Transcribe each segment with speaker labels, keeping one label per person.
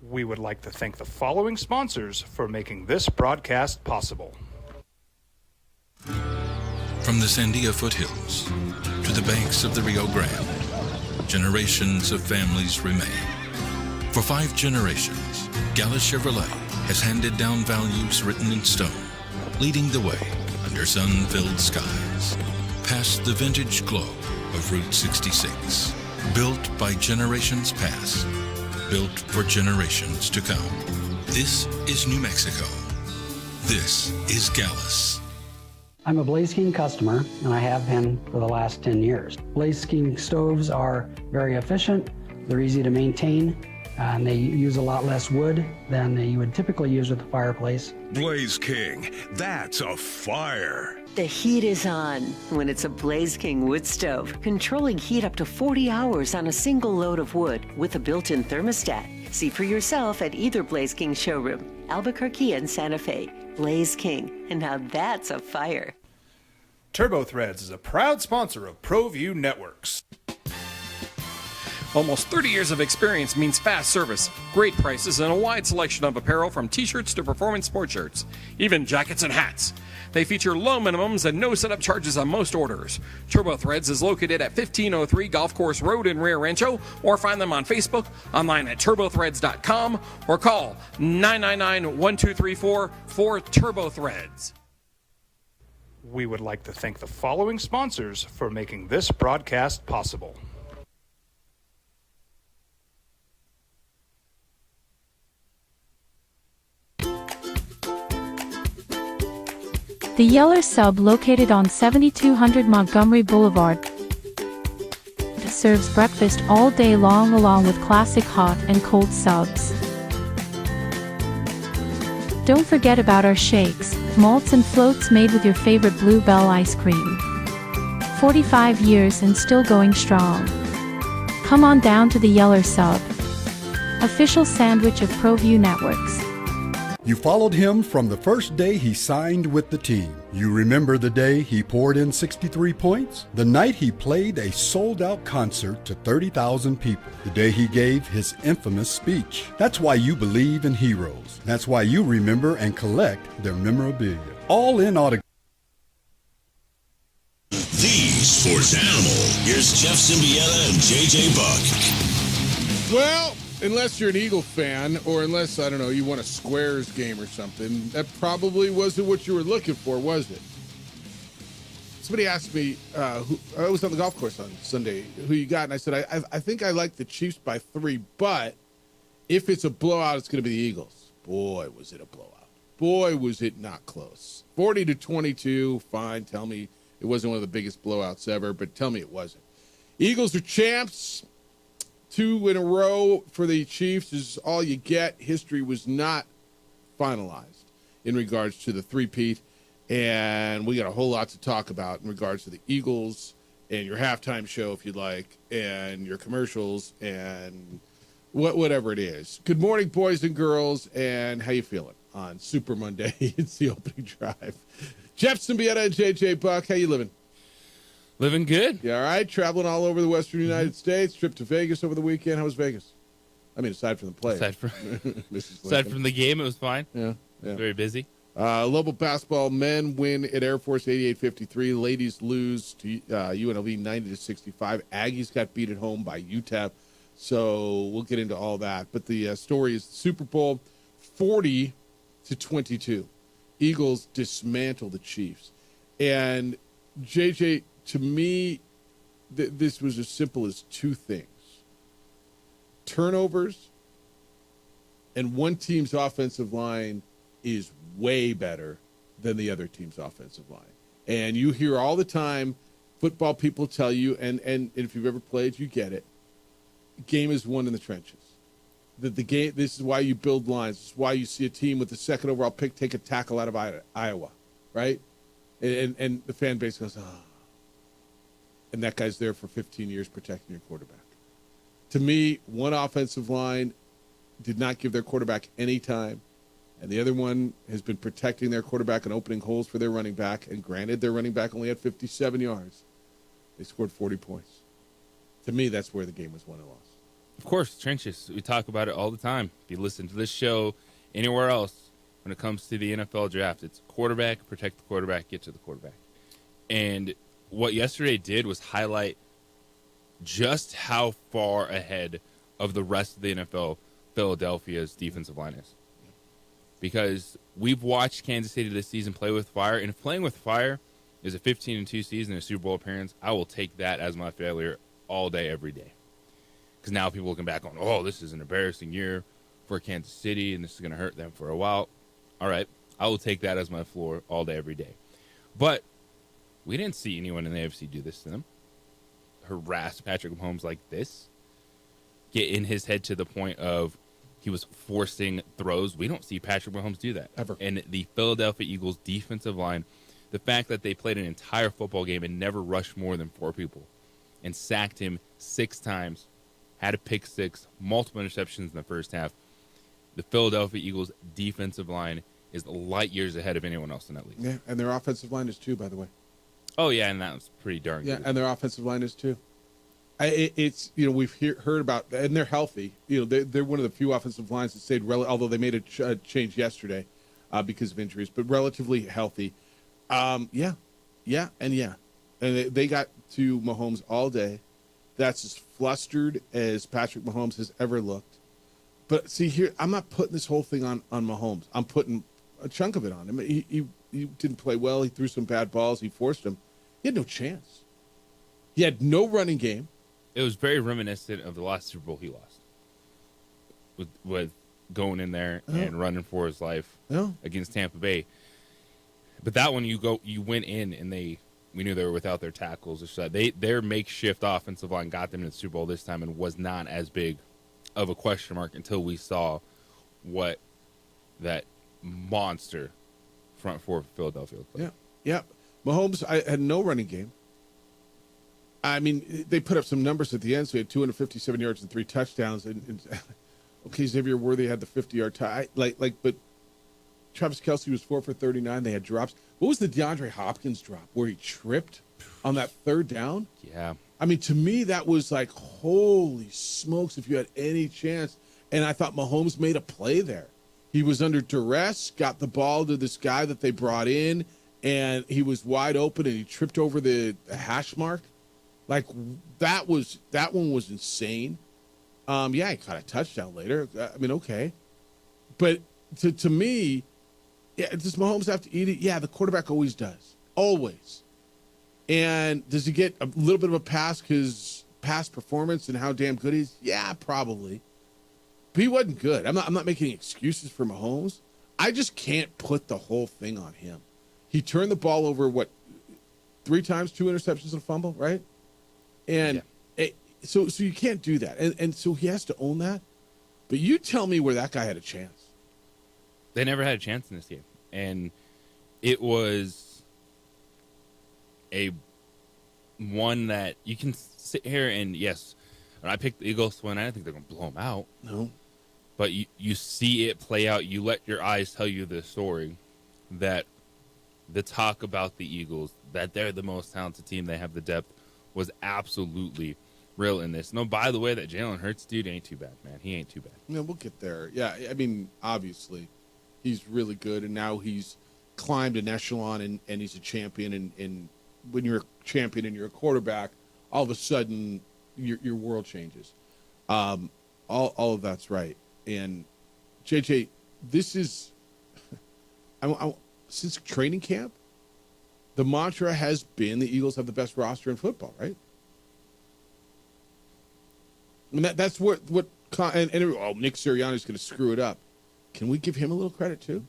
Speaker 1: We would like to thank the following sponsors for making this broadcast possible.
Speaker 2: From the Sandia foothills to the banks of the Rio Grande, generations of families remain. For 5 generations, Gallus Chevrolet has handed down values written in stone, leading the way under sun-filled skies, past the vintage glow of Route 66. Built by generations past, built for generations to come. This is New Mexico. This is Gallus.
Speaker 3: I'm a Blaze King customer, and I have been for the last 10 years. Blaze King stoves are very efficient, they're easy to maintain, and they use a lot less wood than you would typically use with a fireplace.
Speaker 4: Blaze King, that's a fire.
Speaker 5: The heat is on when it's a Blaze King wood stove, controlling heat up to 40 hours on a single load of wood with a built-in thermostat. See for yourself at either Blaze King showroom, Albuquerque and Santa Fe. Blaze King, and now that's a fire.
Speaker 1: TurboThreads is a proud sponsor of ProView Networks.
Speaker 6: Almost 30 years of experience means fast service, great prices, and a wide selection of apparel from t-shirts to performance sport shirts, even jackets and hats. They feature low minimums and no setup charges on most orders. TurboThreads is located at 1503 Golf Course Road in Rio Rancho, or find them on Facebook, online at turbothreads.com, or call 999-1234 for TurboThreads.
Speaker 1: We would like to thank the following sponsors for making this broadcast possible.
Speaker 7: The Yeller Sub, located on 7200 Montgomery Boulevard, serves breakfast all day long along with classic hot and cold subs. Don't forget about our shakes, malts and floats made with your favorite Blue Bell ice cream. 45 years and still going strong. Come on down to the Yeller Sub, official sandwich of ProView Networks.
Speaker 8: You followed him from the first day he signed with the team. You remember the day he poured in 63 points? The night he played a sold-out concert to 30,000 people. The day he gave his infamous speech. That's why you believe in heroes. That's why you remember and collect their memorabilia. All in autograph.
Speaker 4: The sports animal. Here's Jeff Symbieta and JJ Buck.
Speaker 9: Well, unless you're an Eagle fan, or unless, I don't know, you want a Squares game or something, that probably wasn't what you were looking for, was it? Somebody asked me, who I was on the golf course on Sunday, who you got, and I said, I think I like the Chiefs by 3, but if it's a blowout, it's going to be the Eagles. Boy, was it a blowout. Boy, was it not close. 40-22, fine, tell me it wasn't one of the biggest blowouts ever, but tell me it wasn't. Eagles are champs. 2 in a row for the Chiefs is all you get. History was not finalized in regards to the three-peat, and we got a whole lot to talk about in regards to the Eagles and your halftime show, if you'd like, and your commercials and whatever it is. Good morning, boys and girls, and how you feeling on Super Monday? It's the opening drive. Jeff Symbieta and JJ Buck, how you living?
Speaker 10: Living good.
Speaker 9: Yeah, all right. Traveling all over the Western United States. Trip to Vegas over the weekend. How was Vegas? I mean, aside from the play.
Speaker 10: Aside from the game, it was fine.
Speaker 9: Yeah.
Speaker 10: Very busy.
Speaker 9: Local basketball, men win at Air Force 88-53. Ladies lose to UNLV 90-65. Aggies got beat at home by UTEP. So we'll get into all that. But the story is Super Bowl 40-22. Eagles dismantle the Chiefs. And JJ, to me, this was as simple as 2 things. Turnovers, and one team's offensive line is way better than the other team's offensive line. And you hear all the time football people tell you, and if you've ever played, you get it, game is won in the trenches. The game. This is why you build lines. This is why you see a team with the second overall pick take a tackle out of Iowa, right? And the fan base goes, oh. And that guy's there for 15 years protecting your quarterback. To me, one offensive line did not give their quarterback any time, and the other one has been protecting their quarterback and opening holes for their running back. And granted, their running back only had 57 yards. They scored 40 points. To me, that's where the game was won and lost.
Speaker 10: of course, trenches. We talk about it all the time. If you listen to this show anywhere else, when it comes to the NFL draft, it's quarterback, protect the quarterback, get to the quarterback. And what yesterday did was highlight just how far ahead of the rest of the NFL Philadelphia's defensive line is. Because we've watched Kansas City this season play with fire, and if playing with fire is a 15-2 season and a Super Bowl appearance, I will take that as my failure all day, every day. Because now people looking back on, oh, this is an embarrassing year for Kansas City, and this is going to hurt them for a while. All right, I will take that as my floor all day, every day. But we didn't see anyone in the AFC do this to them. Harass Patrick Mahomes like this. Get in his head to the point of he was forcing throws. We don't see Patrick Mahomes do that.
Speaker 9: Ever.
Speaker 10: And the Philadelphia Eagles defensive line, the fact that they played an entire football game and never rushed more than 4 people and sacked him 6 times, had a pick 6, multiple interceptions in the first half. The Philadelphia Eagles defensive line is light years ahead of anyone else in that league.
Speaker 9: Yeah, and their offensive line is too, by the way.
Speaker 10: Oh, yeah, and that was pretty darn good.
Speaker 9: Yeah, and their offensive line is too. It's, we've heard about, and they're healthy. They're one of the few offensive lines that stayed, although they made a change yesterday because of injuries, but relatively healthy. And they got to Mahomes all day. That's as flustered as Patrick Mahomes has ever looked. But see here, I'm not putting this whole thing on Mahomes. I'm putting a chunk of it on him. He didn't play well. He threw some bad balls. He forced them. He had no chance. He had no running game.
Speaker 10: It was very reminiscent of the last Super Bowl he lost. With going in there and running for his life against Tampa Bay. But that one you went in and we knew they were without their tackles. So their makeshift offensive line got them in the Super Bowl this time and was not as big of a question mark until we saw what that monster front four of Philadelphia looked like.
Speaker 9: Yeah. Mahomes had no running game. I mean, they put up some numbers at the end. So he had 257 yards and 3 touchdowns. And okay, Xavier Worthy had the 50-yard tie. But Travis Kelce was 4 for 39. They had drops. What was the DeAndre Hopkins drop where he tripped on that 3rd down?
Speaker 10: Yeah.
Speaker 9: I mean, to me, that was like, holy smokes, if you had any chance. And I thought Mahomes made a play there. He was under duress, got the ball to this guy that they brought in, and he was wide open, and he tripped over the hash mark. Like, that one was insane. He caught a touchdown later. I mean, okay. But to me, does Mahomes have to eat it? Yeah, the quarterback always does. Always. And does he get a little bit of a pass because past performance and how damn good he is? Yeah, probably. But he wasn't good. I'm not making excuses for Mahomes. I just can't put the whole thing on him. He turned the ball over, 3 times, 2 interceptions and a fumble, right? And so you can't do that. And so he has to own that. But you tell me where that guy had a chance.
Speaker 10: They never had a chance in this game. And it was one that you can sit here and, yes, when I picked the Eagles to win, I don't think they're going to blow them out.
Speaker 9: No.
Speaker 10: But you see it play out. You let your eyes tell you the story that the talk about the Eagles, that they're the most talented team, they have the depth, was absolutely real in this. No, by the way, that Jalen Hurts dude ain't too bad, man. He ain't too bad.
Speaker 9: Yeah, we'll get there. Yeah, I mean, obviously, he's really good, and now he's climbed an echelon, and he's a champion. And when you're a champion and you're a quarterback, all of a sudden your world changes. All of that's right. And JJ, this is since training camp, the mantra has been the Eagles have the best roster in football, right? I mean, that's what Nick Sirianni's going to screw it up. Can we give him a little credit too?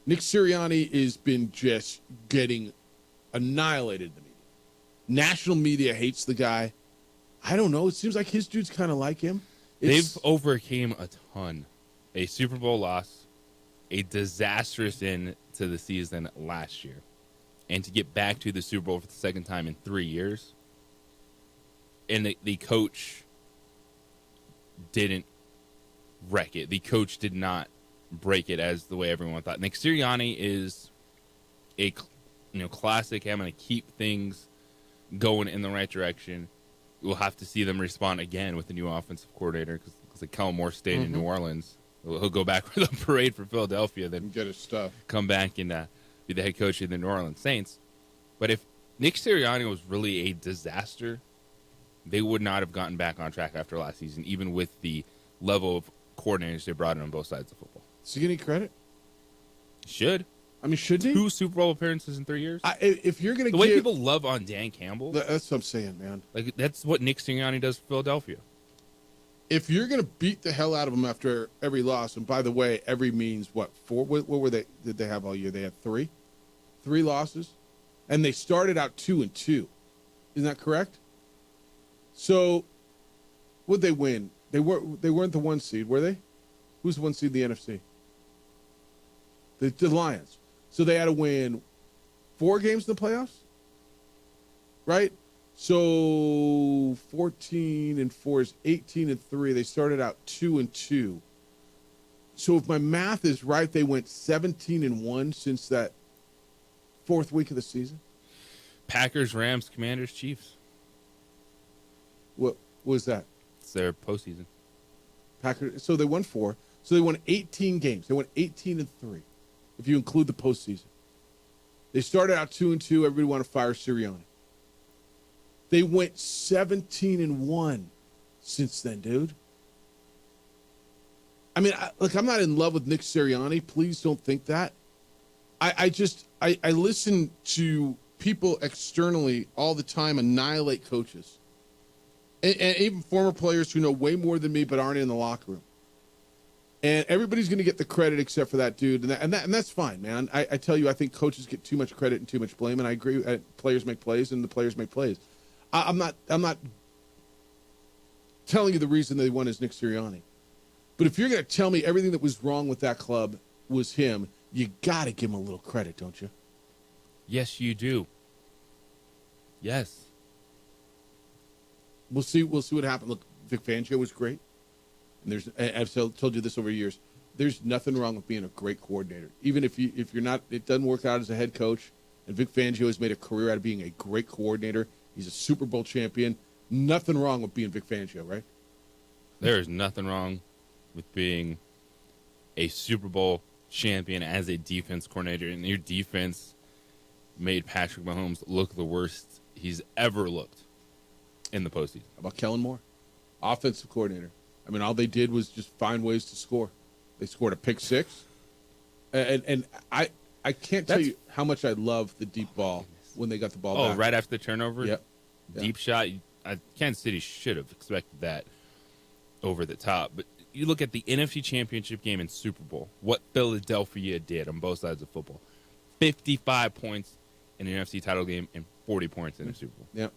Speaker 9: Nick Sirianni has been just getting annihilated in the media. National media hates the guy. I don't know. It seems like his dudes kind of like him.
Speaker 10: They've overcame a ton. A Super Bowl loss, a disastrous end to the season last year, and to get back to the Super Bowl for the second time in 3 years. And the coach didn't wreck it. The coach did not break it as the way everyone thought. Nick Sirianni is a classic. I'm going to keep things going in the right direction. we'll have to see them respond again with the new offensive coordinator because like Kellen Moore stayed in New Orleans. He'll go back for the parade for Philadelphia, then
Speaker 9: Get his stuff.
Speaker 10: come back and be the head coach of the New Orleans Saints. But if Nick Sirianni was really a disaster, they would not have gotten back on track after last season, even with the level of coordinators they brought in on both sides of football.
Speaker 9: Does he get any credit?
Speaker 10: Should.
Speaker 9: I mean, should he?
Speaker 10: 2 Super Bowl appearances in 3 years.
Speaker 9: If you're going to
Speaker 10: The way people love on Dan Campbell,
Speaker 9: that's what I'm saying, man.
Speaker 10: like that's what Nick Sirianni does for Philadelphia.
Speaker 9: If you're going to beat the hell out of them after every loss, and by the way, every means what, 4? What were they? Did they have all year? They had 3 losses, and they started out 2-2. Isn't that correct? So, would they win? They weren't the 1 seed, were they? Who's the 1 seed in the NFC? The Lions. So they had to win 4 games in the playoffs, right? So 14-4 is 18-3. They started out 2-2. So if my math is right, they went 17-1 since that 4th week of the season.
Speaker 10: Packers, Rams, Commanders, Chiefs.
Speaker 9: What was that?
Speaker 10: It's their postseason.
Speaker 9: Packers. So they won 4. So they won 18 games. They went 18-3, if you include the postseason. They started out 2-2. Everybody wanted to fire Sirianni. They went 17-1 since then, dude. I mean, I'm not in love with Nick Sirianni. Please don't think that. I listen to people externally all the time annihilate coaches. And even former players who know way more than me but aren't in the locker room. And everybody's going to get the credit except for that dude. And that's fine, man. I tell you, I think coaches get too much credit and too much blame. And I agree. Players make plays, and the players make plays. I'm not telling you the reason they won is Nick Sirianni. But if you're going to tell me everything that was wrong with that club was him, you got to give him a little credit, don't you?
Speaker 10: Yes, you do. Yes.
Speaker 9: We'll see what happens. Look, Vic Fangio was great. And I've told you this over years. There's nothing wrong with being a great coordinator. Even if you're not, it doesn't work out as a head coach. And Vic Fangio has made a career out of being a great coordinator. He's a Super Bowl champion. Nothing wrong with being Vic Fangio, right?
Speaker 10: There is nothing wrong with being a Super Bowl champion as a defense coordinator. And your defense made Patrick Mahomes look the worst he's ever looked in the postseason.
Speaker 9: How about Kellen Moore? Offensive coordinator. I mean, all they did was just find ways to score. They scored a pick 6. And I can't tell you how much I love the deep ball when they got the ball back.
Speaker 10: Oh, right after the turnover?
Speaker 9: Yep.
Speaker 10: Deep shot. Kansas City should have expected that over the top. But you look at the NFC Championship game and Super Bowl, what Philadelphia did on both sides of football. 55 points in an NFC title game and 40 points in a Super Bowl.
Speaker 9: Yeah.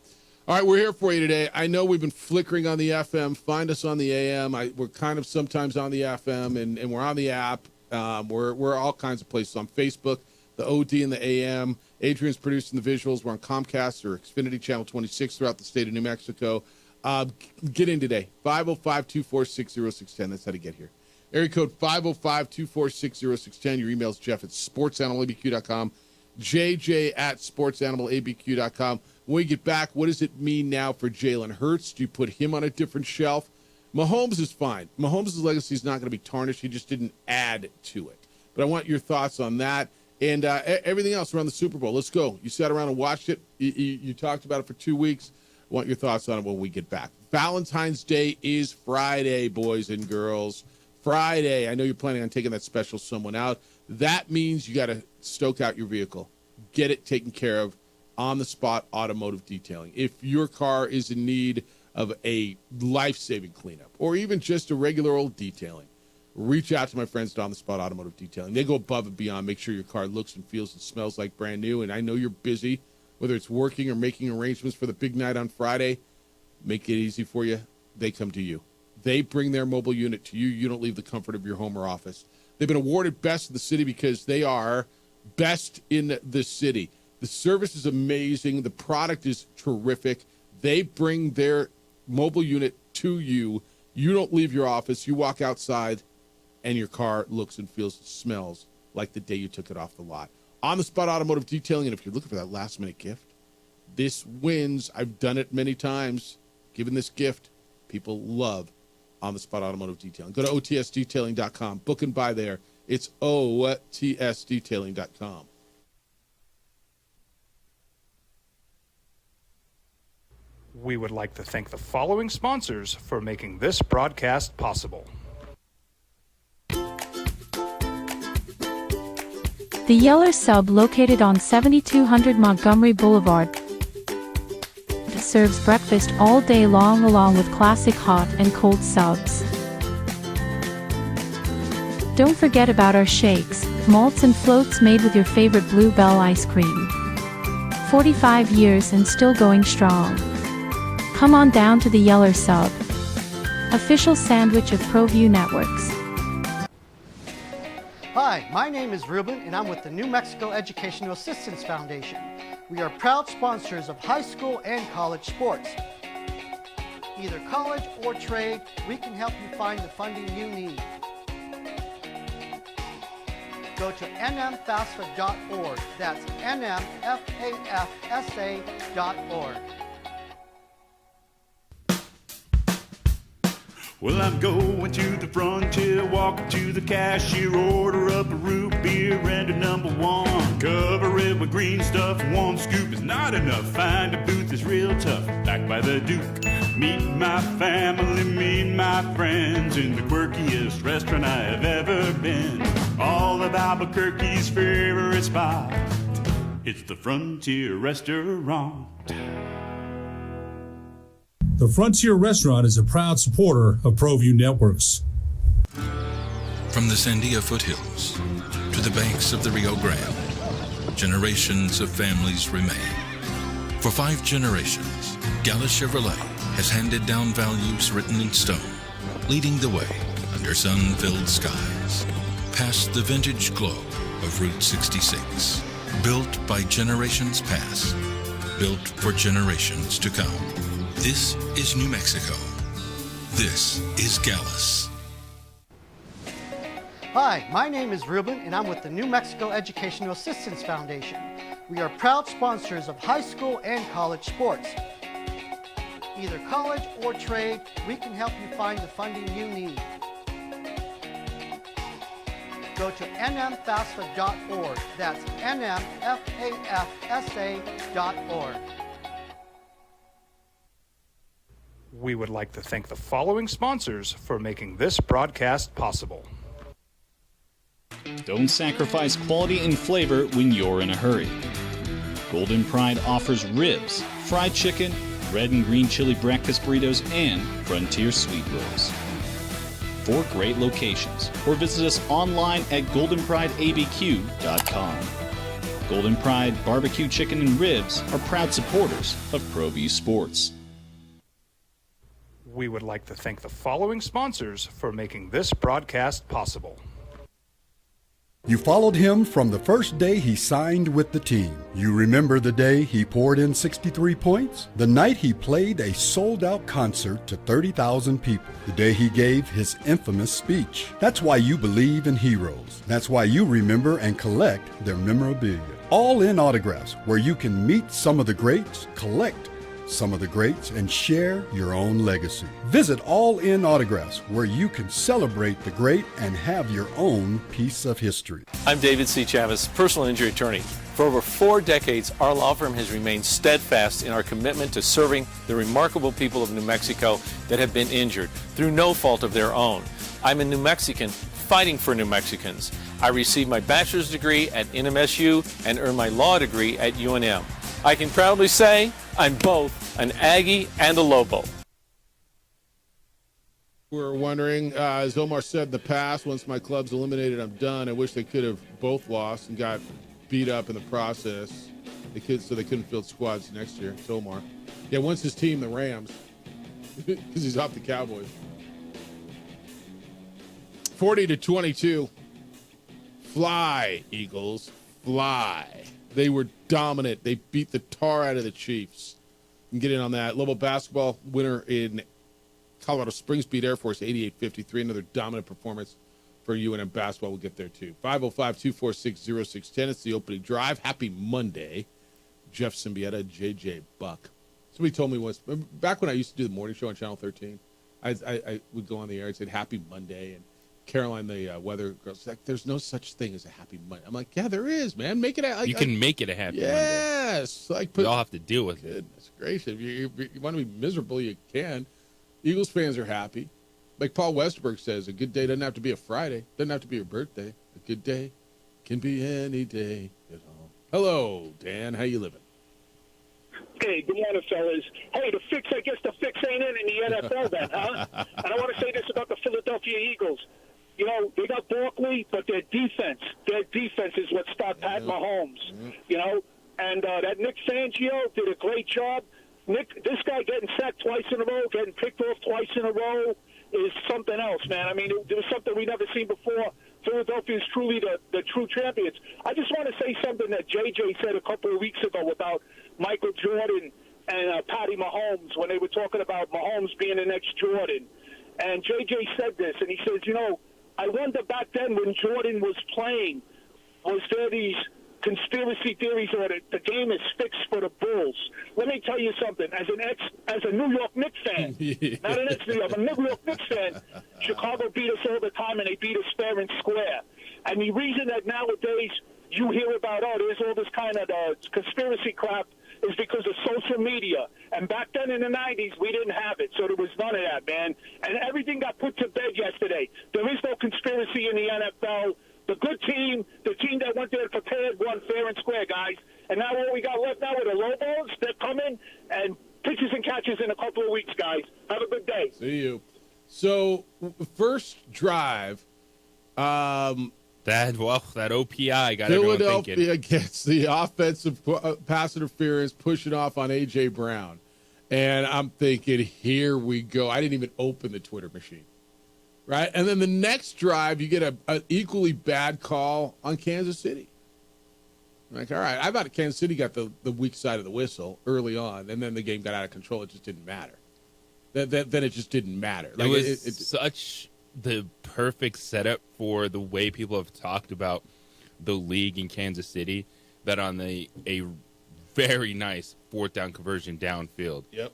Speaker 9: All right, we're here for you today. I know we've been flickering on the FM. Find us on the AM. We're kind of sometimes on the FM, and we're on the app. We're all kinds of places. On Facebook, the OD and the AM. Adrian's producing the visuals. We're on Comcast or Xfinity Channel 26 throughout the state of New Mexico. Get in today. 505-246-0610. That's how to get here. Area code 505-246-0610. Your email's Jeff at sportsanimalabq.com. JJ at sportsanimalabq.com. When we get back, what does it mean now for Jalen Hurts? Do you put him on a different shelf? Mahomes is fine. Mahomes' legacy is not going to be tarnished. He just didn't add to it. But I want your thoughts on that and everything else around the Super Bowl. Let's go. You sat around and watched it. You talked about it for 2 weeks. I want your thoughts on it when we get back. Valentine's Day is Friday, boys and girls. Friday. I know you're planning on taking that special someone out. That means you got to stoke out your vehicle. Get it taken care of. On-the-spot automotive detailing. If your car is in need of a life-saving cleanup or even just a regular old detailing, reach out to my friends at On-the-Spot Automotive Detailing. They go above and beyond, make sure your car looks and feels and smells like brand new. And I know you're busy, whether it's working or making arrangements for the big night on Friday. Make it easy for you. They come to you. They bring their mobile unit to you. You don't leave the comfort of your home or office. They've been awarded Best in the City because they are best in the city. The service is amazing. The product is terrific. They bring their mobile unit to you. You don't leave your office. You walk outside, and your car looks and feels and smells like the day you took it off the lot. On-the-spot automotive detailing, and if you're looking for that last-minute gift, this wins. I've done it many times. giving this gift people love on the spot automotive detailing. Go to otsdetailing.com. Book and buy there. It's otsdetailing.com.
Speaker 1: We would like to thank the following sponsors for making this broadcast possible.
Speaker 7: The Yeller Sub, located on 7200 Montgomery Boulevard, serves breakfast all day long along with classic hot and cold subs. Don't forget about our shakes, malts and floats made with your favorite Blue Bell ice cream. 45 years and still going strong. Come on down to the Yeller Sub, official sandwich of ProView Networks.
Speaker 11: Hi, my name is Ruben, and I'm with the New Mexico Educational Assistance Foundation. We are proud sponsors of high school and college sports. Either college or trade, we can help you find the funding you need. Go to nmfafsa.org. That's nmfafsa.org.
Speaker 12: Well, I'm going to the frontier, walking to the cashier, order up a root beer and a number one. Cover it with green stuff, one scoop is not enough. Find a booth is real tough, back by the Duke. Meet my family, meet my friends in the quirkiest restaurant I have ever been. All of Albuquerque's favorite spot, it's the Frontier Restaurant.
Speaker 13: The Frontier Restaurant is a proud supporter of ProView Networks.
Speaker 2: From the Sandia foothills to the banks of the Rio Grande, generations of families remain. For 5 generations, Gala Chevrolet has handed down values written in stone, leading the way under sun-filled skies, past the vintage glow of Route 66. Built by generations past, built for generations to come. This is New Mexico. This is Gallus.
Speaker 11: Hi, my name is Ruben, and I'm with the New Mexico Educational Assistance Foundation. We are proud sponsors of high school and college sports. Either college or trade, we can help you find the funding you need. Go to nmfafsa.org. That's nmfafsa.org.
Speaker 1: We would like to thank the following sponsors for making this broadcast possible.
Speaker 14: Don't sacrifice quality and flavor when you're in a hurry. Golden Pride offers ribs, fried chicken, red and green chili breakfast burritos, and Frontier sweet rolls. 4 great locations, or visit us online at goldenprideabq.com. Golden Pride barbecue chicken and ribs are proud supporters of ProView Sports.
Speaker 1: We would like to thank the following sponsors for making this broadcast possible.
Speaker 8: You followed him from the first day he signed with the team. You remember the day he poured in 63 points? The night he played a sold-out concert to 30,000 people. The day he gave his infamous speech. That's why you believe in heroes. That's why you remember and collect their memorabilia. All in autographs, where you can meet some of the greats, collect some of the greats, and share your own legacy. Visit All In Autographs, where you can celebrate the great and have your own piece of history.
Speaker 15: I'm David C. Chavez, personal injury attorney. For over 4 decades, our law firm has remained steadfast in our commitment to serving the remarkable people of New Mexico that have been injured through no fault of their own. I'm a New Mexican fighting for New Mexicans. I received my bachelor's degree at NMSU and earned my law degree at UNM. I can proudly say I'm both an Aggie and a Lobo.
Speaker 9: We're wondering, as Omar said in the past, once my club's eliminated, I'm done. I wish they could have both lost and got beat up in the process. So they couldn't field squads next year. It's Omar. Yeah, once his team, the Rams, because he's off the Cowboys. 40-22. Fly, Eagles, fly. They were dominant. They beat the tar out of the Chiefs. You can get in on that. Lobo basketball winner in Colorado Springs beat Air Force 88-53. Another dominant performance for UNM basketball. We'll get there too. 505-246-0610. It's the opening drive. Happy Monday. Jeff Symbieta, JJ Buck. Somebody told me once, back when I used to do the morning show on Channel 13, I would go on the air and say Happy Monday, and Caroline, the weather girl, was like, there's no such thing as a happy Monday. I'm like, yeah, there is, man. Make it like,
Speaker 10: you can make it a happy Monday.
Speaker 9: Yes. Like,
Speaker 10: we all have to deal with it.
Speaker 9: Goodness gracious. If you want to be miserable, you can. Eagles fans are happy. Like Paul Westerberg says, a good day doesn't have to be a Friday. Doesn't have to be your birthday. A good day can be any day at all. Hello, Dan. How you living?
Speaker 16: Hey, good morning, fellas. Hey, I guess the fix ain't in the NFL then, huh? And I want to say this about the Philadelphia Eagles. You know, they got Barkley, but their defense is what stopped Pat Mahomes. You know, and that Nick Fangio did a great job. This guy getting sacked twice in a row, getting picked off twice in a row is something else, man. I mean, it was something we never seen before. Philadelphia is truly the true champions. I just want to say something that JJ said a couple of weeks ago about Michael Jordan and Patty Mahomes when they were talking about Mahomes being the next Jordan. And JJ said this, and he says, you know, I wonder back then when Jordan was playing, was there these conspiracy theories or the game is fixed for the Bulls? Let me tell you something. As a New York Knicks fan, not an ex-New York, a New York Knicks fan, Chicago beat us all the time, and they beat us fair and square. And the reason that nowadays you hear about, there's all this kind of conspiracy crap is because of social media. And back then in the 90s, we didn't have it, so there was none of that, man. And everything got put to bed yesterday. There is no conspiracy in the NFL. The good team, the team that went there prepared, won fair and square, guys. And now what we got left now with the Lobos, they're coming, and pitches and catches in a couple of weeks, guys. Have a good day.
Speaker 9: See you. So, first drive,
Speaker 10: that OPI got
Speaker 9: Philadelphia gets the offensive pass interference, pushing off on A.J. Brown. And I'm thinking, here we go. I didn't even open the Twitter machine. Right? And then the next drive, you get an equally bad call on Kansas City. I'm like, all right, I thought Kansas City got the weak side of the whistle early on, and then the game got out of control. It just didn't matter. Then it just didn't matter. Like,
Speaker 10: it was such the perfect setup for the way people have talked about the league in Kansas City that on a very nice fourth down conversion downfield.
Speaker 9: Yep.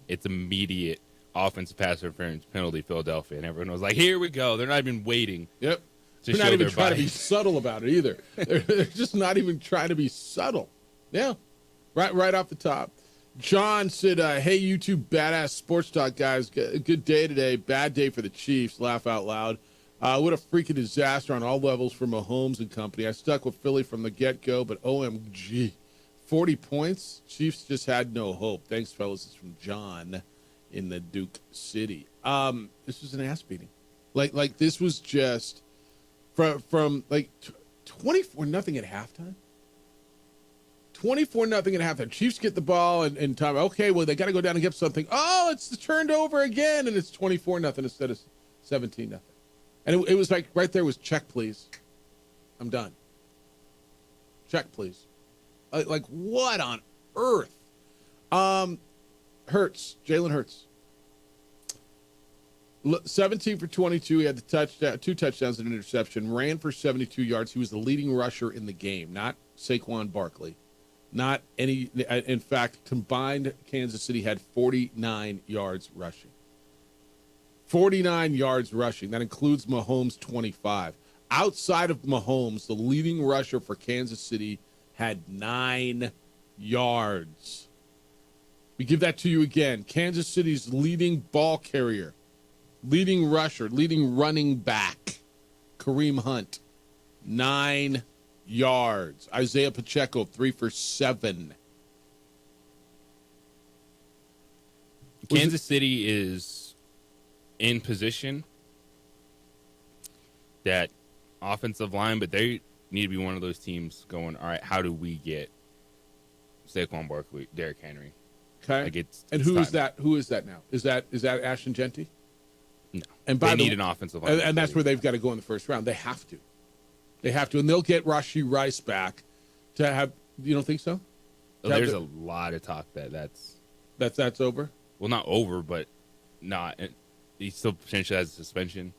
Speaker 10: It's immediate offensive pass interference penalty, Philadelphia, and everyone was like, "Here we go." They're not even waiting.
Speaker 9: Yep. They're not even trying to be subtle about it either. They're just not even trying to be subtle. Yeah. Right off the top. John said, "Hey, you two badass sports talk guys. Good day today. Bad day for the Chiefs. Laugh out loud. What a freaking disaster on all levels for Mahomes and company. I stuck with Philly from the get-go, but OMG, 40 points. Chiefs just had no hope. Thanks, fellas." It's from John in the Duke City. This was an ass beating. Like this was just from like 24-0 at halftime. 24-0 at halftime. Chiefs get the ball and time. Okay, well, they got to go down and get something. Oh, it's turned over again, and it's 24-0 instead of 17-0. And it was like right there was check, please. I'm done. Check, please. Like what on earth? Hurts, Jalen Hurts. 17 for 22. He had the touchdown, 2 touchdowns and an interception. Ran for 72 yards. He was the leading rusher in the game, not Saquon Barkley. Not any. In fact, combined, Kansas City had 49 yards rushing. 49 yards rushing. That includes Mahomes' 25. Outside of Mahomes, the leading rusher for Kansas City had 9 yards. We give that to you again. Kansas City's leading ball carrier, leading rusher, leading running back, Kareem Hunt, 9 yards. Isaiah Pacheco, 3 for 7.
Speaker 10: Kansas City is in position, that offensive line, but they need to be one of those teams going, all right, how do we get Saquon Barkley, Derrick Henry?
Speaker 9: Okay.
Speaker 10: Like
Speaker 9: and who is that? Who is that now? Is that Ashton Genty?
Speaker 10: No.
Speaker 9: And
Speaker 10: they need an offensive line.
Speaker 9: And that's where they've got to go in the first round. They have to. They have to. And they'll get Rashee Rice back to have. You don't think so?
Speaker 10: Well, there's a lot of talk that's
Speaker 9: over.
Speaker 10: Well, not over, but not. He still potentially has a suspension.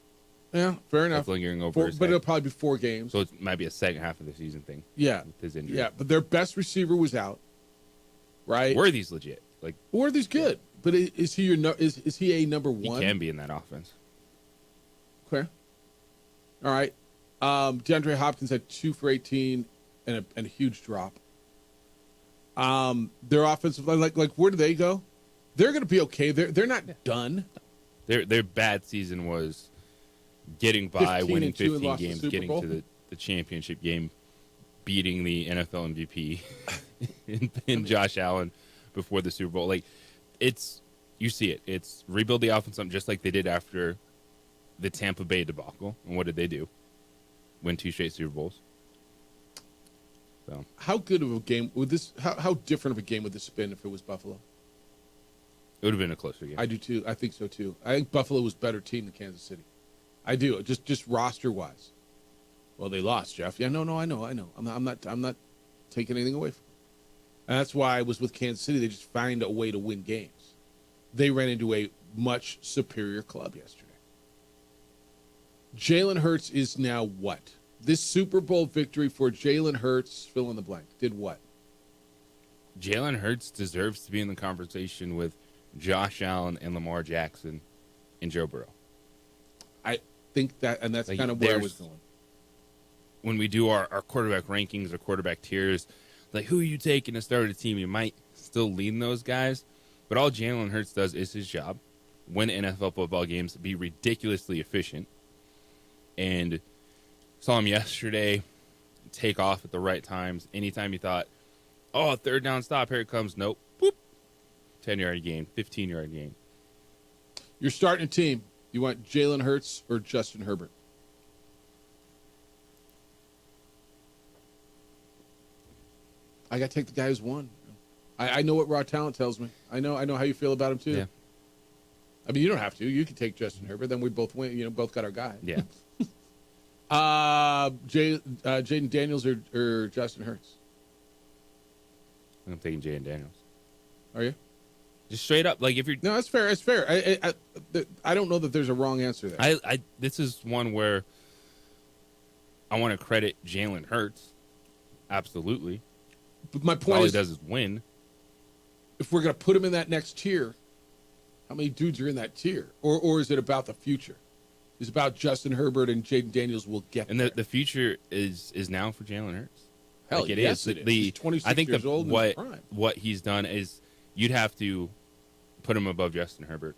Speaker 9: Yeah, fair enough.
Speaker 10: That's lingering over.
Speaker 9: But it'll probably be 4 games.
Speaker 10: So it might be a second half of the season thing.
Speaker 9: Yeah.
Speaker 10: With his injury.
Speaker 9: Yeah, but their best receiver was out. Right?
Speaker 10: Worthy's legit. Like,
Speaker 9: Worthy's good, but is he is he a number one?
Speaker 10: He can be in that offense.
Speaker 9: Okay. All right. DeAndre Hopkins had 2 for 18 and a huge drop. Their offensive line, like where do they go? They're going to be okay. They're not done.
Speaker 10: Their bad season was getting by,
Speaker 9: 15-2
Speaker 10: winning
Speaker 9: and
Speaker 10: 15
Speaker 9: lost the
Speaker 10: games,
Speaker 9: Super
Speaker 10: getting
Speaker 9: Bowl.
Speaker 10: to the championship game, beating the NFL MVP in Josh Allen before the Super Bowl. Like, you see it. It's rebuild the offense up just like they did after the Tampa Bay debacle. And what did they do? Win 2 straight Super Bowls. So
Speaker 9: How good of a game would this? How different of a game would this have been if it was Buffalo?
Speaker 10: it would have been a closer game.
Speaker 9: I do too. I think so too. I think Buffalo was a better team than Kansas City. I do. Just roster wise. Well, they lost, Jeff. Yeah, no, I know. I'm not taking anything away from them. And that's why I was with Kansas City. They just find a way to win games. They ran into a much superior club yesterday. Jalen Hurts is now what? This Super Bowl victory for Jalen Hurts, fill in the blank, did what?
Speaker 10: Jalen Hurts deserves to be in the conversation with Josh Allen and Lamar Jackson and Joe Burrow.
Speaker 9: I think that, and that's
Speaker 10: Like,
Speaker 9: kind of where I
Speaker 10: there's-
Speaker 9: was going.
Speaker 10: When we do our quarterback rankings or quarterback tiers, like who you taking to start a team, you might still lean those guys. But all Jalen Hurts does is his job, win NFL football games, be ridiculously efficient. And saw him yesterday take off at the right times. Anytime you thought, oh, third down stop, here it comes. Nope. Boop. 10-yard gain, 15-yard gain.
Speaker 9: You're starting a team. You want Jalen Hurts or Justin Herbert? I got to take the guy who's won. I know what raw talent tells me. I know how you feel about him too.
Speaker 10: Yeah.
Speaker 9: I mean, you don't have to. You can take Justin Herbert. Then we both win. Both got our guy.
Speaker 10: Yeah.
Speaker 9: Jaden Daniels or Justin Hurts?
Speaker 10: I'm taking Jaden Daniels.
Speaker 9: Are you?
Speaker 10: Just straight up, like if you're.
Speaker 9: No, that's fair. It's fair. I don't know that there's a wrong answer there.
Speaker 10: This is one where I want to credit Jalen Hurts. Absolutely.
Speaker 9: But my point
Speaker 10: all
Speaker 9: is,
Speaker 10: he does is win.
Speaker 9: If we're going to put him in that next tier, how many dudes are in that tier? Or is it about the future? Is it about Justin Herbert and Jaden Daniels will get
Speaker 10: And
Speaker 9: there?
Speaker 10: the future is now for Jalen Hurts.
Speaker 9: Hell,
Speaker 10: like it
Speaker 9: yes,
Speaker 10: is.
Speaker 9: it is. He's 26
Speaker 10: I think
Speaker 9: years old in his prime.
Speaker 10: what he's done is you'd have to put him above Justin Herbert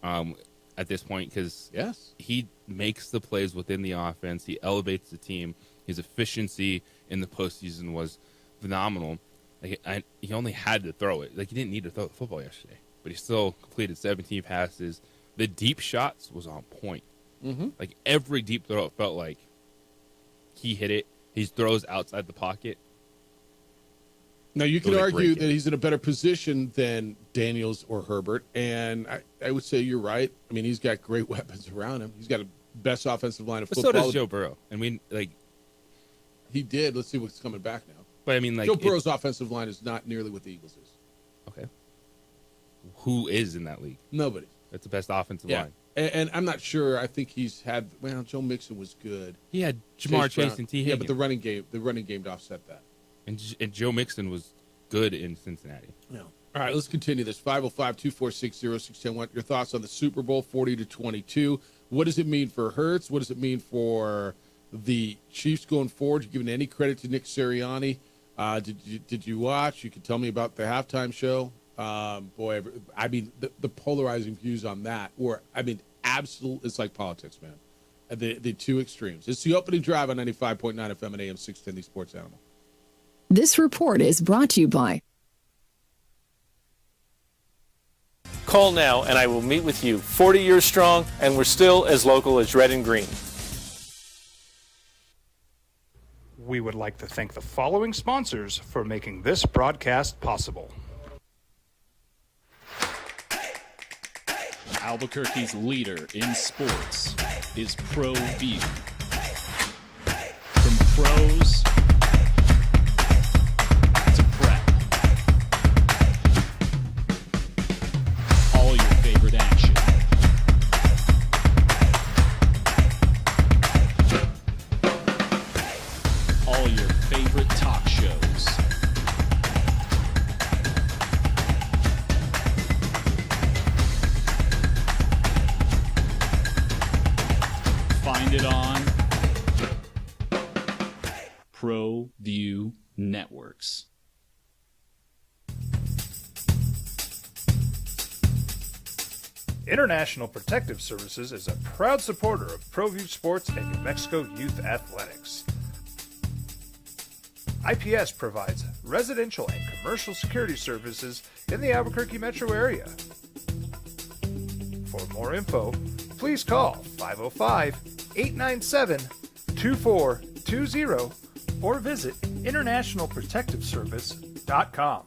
Speaker 10: at this point because
Speaker 9: yes,
Speaker 10: he makes the plays within the offense. He elevates the team. His efficiency in the postseason was phenomenal. Like, he only had to throw it. Like he didn't need to throw the football yesterday, but he still completed 17 passes. The deep shots was on point.
Speaker 9: Mm-hmm.
Speaker 10: Like every deep throw, it felt like he hit it. He throws outside the pocket.
Speaker 9: Now, you can
Speaker 10: It was a
Speaker 9: argue
Speaker 10: great
Speaker 9: that he's in a better position than Daniels or Herbert, and I would say you're right. I mean, he's got great weapons around him. He's got a best offensive line of
Speaker 10: But
Speaker 9: football.
Speaker 10: so does Joe Burrow. And
Speaker 9: he did. Let's see what's coming back now.
Speaker 10: But I mean, like
Speaker 9: Joe Burrow's offensive line is not nearly what the Eagles is.
Speaker 10: Okay. Who is in that league?
Speaker 9: Nobody.
Speaker 10: That's the best offensive
Speaker 9: Yeah.
Speaker 10: line.
Speaker 9: And I'm not sure. I think he's had. Well, Joe Mixon was good.
Speaker 10: He had Jamar Chase
Speaker 9: Brown.
Speaker 10: and T.
Speaker 9: Yeah,
Speaker 10: Higgins.
Speaker 9: but the running game to offset that.
Speaker 10: And Joe Mixon was good in Cincinnati.
Speaker 9: No. All right, let's continue this. 505-246-0610. Want your thoughts on the Super Bowl 40-22? What does it mean for Hurts? What does it mean for the Chiefs going forward? You giving any credit to Nick Sirianni? Did you watch? You can tell me about the halftime show. Boy, I mean, the polarizing views on that were, I mean, absolute. It's like politics, man. The two extremes. It's the opening drive on 95.9 FM and AM 610, the Sports Animal.
Speaker 17: This report is brought to you by
Speaker 15: Call now and I will meet with you. 40 years strong, and we're still as local as Red and Green.
Speaker 1: We would like to thank the following sponsors for making this broadcast possible.
Speaker 14: Albuquerque's leader in sports is ProView. From pros to prep. All your favorite action. All your favorite talk shows. on ProView Networks.
Speaker 1: International Protective Services is a proud supporter of ProView Sports and New Mexico Youth Athletics. IPS provides residential and commercial security services in the Albuquerque metro area. For more info, please call 505-897-2420 or visit internationalprotectiveservice.com.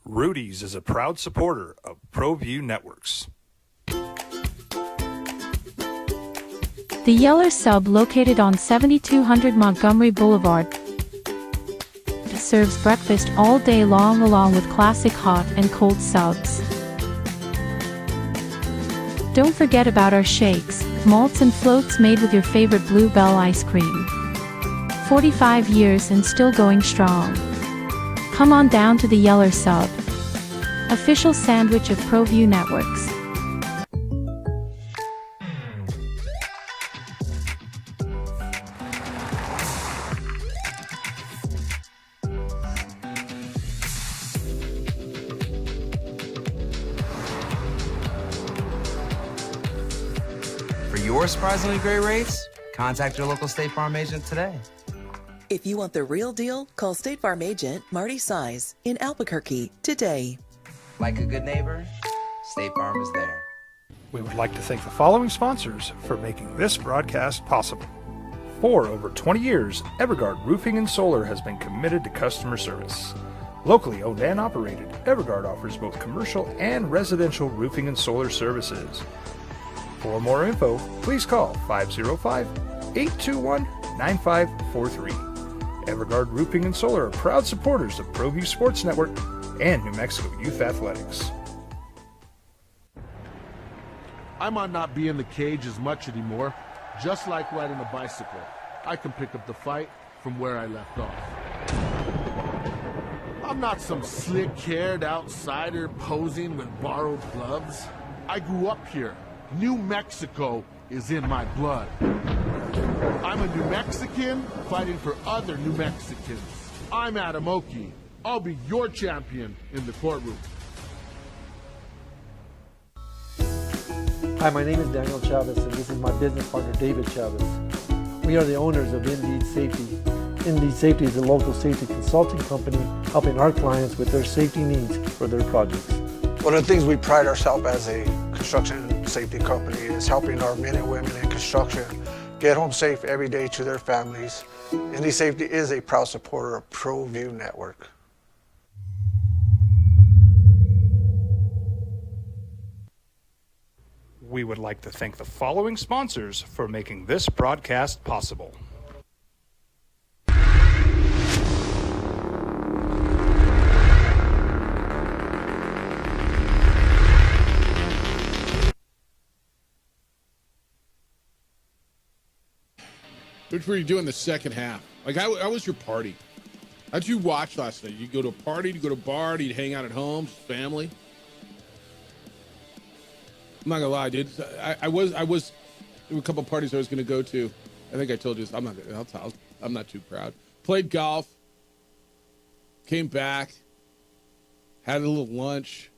Speaker 1: Rudy's is a proud supporter of ProView Networks.
Speaker 7: The Yeller Sub, located on 7200 Montgomery Boulevard, serves breakfast all day long along with classic hot and cold subs. Don't forget about our shakes, malts and floats made with your favorite Blue Bell ice cream. 45 years and still going strong. Come on down to the Yeller Sub, official sandwich of ProView Networks.
Speaker 18: For your surprisingly great rates, contact your local State Farm agent today.
Speaker 19: If you want the real deal, call State Farm agent Marty Size in Albuquerque today.
Speaker 18: Like a good neighbor, State Farm is there.
Speaker 1: We would like to thank the following sponsors for making this broadcast possible. For over 20 years, Evergard Roofing and Solar has been committed to customer service. Locally owned and operated, Evergard offers both commercial and residential roofing and solar services. For more info, please call 505-821-9543. Evergard Roofing and Solar are proud supporters of ProView Sports Network and New Mexico Youth Athletics.
Speaker 20: I might not be in the cage as much anymore. Just like riding a bicycle, I can pick up the fight from where I left off. I'm not some slick-haired outsider posing with borrowed gloves. I grew up here. New Mexico is in my blood. I'm a New Mexican fighting for other New Mexicans. I'm Adam Oki. I'll be your champion in the courtroom.
Speaker 21: Hi, my name is Daniel Chavez, and this is my business partner, David Chavez. We are the owners of Indeed Safety. Indeed Safety is a local safety consulting company helping our clients with their safety needs for their projects.
Speaker 22: One of the things we pride ourselves as a construction safety company is helping our men and women in construction get home safe every day to their families. Indeed Safety is a proud supporter of ProView Network.
Speaker 1: We would like to thank the following sponsors for making this broadcast possible.
Speaker 9: Which were you doing the second half? Like, how was your party? How'd you watch last night? You go to a party, you go to a bar, you'd hang out at home, just family? I'm not gonna lie, dude. I was there were a couple of parties I was gonna go to. I think I told you this. I'm not too proud. Played golf, came back, had a little lunch,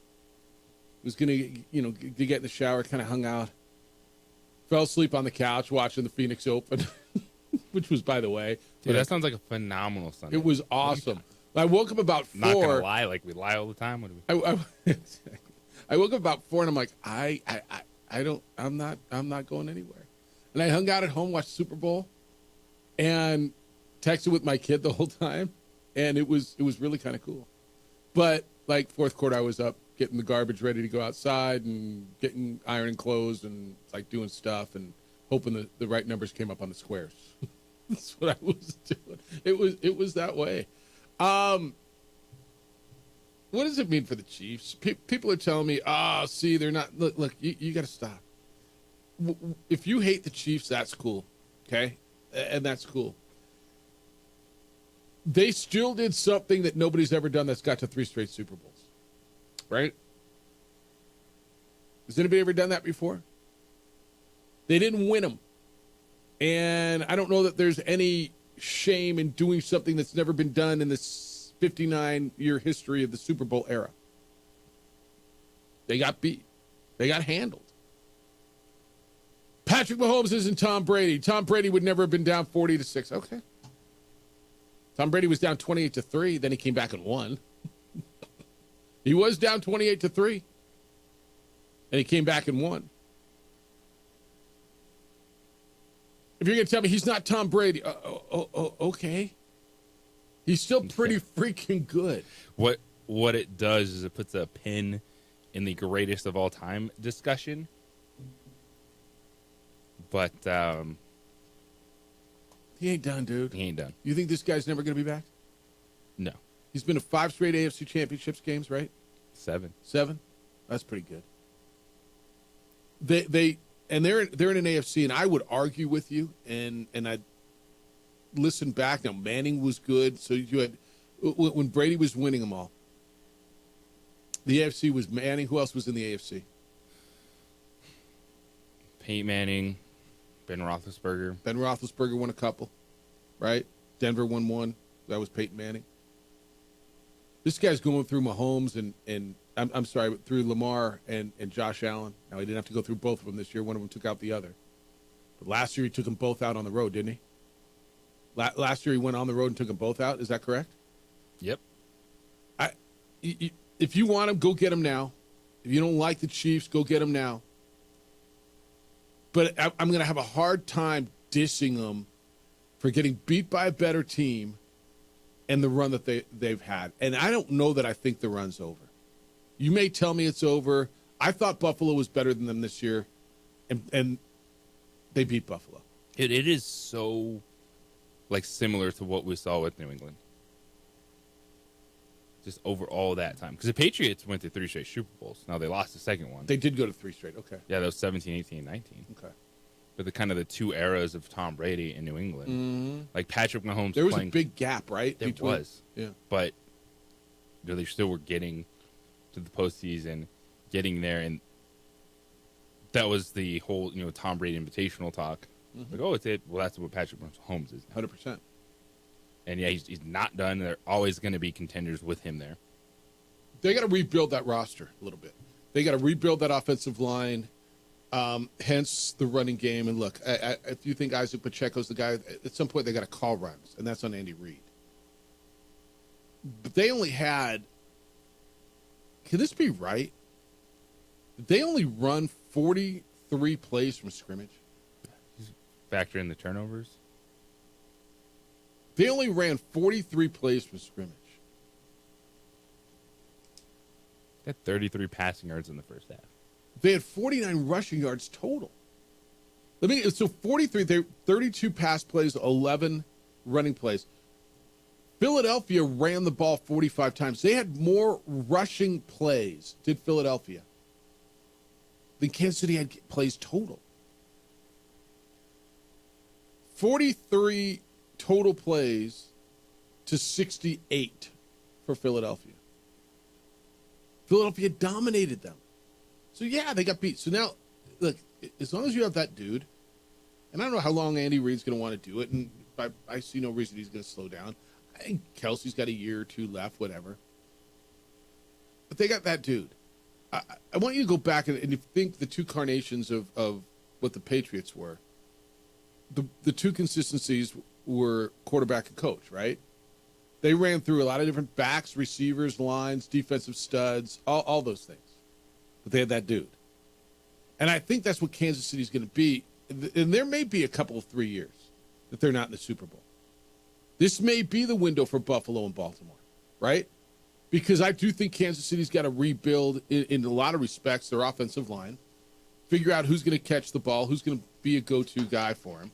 Speaker 9: was gonna, to get in the shower, kind of hung out. Fell asleep on the couch watching the Phoenix Open. Which was, by the way,
Speaker 10: dude, that sounds like a phenomenal Sunday.
Speaker 9: It was awesome. I woke up about 4.
Speaker 10: Not gonna lie, like we lie all the time. What do we?
Speaker 9: I woke up about 4 and I'm like, I'm not going anywhere. And I hung out at home, watched Super Bowl, and texted with my kid the whole time, and it was really kind of cool. But like fourth quarter, I was up getting the garbage ready to go outside and getting ironing clothes and like doing stuff, and hoping the right numbers came up on the squares. That's what I was doing. It was that way. What does it mean for the Chiefs? People are telling me, see, they're not. Look, you got to stop. If you hate the Chiefs, that's cool, okay? And that's cool. They still did something that nobody's ever done that's got to 3 straight Super Bowls, right? Has anybody ever done that before? They didn't win them. And I don't know that there's any shame in doing something that's never been done in this 59-year history of the Super Bowl era. They got beat. They got handled. Patrick Mahomes isn't Tom Brady. Tom Brady would never have been down 40-6. Okay. Tom Brady was down 28-3. Then he came back and won. He was down 28-3. And he came back and won. If you're going to tell me he's not Tom Brady, okay. He's still pretty freaking good.
Speaker 10: What it does is it puts a pin in the greatest of all time discussion. But
Speaker 9: he ain't done, dude.
Speaker 10: He ain't done.
Speaker 9: You think this guy's never going to be back?
Speaker 10: No.
Speaker 9: He's been to 5 straight AFC Championships games, right?
Speaker 10: 7.
Speaker 9: 7? That's pretty good. They're in an AFC, and I would argue with you, and I'd listen back. Now, Manning was good, so you had when Brady was winning them all. The AFC was Manning. Who else was in the AFC?
Speaker 10: Peyton Manning, Ben Roethlisberger.
Speaker 9: Ben Roethlisberger won a couple, right? Denver won 1. That was Peyton Manning. This guy's going through Mahomes and I'm sorry, through Lamar and Josh Allen. Now, he didn't have to go through both of them this year. One of them took out the other. But last year, he took them both out on the road, didn't he? Last year, he went on the road and took them both out. Is that correct?
Speaker 10: Yep.
Speaker 9: If you want them, go get them now. If you don't like the Chiefs, go get them now. But I'm going to have a hard time dissing them for getting beat by a better team and the run that they've had. And I don't know that I think the run's over. You may tell me it's over. I thought Buffalo was better than them this year, and they beat Buffalo.
Speaker 10: It is so similar to what we saw with New England. Just over all that time. Because the Patriots went to 3 straight Super Bowls. Now, they lost the second one.
Speaker 9: They did go to 3 straight, okay.
Speaker 10: Yeah, that was 17, 18, 19.
Speaker 9: Okay.
Speaker 10: But the two eras of Tom Brady in New England.
Speaker 9: Mm-hmm.
Speaker 10: Like Patrick Mahomes
Speaker 9: there was a big gap, right?
Speaker 10: There was.
Speaker 9: Yeah.
Speaker 10: But they still were getting to the postseason, getting there, and that was the whole, Tom Brady Invitational talk. Mm-hmm. That's what Patrick Mahomes is.
Speaker 9: 100%.
Speaker 10: And yeah, he's not done. They're always going to be contenders with him there.
Speaker 9: They got to rebuild that roster a little bit. They got to rebuild that offensive line, hence the running game. And look, if you think Isaac Pacheco's the guy, at some point they got to call runs, and that's on Andy Reid. But they only had, can this be right? Did they only run 43 plays from scrimmage?
Speaker 10: Factor in the turnovers?
Speaker 9: They only ran 43 plays from scrimmage.
Speaker 10: They had 33 passing yards in the first half.
Speaker 9: They had 49 rushing yards total. So 43, 32 pass plays, 11 running plays. Philadelphia ran the ball 45 times. They had more rushing plays, did Philadelphia, than Kansas City had plays total. 43 total plays to 68 for Philadelphia. Philadelphia dominated them. So, yeah, they got beat. So now, look, as long as you have that dude, and I don't know how long Andy Reid's going to want to do it, and I see no reason he's going to slow down. I think Kelsey's got a year or 2 left, whatever. But they got that dude. I want you to go back and you think the 2 carnations of what the Patriots were. The 2 consistencies were quarterback and coach, right? They ran through a lot of different backs, receivers, lines, defensive studs, all those things. But they had that dude. And I think that's what Kansas City's going to be. And there may be a couple of 3 years that they're not in the Super Bowl. This may be the window for Buffalo and Baltimore, right? Because I do think Kansas City's got to rebuild in a lot of respects their offensive line. figure out who's going to catch the ball, who's going to be a go-to guy for him.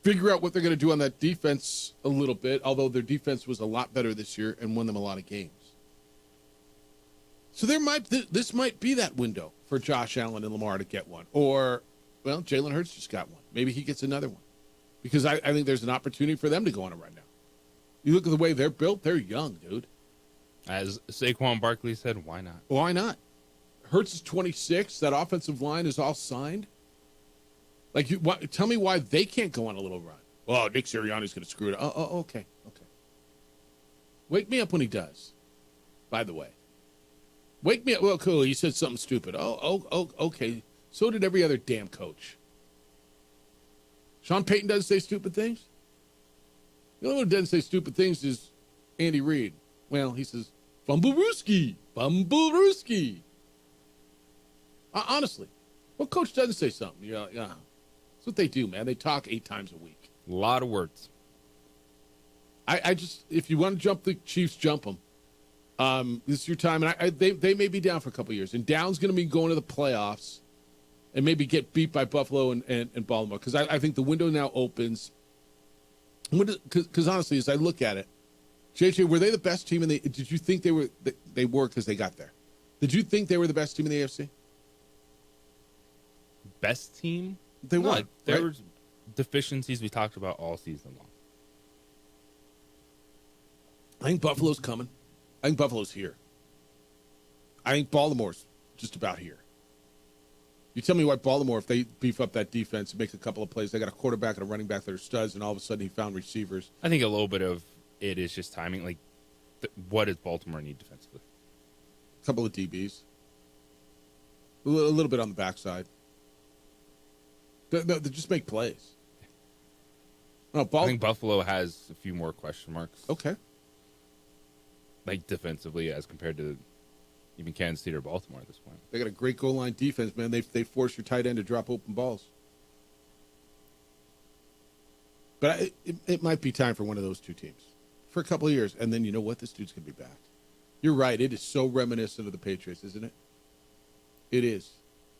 Speaker 9: Figure out what they're going to do on that defense a little bit, although their defense was a lot better this year and won them a lot of games. So this might be that window for Josh Allen and Lamar to get one. Or, well, Jalen Hurts just got one. Maybe he gets another one. Because I think there's an opportunity for them to go on it right now. You look at the way they're built, they're young, dude.
Speaker 10: As Saquon Barkley said, why not?
Speaker 9: Why not? Hurts is 26. That offensive line is all signed. Like, tell me why they can't go on a little run. Oh, Nick Sirianni's going to screw it up. Oh, okay. Wake me up when he does, by the way. Wake me up. Well, cool, he said something stupid. Oh, okay. So did every other damn coach. Sean Payton doesn't say stupid things? The only one who doesn't say stupid things is Andy Reid. Well, he says, Fumble-rooski. Honestly, what coach doesn't say something? Yeah, that's what they do, man. They talk 8 times a week.
Speaker 10: A lot of words.
Speaker 9: I just, if you want to jump the Chiefs, jump them. This is your time, and they may be down for a couple of years. And Down's going to be going to the playoffs and maybe get beat by Buffalo and Baltimore, because I think the window now opens. Because honestly, as I look at it, JJ, were they the best team? Did you think they were because they got there? Did you think they were the best team in the AFC?
Speaker 10: Best team?
Speaker 9: They won.
Speaker 10: There were deficiencies we talked about all season long.
Speaker 9: I think Buffalo's coming. I think Buffalo's here. I think Baltimore's just about here. You tell me why Baltimore, if they beef up that defense and make a couple of plays, they got a quarterback and a running back that are studs, and all of a sudden he found receivers.
Speaker 10: I think a little bit of it is just timing. Like, what does Baltimore need defensively?
Speaker 9: A couple of DBs. A little bit on the backside. They just make plays.
Speaker 10: I think Buffalo has a few more question marks.
Speaker 9: Okay.
Speaker 10: Like, defensively as compared to even Kansas City or Baltimore at this point.
Speaker 9: They got a great goal line defense, man. They force your tight end to drop open balls. But it might be time for one of those two teams for a couple of years. And then you know what? This dude's going to be back. You're right. It is so reminiscent of the Patriots, isn't it? It is.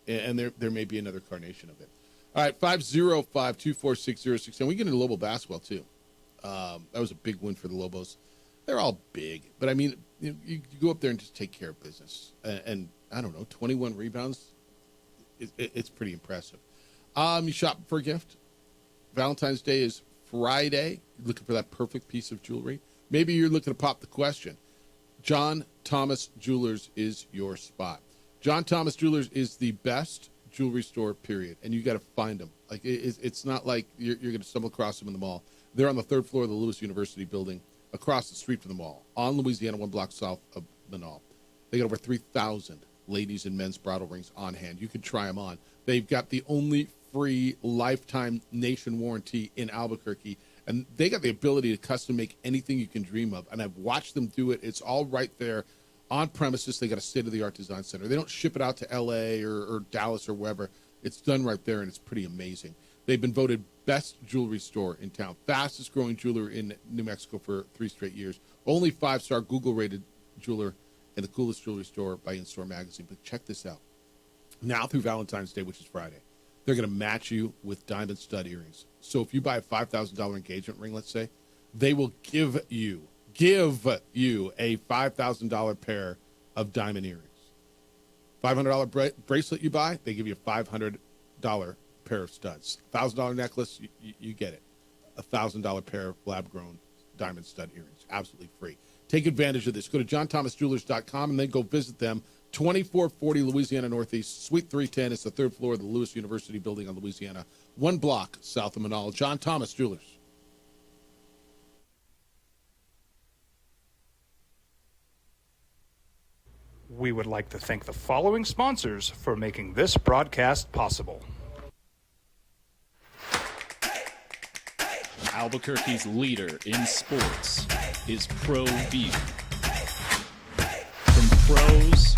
Speaker 9: And there may be another carnation of it. All right, 505-246-0610. We get into Lobo basketball, too. That was a big win for the Lobos. They're all big. But, I mean, you go up there and just take care of business. And I don't know, 21 rebounds, it's pretty impressive. You shop for a gift. Valentine's Day is Friday. You're looking for that perfect piece of jewelry. Maybe you're looking to pop the question. John Thomas Jewelers is your spot. John Thomas Jewelers is the best jewelry store, period. And you got to find them. Like, it's not like you're going to stumble across them in the mall. They're on the 3rd floor of the Lewis University building, across the street from the mall, on Louisiana, 1 block south of Manal. They got over 3,000 ladies and men's bridal rings on hand. You can try them on. They've got the only free lifetime nation warranty in Albuquerque, and they got the ability to custom make anything you can dream of. And I've watched them do it. It's all right there on premises. They got a state-of-the-art design center. They don't ship it out to L.A. or Dallas or wherever. It's done right there, and it's pretty amazing. They've been voted best jewelry store in town, fastest growing jeweler in New Mexico for 3 straight years, only 5-star Google-rated jeweler, and the coolest jewelry store by In-Store Magazine. But check this out. Now through Valentine's Day, which is Friday, they're going to match you with diamond stud earrings. So if you buy a $5,000 engagement ring, let's say, they will give you a $5,000 pair of diamond earrings. $500 bracelet you buy, they give you a $500 pair of studs. $1,000 necklace, you get it. A $1,000 pair of lab-grown diamond stud earrings, absolutely free. Take advantage of this. Go to johnthomasjewelers.com and then go visit them. 2440 Louisiana Northeast, Suite 310. It's the 3rd floor of the Lewis University building on Louisiana, 1 block south of Manal. John Thomas Jewelers.
Speaker 1: We would like to thank the following sponsors for making this broadcast possible.
Speaker 14: Albuquerque's leader in sports is ProView. From pros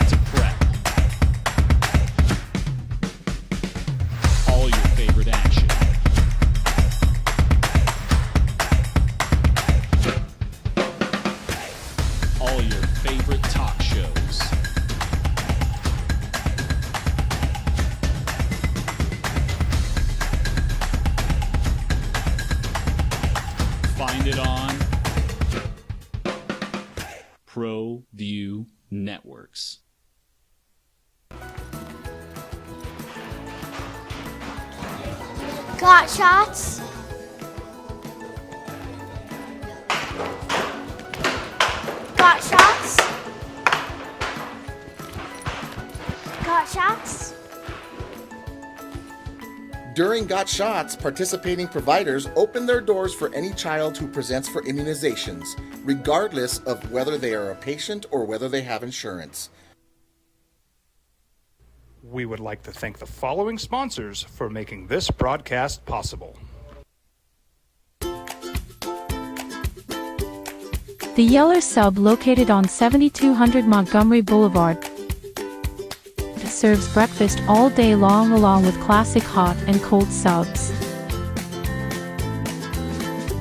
Speaker 14: to prep, all your favorite action. All your favorite talk shows.
Speaker 3: Got shots. Got shots. Got shots.
Speaker 5: During Got Shots, participating providers open their doors for any child who presents for immunizations, regardless of whether they are a patient or whether they have insurance.
Speaker 1: We would like to thank the following sponsors for making this broadcast possible.
Speaker 7: The Yeller Sub, located on 7200 Montgomery Boulevard, serves breakfast all day long along with classic hot and cold subs.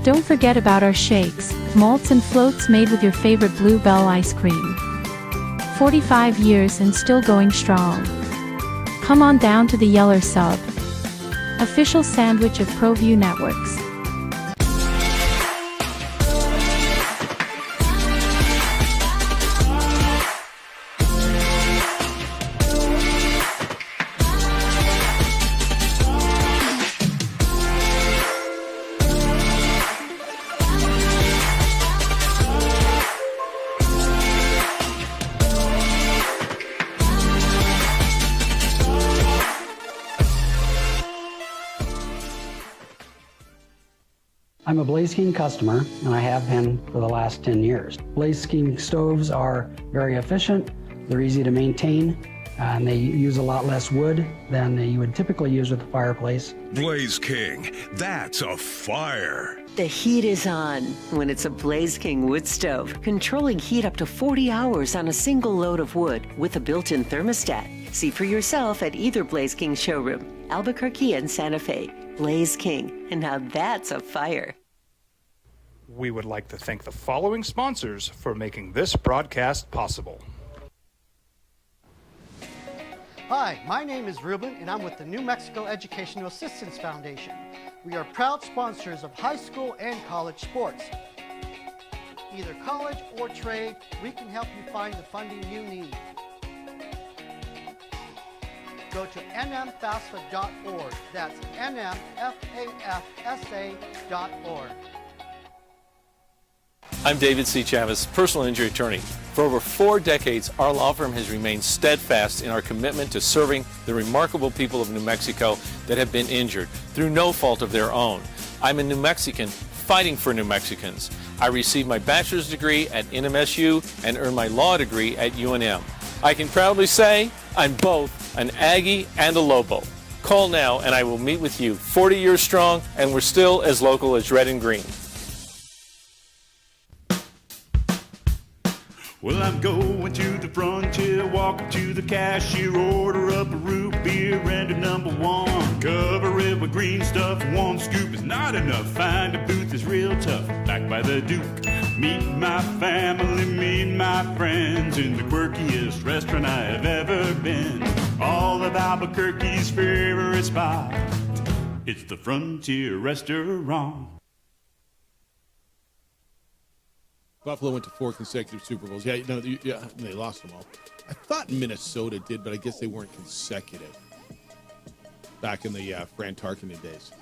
Speaker 7: Don't forget about our shakes, malts and floats made with your favorite Blue Bell ice cream. 45 years and still going strong. Come on down to the Yeller Sub, official sandwich of ProView Networks.
Speaker 23: I'm a Blaze King customer, and I have been for the last 10 years. Blaze King stoves are very efficient, they're easy to maintain, and they use a lot less wood than you would typically use with a fireplace.
Speaker 4: Blaze King, that's a fire.
Speaker 24: The heat is on when it's a Blaze King wood stove, controlling heat up to 40 hours on a single load of wood with a built-in thermostat. See for yourself at either Blaze King showroom, Albuquerque and Santa Fe. Blaze King, and now that's a fire.
Speaker 1: We would like to thank the following sponsors for making this broadcast possible.
Speaker 11: Hi, my name is Ruben, and I'm with the New Mexico Educational Assistance Foundation. We are proud sponsors of high school and college sports. Either college or trade, we can help you find the funding you need. Go to nmfafsa.org. That's nmfafsa.org.
Speaker 15: I'm David C. Chavez, personal injury attorney. For over 4 decades, our law firm has remained steadfast in our commitment to serving the remarkable people of New Mexico that have been injured through no fault of their own. I'm a New Mexican fighting for New Mexicans. I received my bachelor's degree at NMSU and earned my law degree at UNM. I can proudly say I'm both an Aggie and a Lobo. Call now and I will meet with you. 40 years strong, and we're still as local as red and green.
Speaker 12: Well, I'm going to the frontier, walking to the cashier, order up a root beer and a number one. Cover it with green stuff, one scoop is not enough. Find a booth is real tough, back by the Duke. Meet my family, meet my friends in the quirkiest restaurant I have ever been. All of Albuquerque's favorite spot, it's the Frontier Restaurant.
Speaker 9: Buffalo went to 4 consecutive Super Bowls. Yeah, no, they lost them all. I thought Minnesota did, but I guess they weren't consecutive back in the Fran Tarkenton days.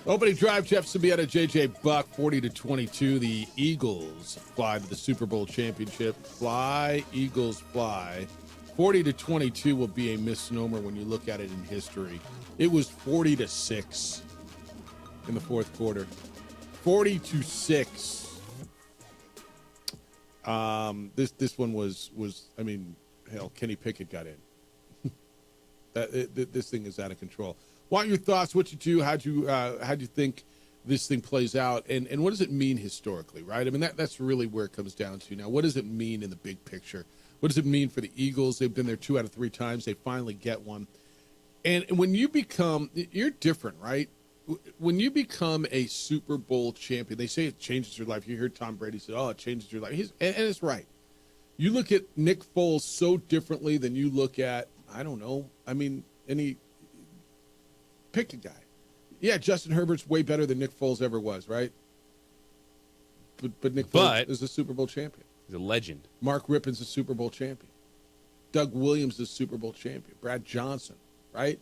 Speaker 9: Opening drive, Jeff Symbieta, J.J. Buck, 40-22. The Eagles fly to the Super Bowl championship. Fly, Eagles fly. 40-22 will be a misnomer when you look at it in history. It was 40-6 in the fourth quarter. 40-6. This one was I mean, hell, Kenny Pickett got in. This thing is out of control. What are your thoughts? What you do? How'd you think this thing plays out? And what does it mean historically, right? I mean, that's really where it comes down to now. What does it mean in the big picture? What does it mean for the Eagles? They've been there 2 out of 3 times. They finally get one. And when you become, you're different, right? When you become a Super Bowl champion, they say it changes your life. You hear Tom Brady say, oh, it changes your life. And it's right. You look at Nick Foles so differently than you look at, I don't know, I mean, pick a guy. Yeah, Justin Herbert's way better than Nick Foles ever was, right? But Nick Foles is a Super Bowl champion.
Speaker 10: He's a legend.
Speaker 9: Mark Rippon's a Super Bowl champion. Doug Williams is a Super Bowl champion. Brad Johnson, right?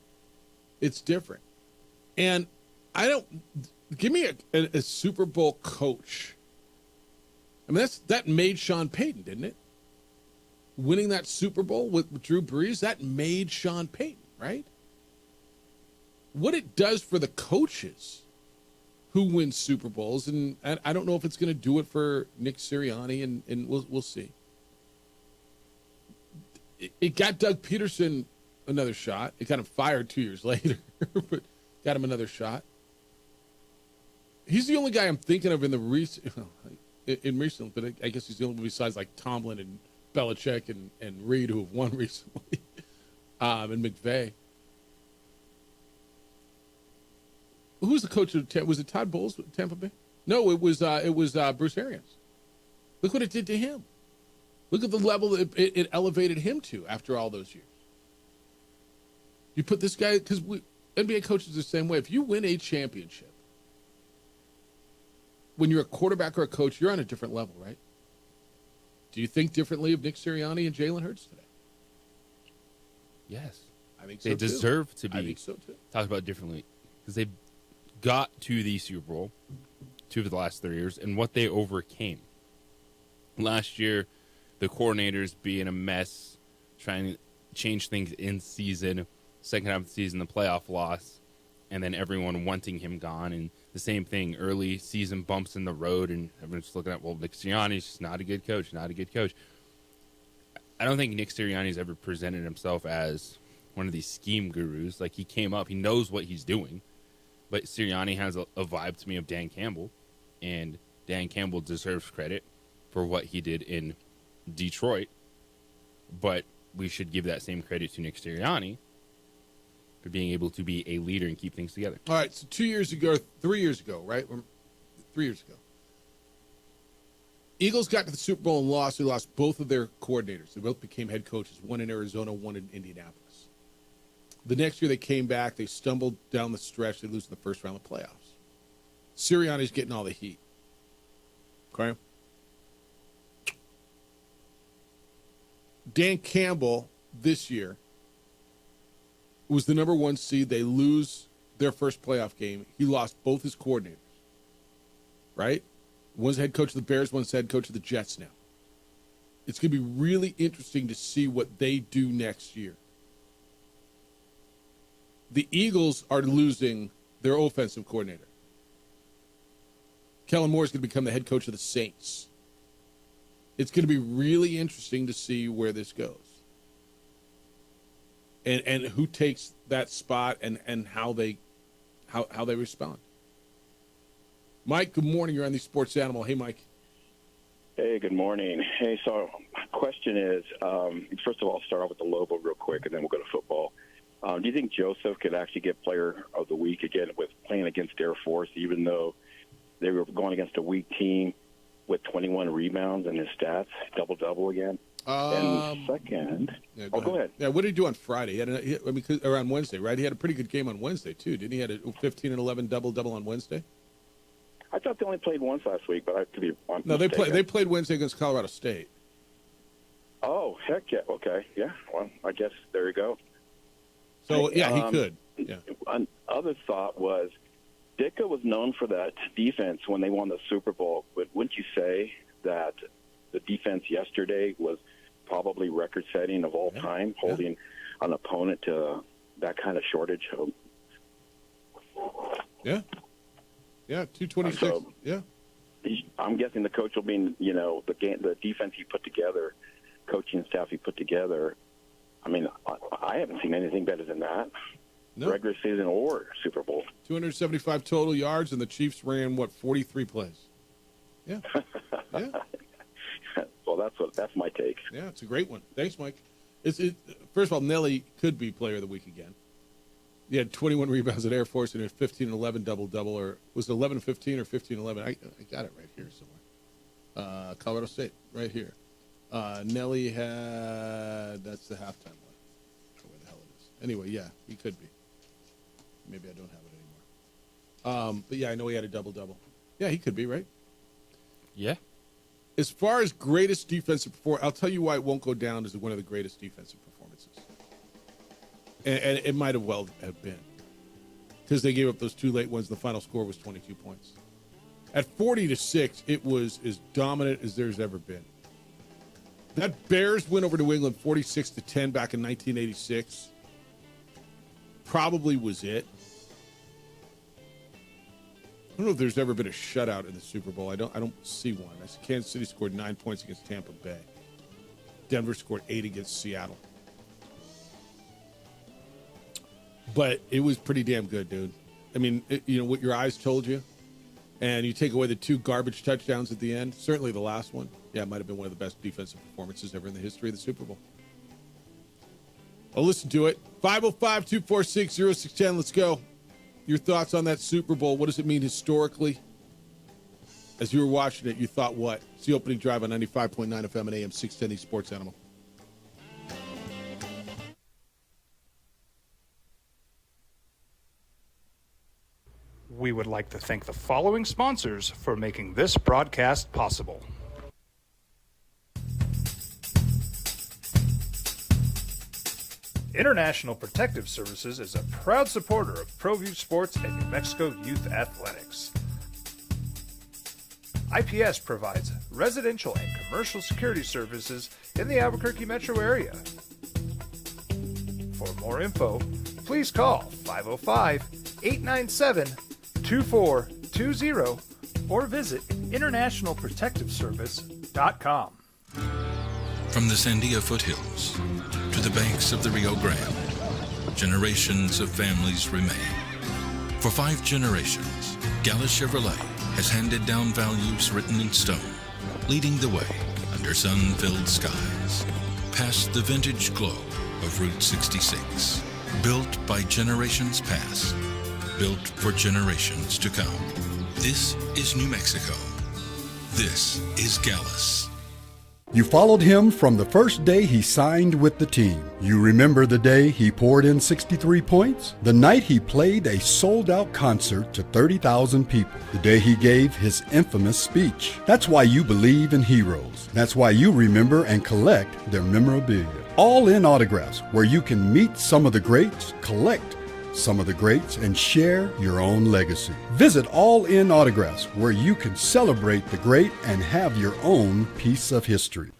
Speaker 9: It's different. And I don't give me a Super Bowl coach. I mean, that made Sean Payton, didn't it? Winning that Super Bowl with Drew Brees, that made Sean Payton, right? What it does for the coaches who win Super Bowls, and I don't know if it's going to do it for Nick Sirianni, and we'll see. It got Doug Peterson another shot. It got him fired 2 years later, but got him another shot. He's the only guy I'm thinking of in the recent, but I guess he's the only one besides like Tomlin and Belichick and Reed who have won recently, and McVay. Who was the coach of was it Todd Bowles with Tampa Bay? No, it was Bruce Arians. Look what it did to him. Look at the level that it elevated him to after all those years. You put this guy, because NBA coaches the same way. If you win a championship, when you're a quarterback or a coach, you're on a different level, right? Do you think differently of Nick Sirianni and Jalen Hurts today?
Speaker 10: Yes.
Speaker 9: I think so
Speaker 10: they
Speaker 9: too.
Speaker 10: deserve to be
Speaker 9: I think so too.
Speaker 10: Talked about differently because they got to the Super Bowl 2 of the last 3 years and what they overcame. Last year, the coordinators being a mess, trying to change things in season, second half of the season, the playoff loss, and then everyone wanting him gone. And the same thing, early season bumps in the road, and everyone's just looking at, well, Nick Sirianni's just not a good coach, not a good coach. I don't think Nick Sirianni's ever presented himself as one of these scheme gurus. Like, he came up, he knows what he's doing. But Sirianni has a vibe to me of Dan Campbell, and Dan Campbell deserves credit for what he did in Detroit. But we should give that same credit to Nick Sirianni for being able to be a leader and keep things together.
Speaker 9: All right, so 3 years ago, right? 3 years ago. Eagles got to the Super Bowl and lost. They lost both of their coordinators. They both became head coaches, one in Arizona, one in Indianapolis. The next year they came back. They stumbled down the stretch. They lose in the first round of the playoffs. Sirianni's getting all the heat. Okay? Dan Campbell this year was the number 1 seed. They lose their first playoff game. He lost both his coordinators. Right? One's head coach of the Bears, one's head coach of the Jets now. It's going to be really interesting to see what they do next year. The Eagles are losing their offensive coordinator. Kellen Moore is going to become the head coach of the Saints. It's going to be really interesting to see where this goes. And who takes that spot and how they respond. Mike, good morning. You're on the Sports Animal. Hey, Mike.
Speaker 2: Hey, good morning. Hey, so my question is, first of all, I'll start off with the Lobo real quick, and then we'll go to football. Do you think Joseph could actually get Player of the Week again with playing against Air Force, even though they were going against a weak team with 21 rebounds in his stats, double-double again? And second, go ahead.
Speaker 9: Yeah, what did he do on Friday? Or on Wednesday, right? He had a pretty good game on Wednesday, too. Didn't he? He had a 15 and 11 double-double on Wednesday?
Speaker 2: I thought they only played once last week, but I could be wrong.
Speaker 9: No, they played Wednesday against Colorado State.
Speaker 2: Oh, heck yeah. Okay. Yeah. Well, I guess there you go.
Speaker 9: So, yeah, he could. Yeah.
Speaker 2: Another thought was Ditka was known for that defense when they won the Super Bowl, but wouldn't you say that the defense yesterday was probably record-setting of all time, holding an opponent to that kind of shortage?
Speaker 9: Yeah. Yeah, 226. Yeah.
Speaker 2: I'm guessing the coach will be, the defense he put together, coaching staff he put together. I mean, I haven't seen anything better than that. No. Regular season or Super Bowl.
Speaker 9: 275 total yards, and the Chiefs ran, 43 plays? Yeah. Yeah.
Speaker 2: Well, that's my take.
Speaker 9: Yeah, it's a great one. Thanks, Mike. First of all, Nelly could be Player of the Week again. He had 21 rebounds at Air Force and a 15-11 double-double, or was it 11-15 or 15-11? I got it right here somewhere. Colorado State, right here. Nelly had, that's the halftime one. Where the hell it is. Anyway, yeah, he could be. Maybe I don't have it anymore. But yeah, I know he had a double-double. Yeah, he could be, right?
Speaker 10: Yeah.
Speaker 9: As far as greatest defensive performance, I'll tell you why it won't go down as one of the greatest defensive performances. And it might have well have been. because they gave up those 2 late ones. The final score was 22 points. At 40-6, it was as dominant as there's ever been. That Bears win over New England 46-10 back in 1986 probably was it. I don't know if there's ever been a shutout in the Super Bowl. I don't see one. I see Kansas City scored 9 points against Tampa Bay. Denver scored 8 against Seattle. But it was pretty damn good, dude. I mean, what your eyes told you, and you take away the 2 garbage touchdowns at the end, certainly the last one. Yeah, it might have been one of the best defensive performances ever in the history of the Super Bowl. I'll listen to it. 505-246-0610. Let's go. Your thoughts on that Super Bowl. What does it mean historically? As you were watching it, you thought what? It's the opening drive on 95.9 FM and AM 610 Sports Animal.
Speaker 1: We would like to thank the following sponsors for making this broadcast possible. International Protective Services is a proud supporter of ProView Sports and New Mexico Youth Athletics. IPS provides residential and commercial security services in the Albuquerque metro area. For more info, please call 505-897-2420 or visit internationalprotectiveservice.com.
Speaker 6: From the Sandia foothills to the banks of the Rio Grande, generations of families remain. For 5 generations, Gallus Chevrolet has handed down values written in stone, leading the way under sun-filled skies, past the vintage glow of Route 66. Built by generations past, built for generations to come. This is New Mexico. This is Gallus.
Speaker 8: You followed him from the first day he signed with the team. You remember the day he poured in 63 points? The night he played a sold-out concert to 30,000 people. The day he gave his infamous speech. That's why you believe in heroes. That's why you remember and collect their memorabilia. All in Autographs, where you can meet some of the greats, collect some of the greats, and share your own legacy. Visit All In Autographs, where you can celebrate the great and have your own piece of history.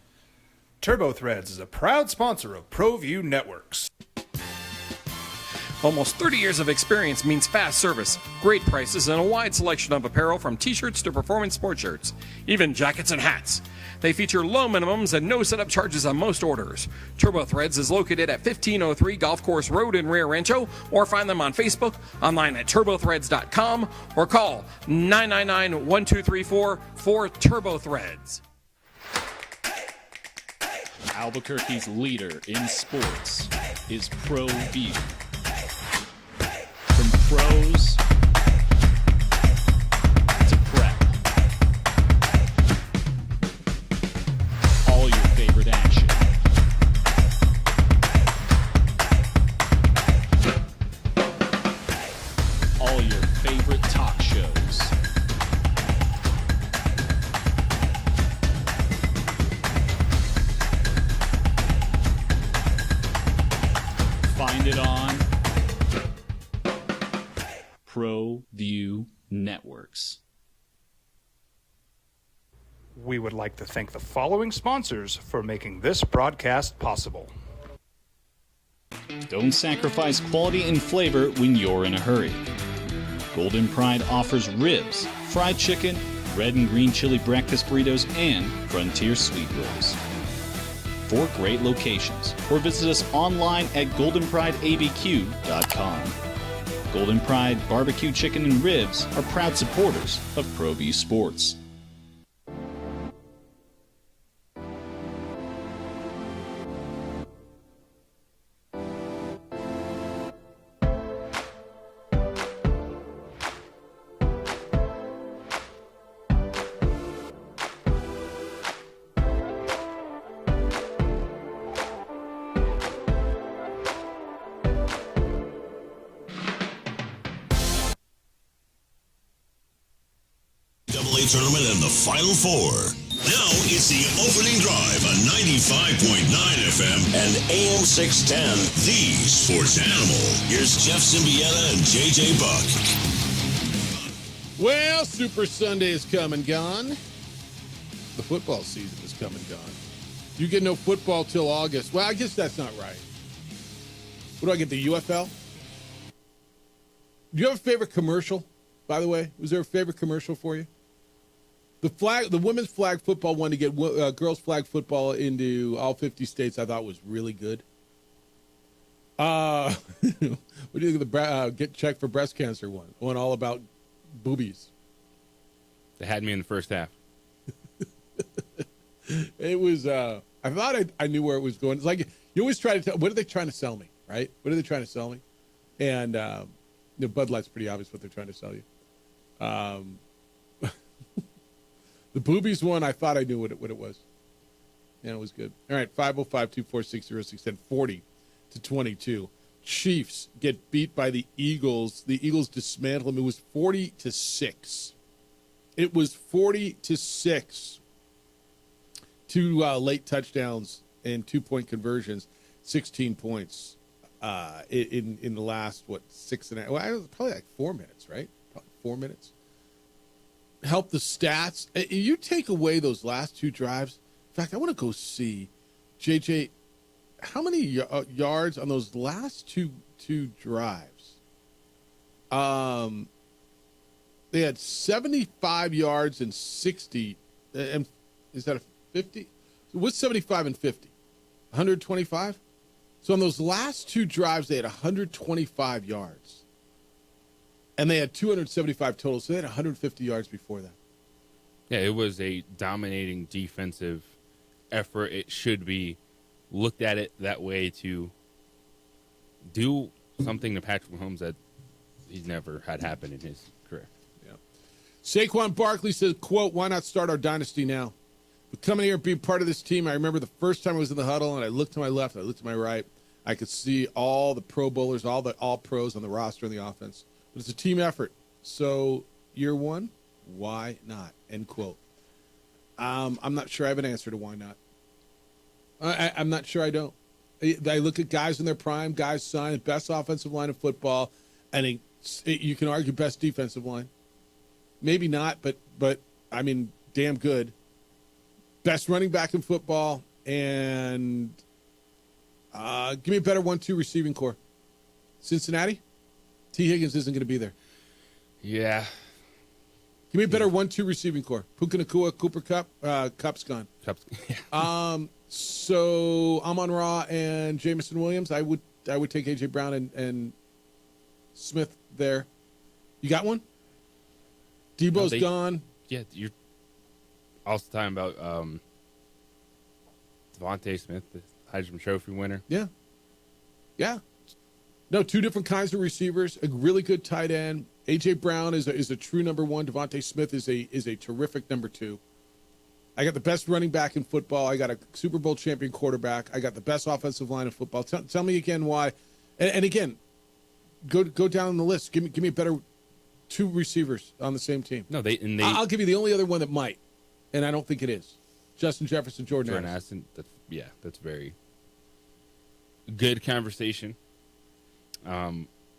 Speaker 1: TurboThreads is a proud sponsor of ProView Networks.
Speaker 13: Almost 30 years of experience means fast service, great prices, and a wide selection of apparel from t-shirts to performance sports shirts, even jackets and hats. They feature low minimums and no setup charges on most orders. TurboThreads is located at 1503 Golf Course Road in Rio Rancho, or find them on Facebook, online at turbothreads.com, or call 999-1234 for TurboThreads.
Speaker 14: Albuquerque's leader in sports is ProView. From pros to prep, all your favorite action. All your favorite talk shows. Find it on ProView Networks.
Speaker 1: We would like to thank the following sponsors for making this broadcast possible.
Speaker 14: Don't sacrifice quality and flavor when you're in a hurry. Golden Pride offers ribs, fried chicken, red and green chili breakfast burritos, and Frontier sweet rolls. 4 great locations, or visit us online at goldenprideabq.com. Golden Pride Barbecue Chicken and Ribs are proud supporters of ProView Sports.
Speaker 4: AA tournament and the Final Four. Now it's the opening drive on 95.9 FM and AM 610, the sports animal. Here's Jeff Symbieta and JJ Buck.
Speaker 9: Well, Super Sunday is come and gone. The football season is come and gone. You get no football till August. Well, I guess that's not right. What do I get, the UFL? Do you have a favorite commercial, by the way? Was there a favorite commercial for you? The women's flag football one to get girls flag football into all 50 states I thought was really good. What do you think of the get checked for breast cancer one all about boobies?
Speaker 10: They had me in the first half.
Speaker 9: It was, I thought I knew where it was going. It's like, you always try to tell, what are they trying to sell me, right? What are they trying to sell me? And Bud Light's pretty obvious what they're trying to sell you. The boobies one, I thought I knew what it was. Yeah, it was good. All right, 505-246-0610, 40-22. Chiefs get beat by the Eagles. The Eagles dismantle them. It was 40-6. It was 40-6. Two late touchdowns and 2-point conversions, 16 points in the last, 6.5? Well, probably like 4 minutes, right? Probably 4 minutes. Help the stats. You take away those last two drives. In fact, I want to go see, JJ, how many yards on those last two drives? They had 75 yards and 60. And is that a 50? What's 75 and 50? 125? So on those last two drives, they had 125 yards. And they had 275 total, so they had 150 yards before that.
Speaker 10: Yeah, it was a dominating defensive effort. It should be looked at it that way, to do something to Patrick Mahomes that he's never had happen in his career.
Speaker 9: Yeah. Saquon Barkley says, quote, "Why not start our dynasty now? But coming here and being part of this team, I remember the first time I was in the huddle and I looked to my left, I looked to my right. I could see all the Pro Bowlers, all pros on the roster and the offense. But it's a team effort. So year one, why not?" End quote. I'm not sure I have an answer to why not. I'm not sure I don't. I look at guys in their prime, guys signed, best offensive line of football, and you can argue best defensive line. Maybe not, but I mean, damn good. Best running back in football, and give me a better 1-2 receiving core. Cincinnati? T. Higgins isn't going to be there.
Speaker 10: Yeah.
Speaker 9: Give me a better 1-2 receiving core. Puka Nacua, Cooper Kupp. Kupp's gone. So Amon-Ra and Jameson Williams. I would take A.J. Brown and Smith there. You got one? Debo's gone.
Speaker 10: Yeah, you're also talking about Devontae Smith, the Heisman Trophy winner.
Speaker 9: Yeah. Yeah. No, two different kinds of receivers. A really good tight end. A.J. Brown is a true number one. Devontae Smith is a terrific number two. I got the best running back in football. I got a Super Bowl champion quarterback. I got the best offensive line in football. Tell me again why. And again, go down the list. Give me a better two receivers on the same team.
Speaker 10: No,
Speaker 9: I'll give you the only other one that might, and I don't think it is. Justin Jefferson, Jordan
Speaker 10: Addison. That's very good conversation.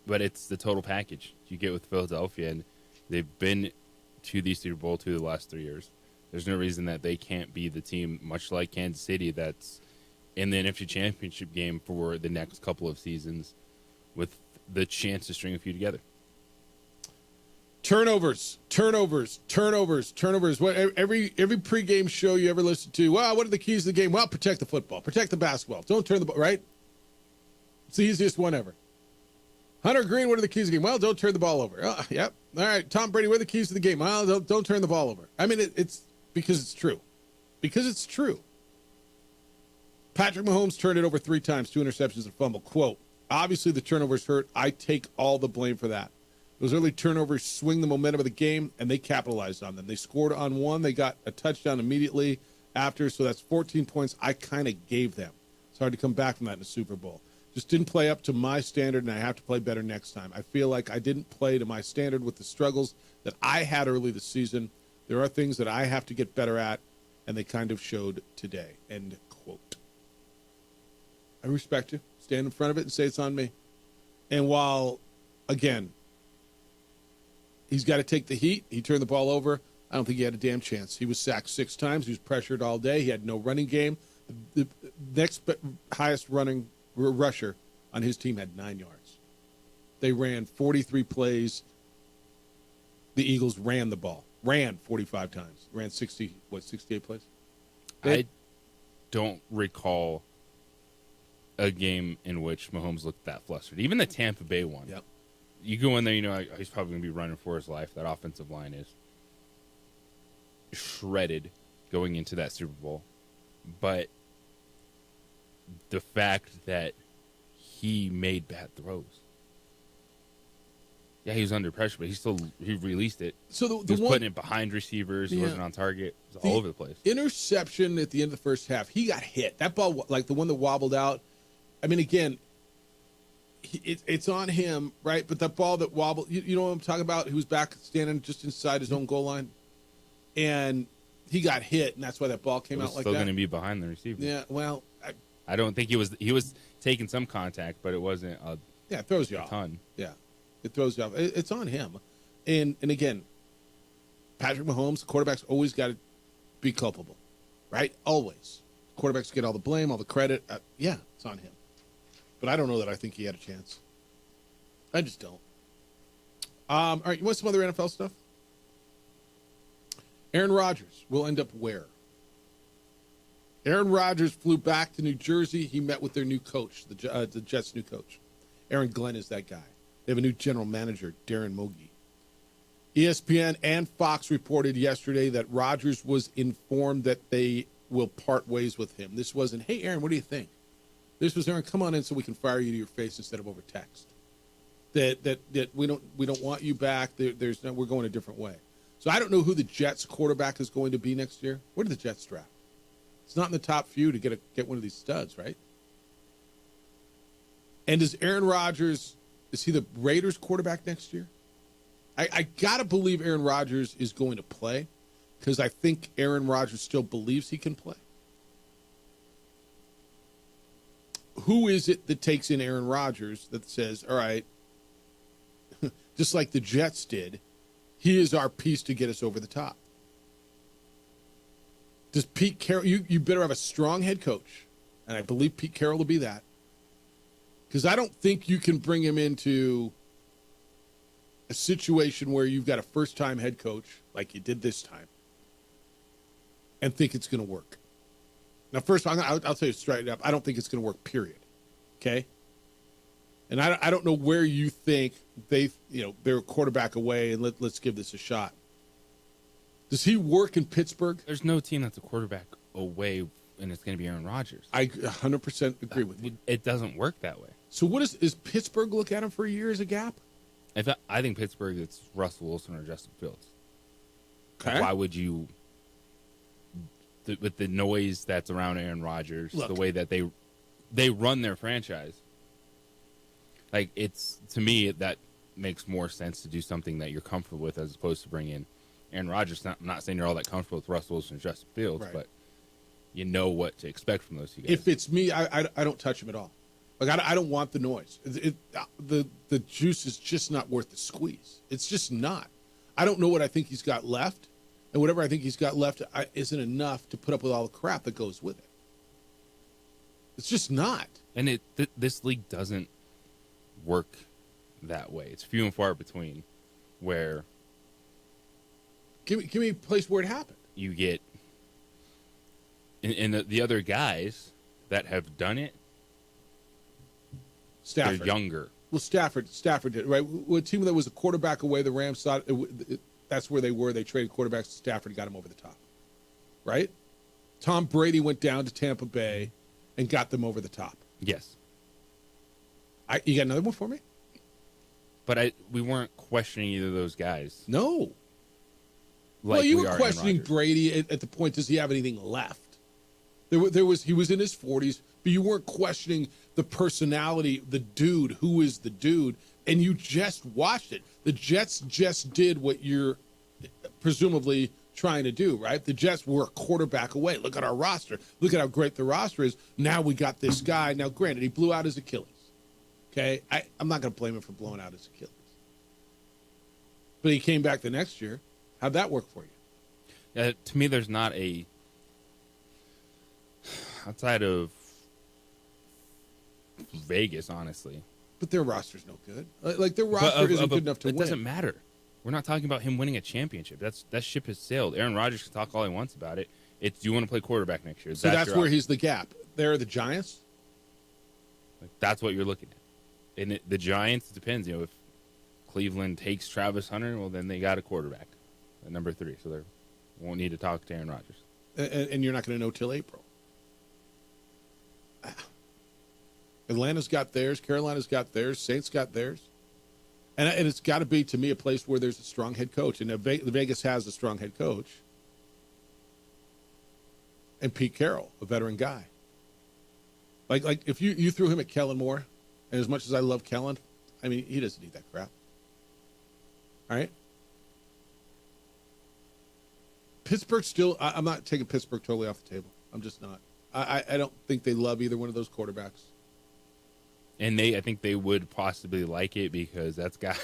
Speaker 10: But it's the total package you get with Philadelphia, and they've been to the Super Bowl the last 3 years. There's no reason that they can't be the team, much like Kansas City, that's in the NFC Championship game for the next couple of seasons with the chance to string a few together.
Speaker 9: Turnovers. What every pregame show you ever listen to, well, what are the keys to the game? Well, protect the football, protect the basketball. Don't turn the ball, right? It's the easiest one ever. Hunter Green, what are the keys to the game? Well, don't turn the ball over. Yep. All right, Tom Brady, what are the keys to the game? Well, don't turn the ball over. I mean, it's because it's true. Because it's true. Patrick Mahomes turned it over 3 times, 2 interceptions, and fumble. Quote, "Obviously the turnovers hurt. I take all the blame for that. Those early turnovers swing the momentum of the game, and they capitalized on them. They scored on one. They got a touchdown immediately after, so that's 14 points I kind of gave them. It's hard to come back from that in the Super Bowl. Just didn't play up to my standard, and I have to play better next time. I feel like I didn't play to my standard with the struggles that I had early this season. There are things that I have to get better at, and they kind of showed today. End quote. I respect you. Stand in front of it and say it's on me. And while, again, he's got to take the heat, he turned the ball over, I don't think he had a damn chance. He was sacked 6 times. He was pressured all day. He had no running game. The next highest running rusher on his team had 9 yards. They ran 43 plays. The Eagles ran the ball. Ran 45 times. Ran 68 plays?
Speaker 10: I don't recall a game in which Mahomes looked that flustered. Even the Tampa Bay one.
Speaker 9: Yep.
Speaker 10: You go in there, you know, he's probably going to be running for his life. That offensive line is shredded going into that Super Bowl. But the fact that he made bad throws. Yeah, he was under pressure, but he released it.
Speaker 9: So
Speaker 10: he was putting it behind receivers. He wasn't on target. It was all over the place.
Speaker 9: Interception at the end of the first half. He got hit. That ball, like the one that wobbled out. I mean, again, it's on him, right? But that ball that wobbled, you know what I'm talking about? He was back standing just inside his own goal line, and he got hit, and that's why that ball came out like that.
Speaker 10: Still going to be behind the receiver.
Speaker 9: Yeah, well,
Speaker 10: I don't think he was taking some contact, but it wasn't.
Speaker 9: It throws you off.
Speaker 10: Ton.
Speaker 9: Yeah, it throws you off. It's on him, and again, Patrick Mahomes, the quarterback's always got to be culpable, right? Always. Quarterbacks get all the blame, all the credit. Yeah, it's on him. But I don't know that I think he had a chance. I just don't. All right, you want some other NFL stuff? Aaron Rodgers will end up where? Aaron Rodgers flew back to New Jersey. He met with their new coach, the Jets' new coach. Aaron Glenn is that guy. They have a new general manager, Darren Mogi. ESPN and Fox reported yesterday that Rodgers was informed that they will part ways with him. This wasn't, hey, Aaron, what do you think? This was, Aaron, come on in so we can fire you to your face instead of over text. That we don't want you back. We're going a different way. So I don't know who the Jets quarterback is going to be next year. Where did the Jets draft? It's not in the top few to get one of these studs, right? And is Aaron Rodgers, is he the Raiders quarterback next year? I got to believe Aaron Rodgers is going to play because I think Aaron Rodgers still believes he can play. Who is it that takes in Aaron Rodgers that says, all right, just like the Jets did, he is our piece to get us over the top? Does Pete Carroll, you better have a strong head coach, and I believe Pete Carroll will be that, because I don't think you can bring him into a situation where you've got a first-time head coach like you did this time and think it's going to work. Now, first, I'll tell you straight up, I don't think it's going to work, period. Okay? And I don't know where you think they're a quarterback away, and let's give this a shot. Does he work in Pittsburgh?
Speaker 10: There's no team that's a quarterback away, and it's going to be Aaron Rodgers.
Speaker 9: I 100% agree with you.
Speaker 10: It doesn't work that way.
Speaker 9: So what is Pittsburgh look at him for a year as a gap?
Speaker 10: I think Pittsburgh, it's Russell Wilson or Justin Fields.
Speaker 9: Okay.
Speaker 10: Why would you, with the noise that's around Aaron Rodgers, the way that they run their franchise, like to me, that makes more sense to do something that you're comfortable with as opposed to bring in Aaron Rodgers. I'm not saying you're all that comfortable with Russell Wilson and Justin Fields, but you know what to expect from those two guys.
Speaker 9: If it's me, I don't touch him at all. Like I don't want the noise. The juice is just not worth the squeeze. It's just not. I don't know what I think he's got left, and whatever I think he's got left isn't enough to put up with all the crap that goes with it. It's just not.
Speaker 10: And this league doesn't work that way. It's few and far between where.
Speaker 9: Give me a place where it happened.
Speaker 10: You get, and the other guys that have done it,
Speaker 9: Stafford.
Speaker 10: They're younger.
Speaker 9: Well, Stafford did, right? A team that was a quarterback away, the Rams thought that's where they were. They traded quarterbacks to Stafford and got him over the top, right? Tom Brady went down to Tampa Bay and got them over the top.
Speaker 10: Yes.
Speaker 9: You got another one for me?
Speaker 10: But we weren't questioning either of those guys.
Speaker 9: No. Well, you were questioning Brady at the point, does he have anything left? He was in his 40s, but you weren't questioning the personality, the dude, who is the dude, and you just watched it. The Jets just did what you're presumably trying to do, right? The Jets were a quarterback away. Look at our roster. Look at how great the roster is. Now we got this guy. Now, granted, he blew out his Achilles. Okay? I'm not going to blame him for blowing out his Achilles. But he came back the next year. How'd that work for you?
Speaker 10: To me, there's not a... Outside of Vegas, honestly.
Speaker 9: But their roster's no good. Like, their roster isn't good enough to win.
Speaker 10: It doesn't matter. We're not talking about him winning a championship. That ship has sailed. Aaron Rodgers can talk all he wants about it. It's, do you want to play quarterback next year?
Speaker 9: So that's where he's the gap. They're the Giants?
Speaker 10: Like, that's what you're looking at. And the Giants, it depends. You know, if Cleveland takes Travis Hunter, well, then they got a quarterback at number 3. So they won't need to talk to Aaron Rodgers.
Speaker 9: And you're not going to know till April. Atlanta's got theirs. Carolina's got theirs. Saints got theirs. And it's got to be, to me, a place where there's a strong head coach. And Vegas has a strong head coach. And Pete Carroll, a veteran guy. Like if you threw him at Kellen Moore, and as much as I love Kellen, I mean, he doesn't need that crap. All right? Pittsburgh still, I'm not taking Pittsburgh totally off the table. I'm just not. I don't think they love either one of those quarterbacks.
Speaker 10: And I think they would possibly like it because that's got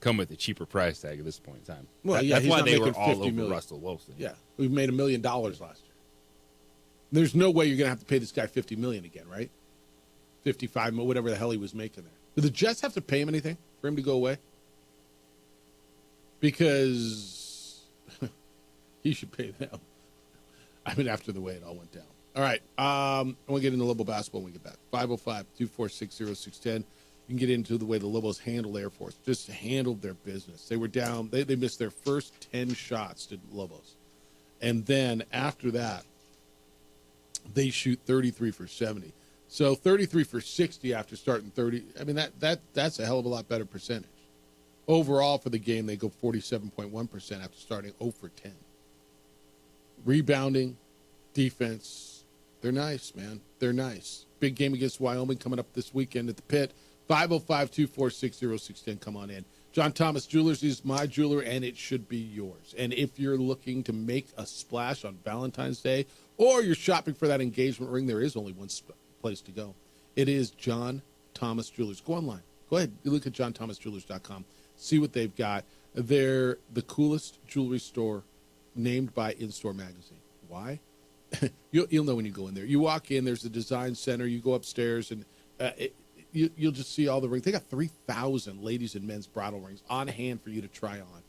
Speaker 10: come with a cheaper price tag at this point in time.
Speaker 9: Well,
Speaker 10: that's why they were all over
Speaker 9: million.
Speaker 10: Russell Wilson.
Speaker 9: Yeah, we made $1 million last year. There's no way you're going to have to pay this guy $50 million again, right? 55, whatever the hell he was making there. Do the Jets have to pay him anything for him to go away? Because he should pay them. I mean, after the way it all went down. All right, I want to get into Lobo basketball when we get back. 505-246-0610. You can get into the way the Lobos handled Air Force. Just handled their business. They were down. They missed their first 10 shots to Lobos. And then after that, they shoot 33 for 70. So 33 for 60 after starting 30. I mean, that's a hell of a lot better percentage. Overall for the game, they go 47.1% after starting 0 for 10. Rebounding, defense, they're nice, man. They're nice. Big game against Wyoming coming up this weekend at the Pit. 505-246-0610. Come on in. John Thomas Jewelers is my jeweler, and it should be yours. And if you're looking to make a splash on Valentine's Day, or you're shopping for that engagement ring, there is only one place to go. It is John Thomas Jewelers. Go online. Go ahead. You look at johnthomasjewelers.com. See what they've got. They're the coolest jewelry store named by In-Store Magazine. Why? You'll know when you go in there. You walk in, there's a design center. You go upstairs, and you'll just see all the rings. They got 3,000 ladies and men's bridal rings on hand for you to try on.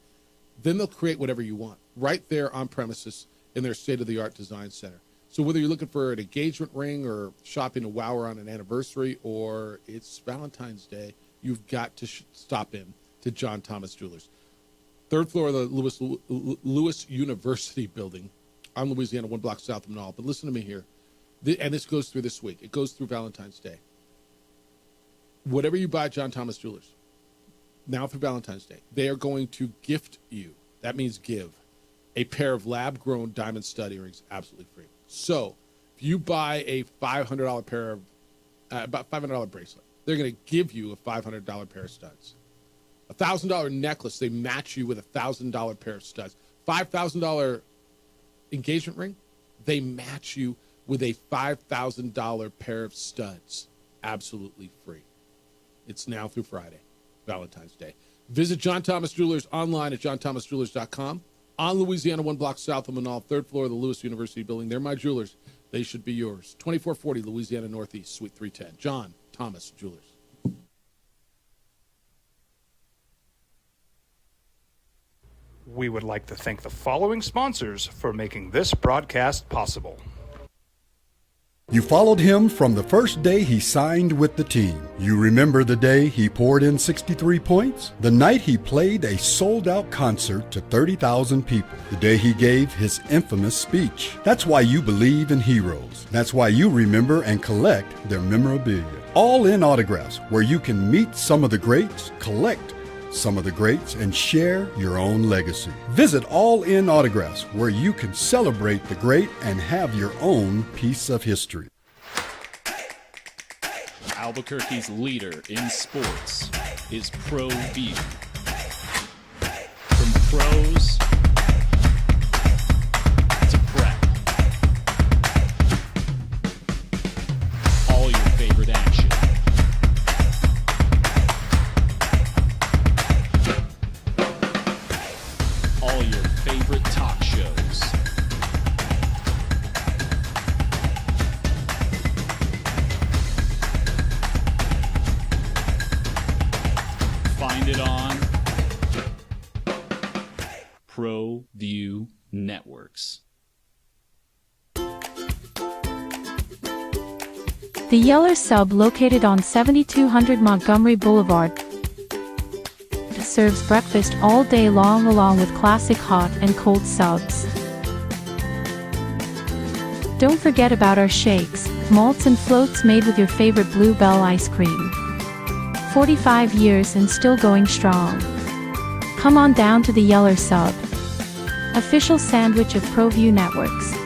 Speaker 9: Then they'll create whatever you want right there on premises in their state-of-the-art design center. So whether you're looking for an engagement ring or shopping to wow her on an anniversary or it's Valentine's Day, you've got to stop in to John Thomas Jewelers. 3rd floor of the Lewis University building on Louisiana, 1 block south of Manal. But listen to me here. And this goes through this week. It goes through Valentine's Day. Whatever you buy at John Thomas Jewelers, now through Valentine's Day, they are going to gift you, that means give, a pair of lab-grown diamond stud earrings absolutely free. So if you buy a $500 pair of, about $500 bracelet, they're going to give you a $500 pair of studs. A $1,000 necklace, they match you with a $1,000 pair of studs. $5,000 engagement ring, they match you with a $5,000 pair of studs. Absolutely free. It's now through Friday, Valentine's Day. Visit John Thomas Jewelers online at johnthomasjewelers.com. On Louisiana, 1 block south of Manal, 3rd floor of the Lewis University building. They're my jewelers. They should be yours. 2440 Louisiana Northeast, Suite 310. John Thomas Jewelers.
Speaker 1: We would like to thank the following sponsors for making this broadcast possible.
Speaker 8: You followed him from the first day he signed with the team. You remember the day he poured in 63 points? The night he played a sold-out concert to 30,000 people. The day he gave his infamous speech. That's why you believe in heroes. That's why you remember and collect their memorabilia. All in Autographs, where you can meet some of the greats, collect some of the greats, and share your own legacy. Visit All In Autographs, where you can celebrate the great and have your own piece of history.
Speaker 14: Albuquerque's leader in sports is Pro V. From pros ProView Networks.
Speaker 7: The Yeller Sub, located on 7200 Montgomery Boulevard, serves breakfast all day long along with classic hot and cold subs. Don't forget about our shakes, malts and floats made with your favorite Blue Bell ice cream. 45 years and still going strong. Come on down to the Yeller Sub, official sandwich of ProView Networks.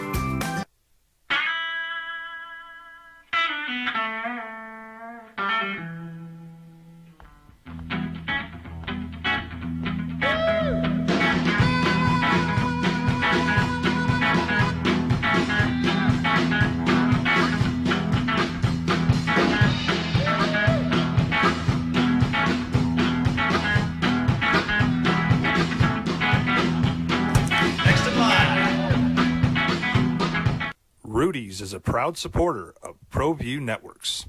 Speaker 1: Rudy's is a proud supporter of ProView Networks.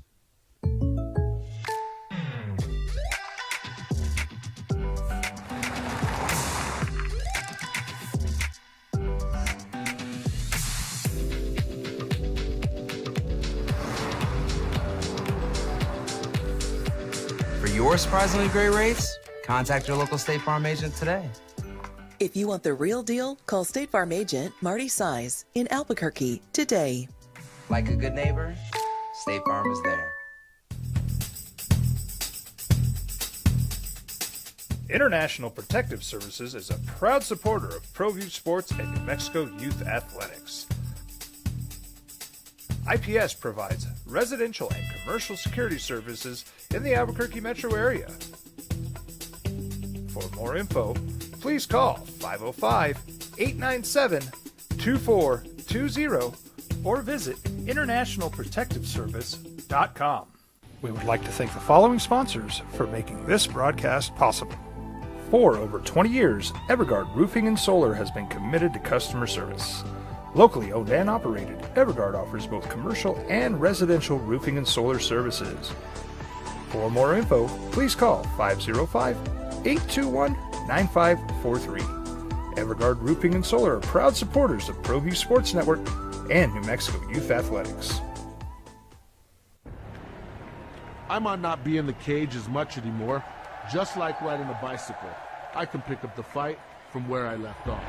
Speaker 16: For your surprisingly great rates, contact your local State Farm agent today.
Speaker 17: If you want the real deal, call State Farm agent Marty Size in Albuquerque today.
Speaker 16: Like a good neighbor, State Farm is there.
Speaker 1: International Protective Services is a proud supporter of ProView Sports and New Mexico Youth Athletics. IPS provides residential and commercial security services in the Albuquerque metro area. For more info, please call 505-897-2420 or visit internationalprotectiveservice.com. We would like to thank the following sponsors for making this broadcast possible. For over 20 years, Evergard Roofing and Solar has been committed to customer service. Locally owned and operated, Evergard offers both commercial and residential roofing and solar services. For more info, please call 505-821-9543. Evergard Roofing and Solar are proud supporters of ProView Sports Network and New Mexico Youth Athletics.
Speaker 20: I might not be in the cage as much anymore. Just like riding a bicycle, I can pick up the fight from where I left off.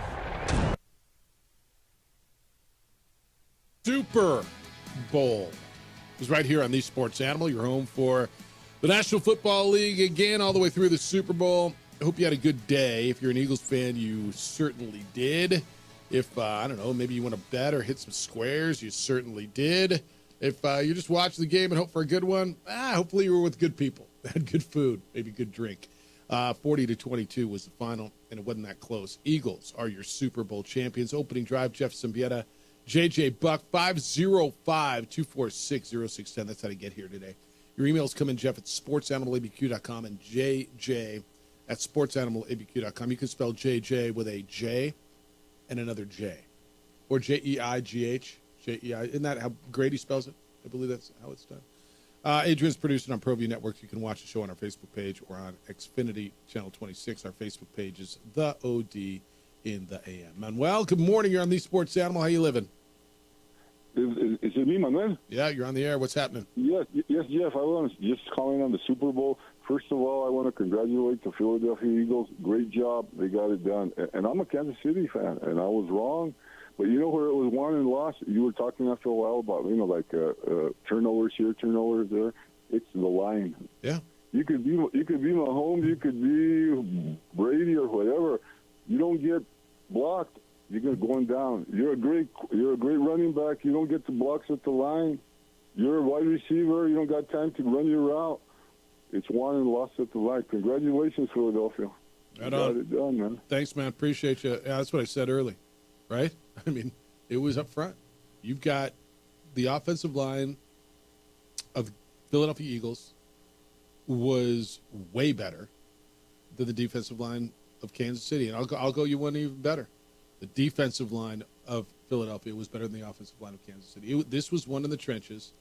Speaker 9: Super Bowl is right here on the Sports Animal, your home for the National Football League again, all the way through the Super Bowl. I hope you had a good day. If you're an Eagles fan, you certainly did. If, I don't know, maybe you want to bet or hit some squares, you certainly did. If you just watched the game and hope for a good one, hopefully you were with good people. Had good food, maybe good drink. 40-22 was the final, and it wasn't that close. Eagles are your Super Bowl champions. Opening drive, Jeff Simbieta, JJ Buck, 505-246-0610. That's how to get here today. Your emails come in, Jeff, at sportsanimалabq.com and JJ at sportsanimалabq.com. You can spell JJ with a J and another J. Or J-E-I-G-H. J-E-I. Isn't that how Grady spells it? I believe that's how it's done. Adrian's producing on ProView Network. You can watch the show on our Facebook page or on Xfinity Channel 26. Our Facebook page is The OD in the AM. Manuel, good morning. You're on The Sports Animal. How you living?
Speaker 18: Is it me, Manuel?
Speaker 9: Yeah, you're on the air. What's happening?
Speaker 18: Yes, Jeff. I was just calling on the Super Bowl. First of all, I want to congratulate the Philadelphia Eagles. Great job. They got it done. And I'm a Kansas City fan, and I was wrong. But you know where it was won and lost? You were talking after a while about, turnovers here, turnovers there. It's the line.
Speaker 9: Yeah.
Speaker 18: You could be Mahomes, you could be Brady or whatever. You don't get blocked, you're going down. You're a great running back. You don't get the blocks at the line. You're a wide receiver. You don't got time to run your route. It's won and lost at the line. Congratulations, Philadelphia.
Speaker 9: Right
Speaker 18: you got
Speaker 9: on.
Speaker 18: it done, man.
Speaker 9: Thanks, man. Appreciate you. Yeah, that's what I said early, right? I mean, it was up front. You've got the offensive line of Philadelphia Eagles was way better than the defensive line of Kansas City. And I'll go you one even better. The defensive line of Philadelphia was better than the offensive line of Kansas City. This was won in the trenches,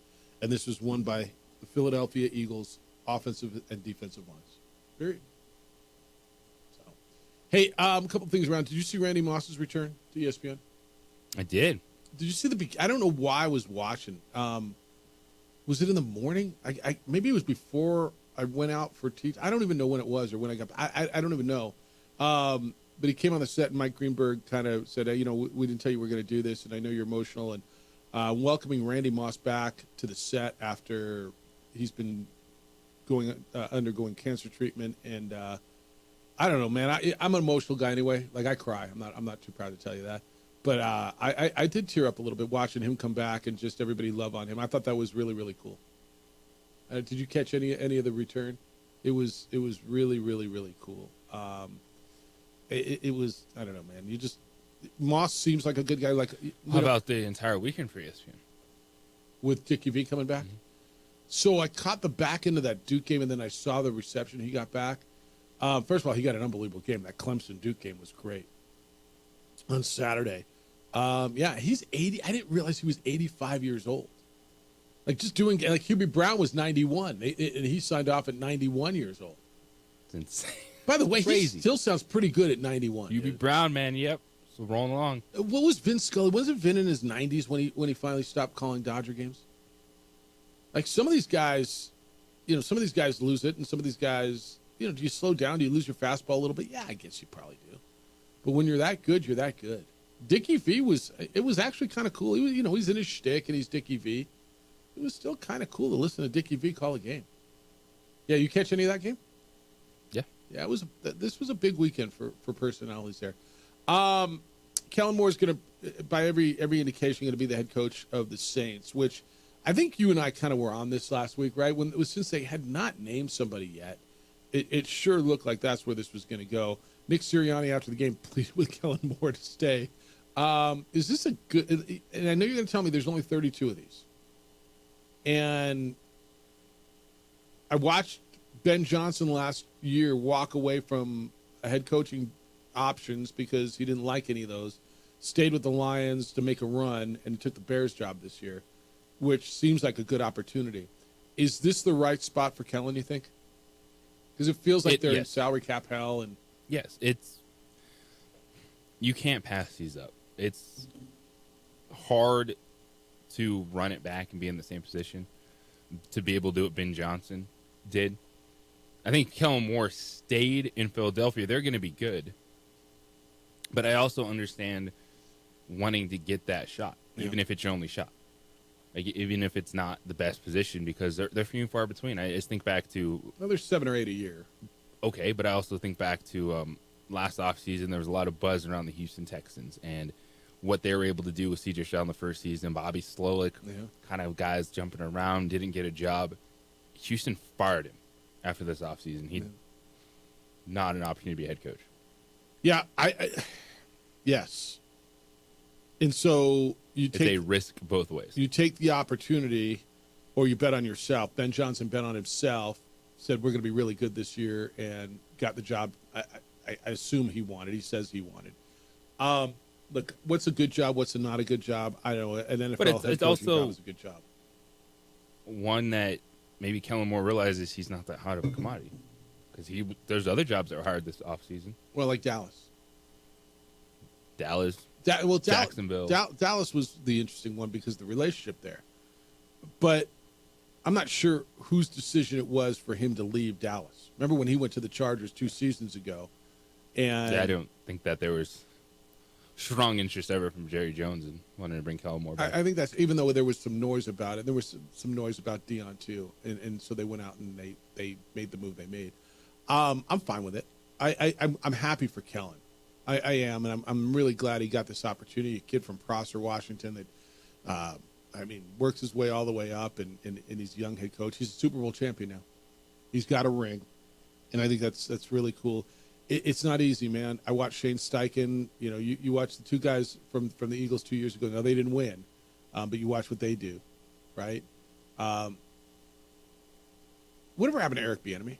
Speaker 9: and this was won by the Philadelphia Eagles offensive and defensive lines. Period. So, Hey, a couple things around. Did you see Randy Moss's return to ESPN?
Speaker 10: I did.
Speaker 9: Did you see I don't know why I was watching. Was it in the morning? I maybe it was before I went out for teach. I don't even know when it was or when I got. I don't even know. But he came on the set, and Mike Greenberg kind of said, hey, we didn't tell you we're going to do this, and I know you're emotional. And welcoming Randy Moss back to the set after he's been undergoing cancer treatment. And I don't know, man. I'm an emotional guy anyway. Like, I cry. I'm not too proud to tell you that. But I did tear up a little bit watching him come back and just everybody love on him. I thought that was really, really cool. Did you catch any of the return? It was really, really, really cool. It was, I don't know, man. Moss seems like a good guy. Like,
Speaker 10: how about the entire weekend for ESPN
Speaker 9: with Dickie V coming back? Mm-hmm. So I caught the back end of that Duke game, and then I saw the reception he got back. First of all, he got an unbelievable game. That Clemson Duke game was great on Saturday. Yeah, he's 80. I didn't realize he was 85 years old. Like, just doing, like, Hubie Brown was 91, and he signed off at 91 years old.
Speaker 10: It's insane.
Speaker 9: By the way,
Speaker 10: Crazy.
Speaker 9: He still sounds pretty good at 91.
Speaker 10: Hubie Brown, man, yep. So rolling along.
Speaker 9: What was Vin Scully? Wasn't Vin in his 90s when he finally stopped calling Dodger games? Like, some of these guys, some of these guys lose it, and some of these guys, do you slow down? Do you lose your fastball a little bit? Yeah, I guess you probably do. But when you're that good, you're that good. Dickie V was actually kind of cool. He was, he's in his shtick and he's Dickie V. It was still kind of cool to listen to Dickie V call a game. Yeah, you catch any of that game?
Speaker 10: Yeah.
Speaker 9: Yeah, this was a big weekend for personalities there. Kellen Moore's going to, by every indication, going to be the head coach of the Saints, which I think you and I kind of were on this last week, right? When it was, since they had not named somebody yet, it sure looked like that's where this was going to go. Nick Sirianni after the game pleaded with Kellen Moore to stay. Is this a good? And I know you're going to tell me there's only 32 of these. And I watched Ben Johnson last year walk away from head coaching options because he didn't like any of those. Stayed with the Lions to make a run and took the Bears job this year, which seems like a good opportunity. Is this the right spot for Kellen, you think? Because it feels like they're in salary cap hell. And
Speaker 10: yes, you can't pass these up. It's hard to run it back and be in the same position to be able to do what Ben Johnson did. I think Kellen Moore stayed in Philadelphia. They're going to be good. But I also understand wanting to get that shot, even if it's your only shot. Like, even if it's not the best position, because they're few and far between. I just think back to...
Speaker 9: Well, there's 7 or 8 a year.
Speaker 10: Okay, but I also think back to last offseason, there was a lot of buzz around the Houston Texans and what they were able to do with C.J. Stroud in the first season. Bobby Slowick, kind of guys jumping around, didn't get a job. Houston fired him after this offseason. He not an opportunity to be a head coach.
Speaker 9: Yeah, yes. And so
Speaker 10: they risk both ways.
Speaker 9: You take the opportunity, or you bet on yourself. Ben Johnson bet on himself, said we're going to be really good this year, and got the job. I assume he wanted. He says he wanted. Look, what's a good job? What's not a good job? I don't know. An NFL head coaching job is a good job.
Speaker 10: One that maybe Kellen Moore realizes he's not that hot of a commodity, because there's other jobs that were hired this offseason.
Speaker 9: Well, like Dallas.
Speaker 10: Jacksonville.
Speaker 9: Dallas was the interesting one because of the relationship there. But I'm not sure whose decision it was for him to leave Dallas. Remember when he went to the Chargers 2 seasons ago? And
Speaker 10: I don't think that there was strong interest ever from Jerry Jones and wanting to bring Kellen Moore back.
Speaker 9: I think that's, even though there was some noise about it, there was some noise about Deion too, and so they went out and they made the move they made. I'm fine with it. I'm happy for Kellen. I am, and I'm really glad he got this opportunity. A kid from Prosser, Washington, that works his way all the way up, and he's a young head coach. He's a Super Bowl champion now. He's got a ring, and I think that's really cool. It's not easy, man. I watched Shane Steichen. You watch the two guys from the Eagles 2 years ago. Now, they didn't win, but you watch what they do, right? Whatever happened to Eric Bieniemy?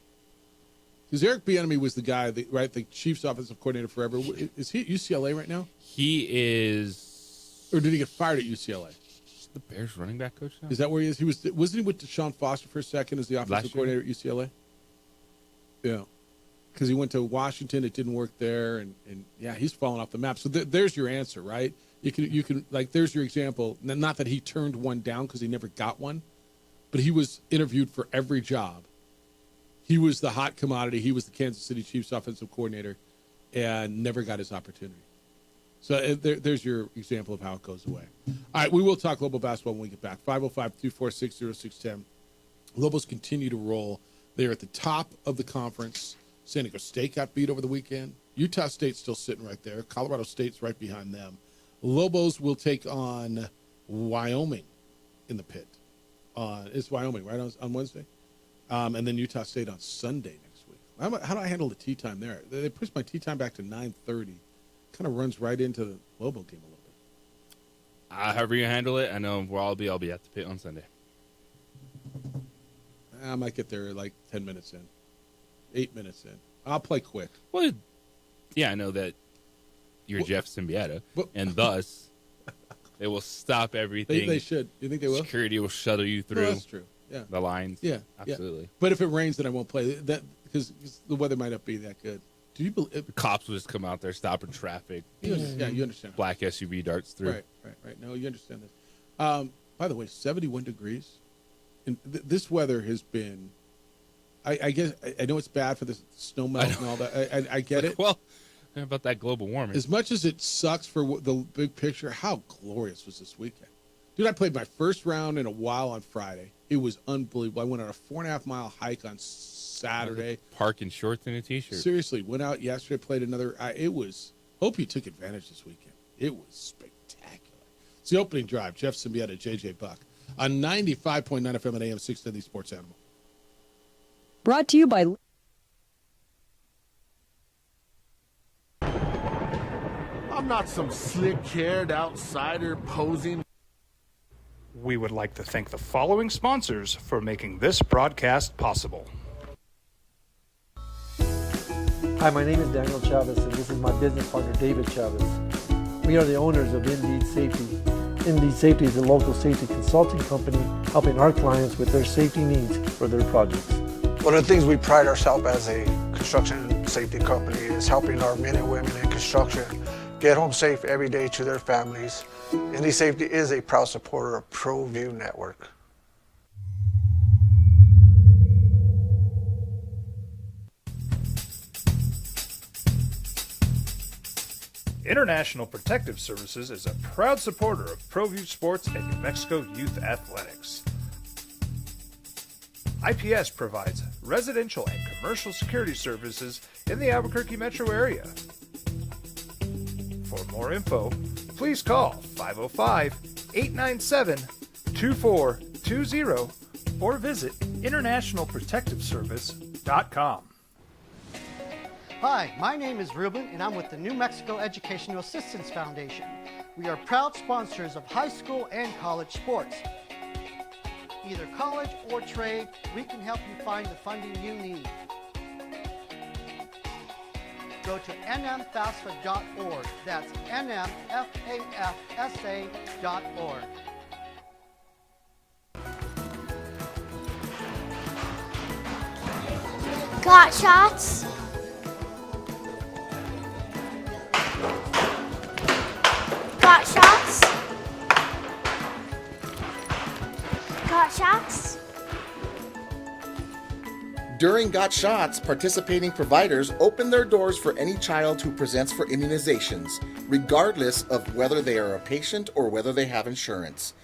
Speaker 9: Because Eric Bieniemy was the guy, the Chiefs offensive coordinator forever. Is he at UCLA right now?
Speaker 10: He is.
Speaker 9: Or did he get fired at UCLA?
Speaker 10: The Bears running back coach now?
Speaker 9: Is that where he is? Wasn't he with Deshaun Foster for a second as the offensive coordinator at UCLA? Yeah. because he went to Washington. It didn't work there. And yeah, he's fallen off the map. So there's your answer, right? You can like, there's your example. Not that he turned one down because he never got one, but he was interviewed for every job. He was the hot commodity. He was the Kansas City Chiefs offensive coordinator and never got his opportunity. So there's your example of how it goes away. All right, we will talk Lobo basketball when we get back. 505-246-0610. Lobos continue to roll. They're at the top of the conference. San Diego State got beat over the weekend. Utah State's still sitting right there. Colorado State's right behind them. Lobos will take on Wyoming in the pit. It's Wyoming, right, on Wednesday? And then Utah State on Sunday next week. How do I handle the tea time there? They pushed my tea time back to 9:30. Kind of runs right into the Lobo game a little bit.
Speaker 10: However you handle it, I know where I'll be at the pit on Sunday.
Speaker 9: I might get there like 10 minutes in, 8 minutes in. I'll play quick.
Speaker 10: Well, yeah, I know that you're Jeff Symbieta, and thus they will stop everything.
Speaker 9: They should. You think they will?
Speaker 10: Security will shuttle you through.
Speaker 9: That's true. Yeah.
Speaker 10: The lines.
Speaker 9: Yeah,
Speaker 10: absolutely.
Speaker 9: Yeah. But if it rains, then I won't play that because the weather might not be that good. Do you believe
Speaker 10: the cops will just come out there stopping traffic?
Speaker 9: You understand.
Speaker 10: Black SUV darts through.
Speaker 9: Right. No, you understand this. By the way, 71 degrees. And this weather has been. I guess I know it's bad for the snow melt and all that. I get it.
Speaker 10: Well, about that global warming.
Speaker 9: As much as it sucks for the big picture, how glorious was this weekend? Dude, I played my first round in a while on Friday. It was unbelievable. I went on a 4.5 mile hike on Saturday.
Speaker 10: Park in shorts and a t-shirt.
Speaker 9: Seriously, went out yesterday, played another. Hope you took advantage this weekend. It was spectacular. It's the opening drive. Jeff Symbieta, JJ Buck on 95.9 FM and AM 610 Sports Animal.
Speaker 3: Brought to you by.
Speaker 20: I'm not some slick-haired outsider posing.
Speaker 1: We would like to thank the following sponsors for making this broadcast possible.
Speaker 19: Hi, my name is Daniel Chavez, and this is my business partner, David Chavez. We are the owners of Indeed Safety. Indeed Safety is a local safety consulting company helping our clients with their safety needs for their projects.
Speaker 21: One of the things we pride ourselves as a construction safety company is helping our men and women in construction get home safe every day to their families. Indeed Safety is a proud supporter of ProView Network.
Speaker 1: International Protective Services is a proud supporter of ProView Sports and New Mexico Youth Athletics. IPS provides residential and commercial security services in the Albuquerque metro area. For more info, please call 505-897-2420 or visit internationalprotectiveservice.com.
Speaker 11: Hi, my name is Ruben, and I'm with the New Mexico Educational Assistance Foundation. We are proud sponsors of high school and college sports. Either college or trade, we can help you find the funding you need. Go to nmfafsa.org. That's nmfafsa.org.
Speaker 22: Got shots? Got shots? Got shots?
Speaker 5: During Got Shots, participating providers open their doors for any child who presents for immunizations, regardless of whether they are a patient or whether they have insurance.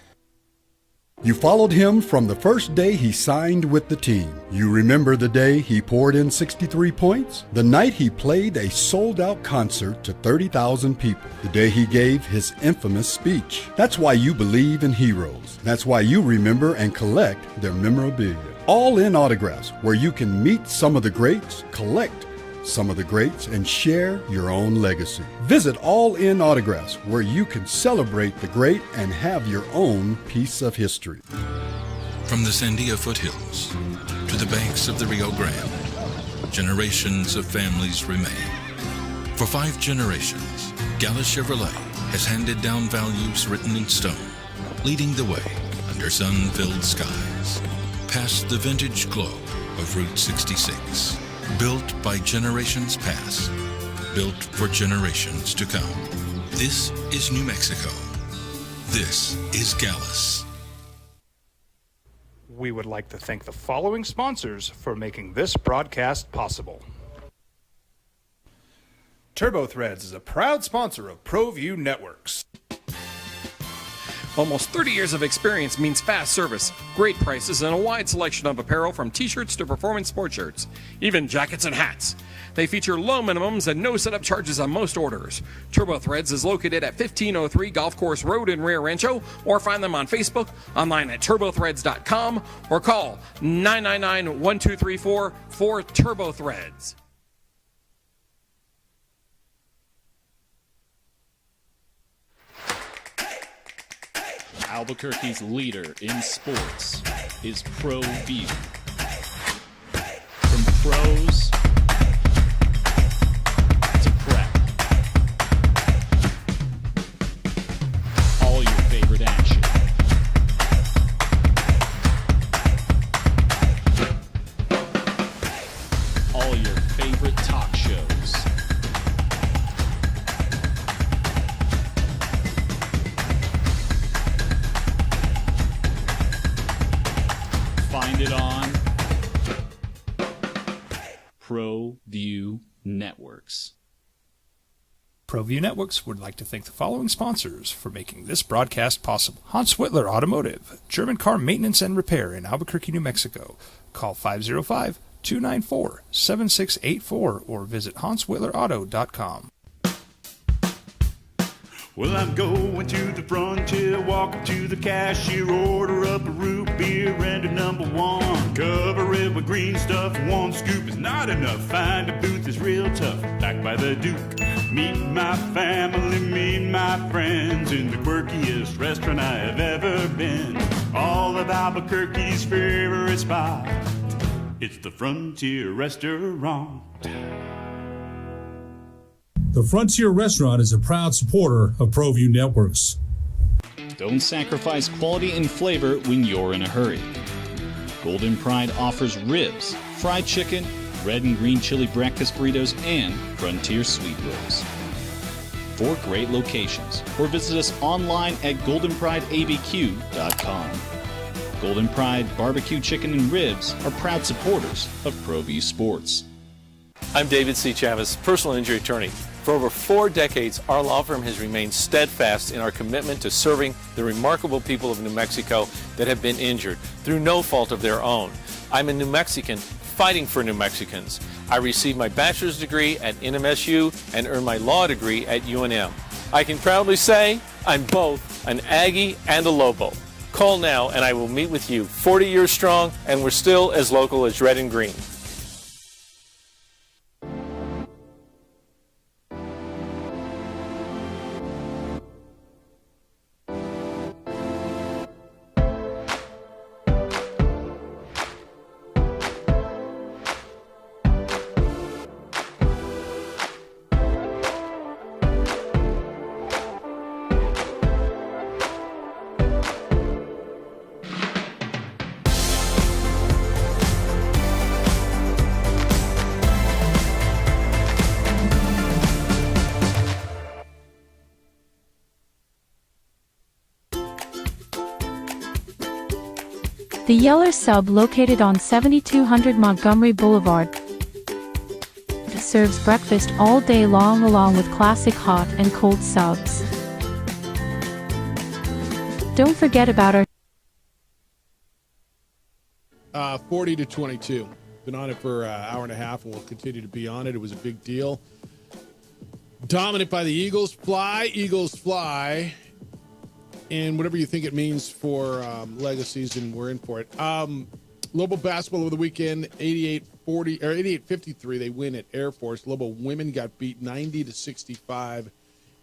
Speaker 8: You followed him from the first day he signed with the team. You remember the day he poured in 63 points? The night he played a sold-out concert to 30,000 people. The day he gave his infamous speech. That's why you believe in heroes. That's why you remember and collect their memorabilia. All in Autographs, where you can meet some of the greats, collect some of the greats, and share your own legacy. Visit All In Autographs, where you can celebrate the great and have your own piece of history.
Speaker 6: From the Sandia foothills to the banks of the Rio Grande, generations of families remain. For 5 generations, Gala Chevrolet has handed down values written in stone, leading the way under sun-filled skies, past the vintage glow of Route 66. Built by generations past, built for generations to come. This is New Mexico. This is Gallus.
Speaker 1: We would like to thank the following sponsors for making this broadcast possible. TurboThreads is a proud sponsor of ProView Networks.
Speaker 13: Almost 30 years of experience means fast service, great prices, and a wide selection of apparel from t-shirts to performance sport shirts, even jackets and hats. They feature low minimums and no setup charges on most orders. TurboThreads is located at 1503 Golf Course Road in Rio Rancho, or find them on Facebook, online at turbothreads.com, or call 999-1234 for TurboThreads.
Speaker 14: Albuquerque's leader in sports is ProView. From pros to prep, all your favorite action. All your favorite talk shows. Find it on ProView Networks.
Speaker 1: ProView Networks would like to thank the following sponsors for making this broadcast possible. Hans Whitler Automotive, German car maintenance and repair in Albuquerque, New Mexico. Call 505-294-7684 or visit hanswhitlerauto.com.
Speaker 12: Well, I'm going to the frontier, walk up to the cashier, order up a root beer and a number one. Cover it with green stuff, one scoop is not enough. Find a booth is real tough, back by the Duke. Meet my family, meet my friends in the quirkiest restaurant I have ever been. All of Albuquerque's favorite spot, it's the Frontier Restaurant.
Speaker 15: The Frontier Restaurant is a proud supporter of ProView Networks.
Speaker 14: Don't sacrifice quality and flavor when you're in a hurry. Golden Pride offers ribs, fried chicken, red and green chili breakfast burritos, and Frontier sweet rolls. 4 great locations, or visit us online at goldenprideabq.com. Golden Pride Barbecue Chicken and Ribs are proud supporters of ProView Sports.
Speaker 23: I'm David C. Chavez, personal injury attorney. For over 4 decades, our law firm has remained steadfast in our commitment to serving the remarkable people of New Mexico that have been injured through no fault of their own. I'm a New Mexican fighting for New Mexicans. I received my bachelor's degree at NMSU and earned my law degree at UNM. I can proudly say I'm both an Aggie and a Lobo. Call now and I will meet with you. 40 years strong, and we're still as local as red and green.
Speaker 7: The Yeller Sub, located on 7200 Montgomery Boulevard, serves breakfast all day long along with classic hot and cold subs. Don't forget about our
Speaker 9: 40-22. Been on it for an hour and a half, and we'll continue to be on it. It was a big deal. Dominant by the Eagles. Eagles fly. And whatever you think it means for legacies, and we're in for it. Lobo basketball over the weekend, 88-53. They win at Air Force. Lobo women got beat 90-65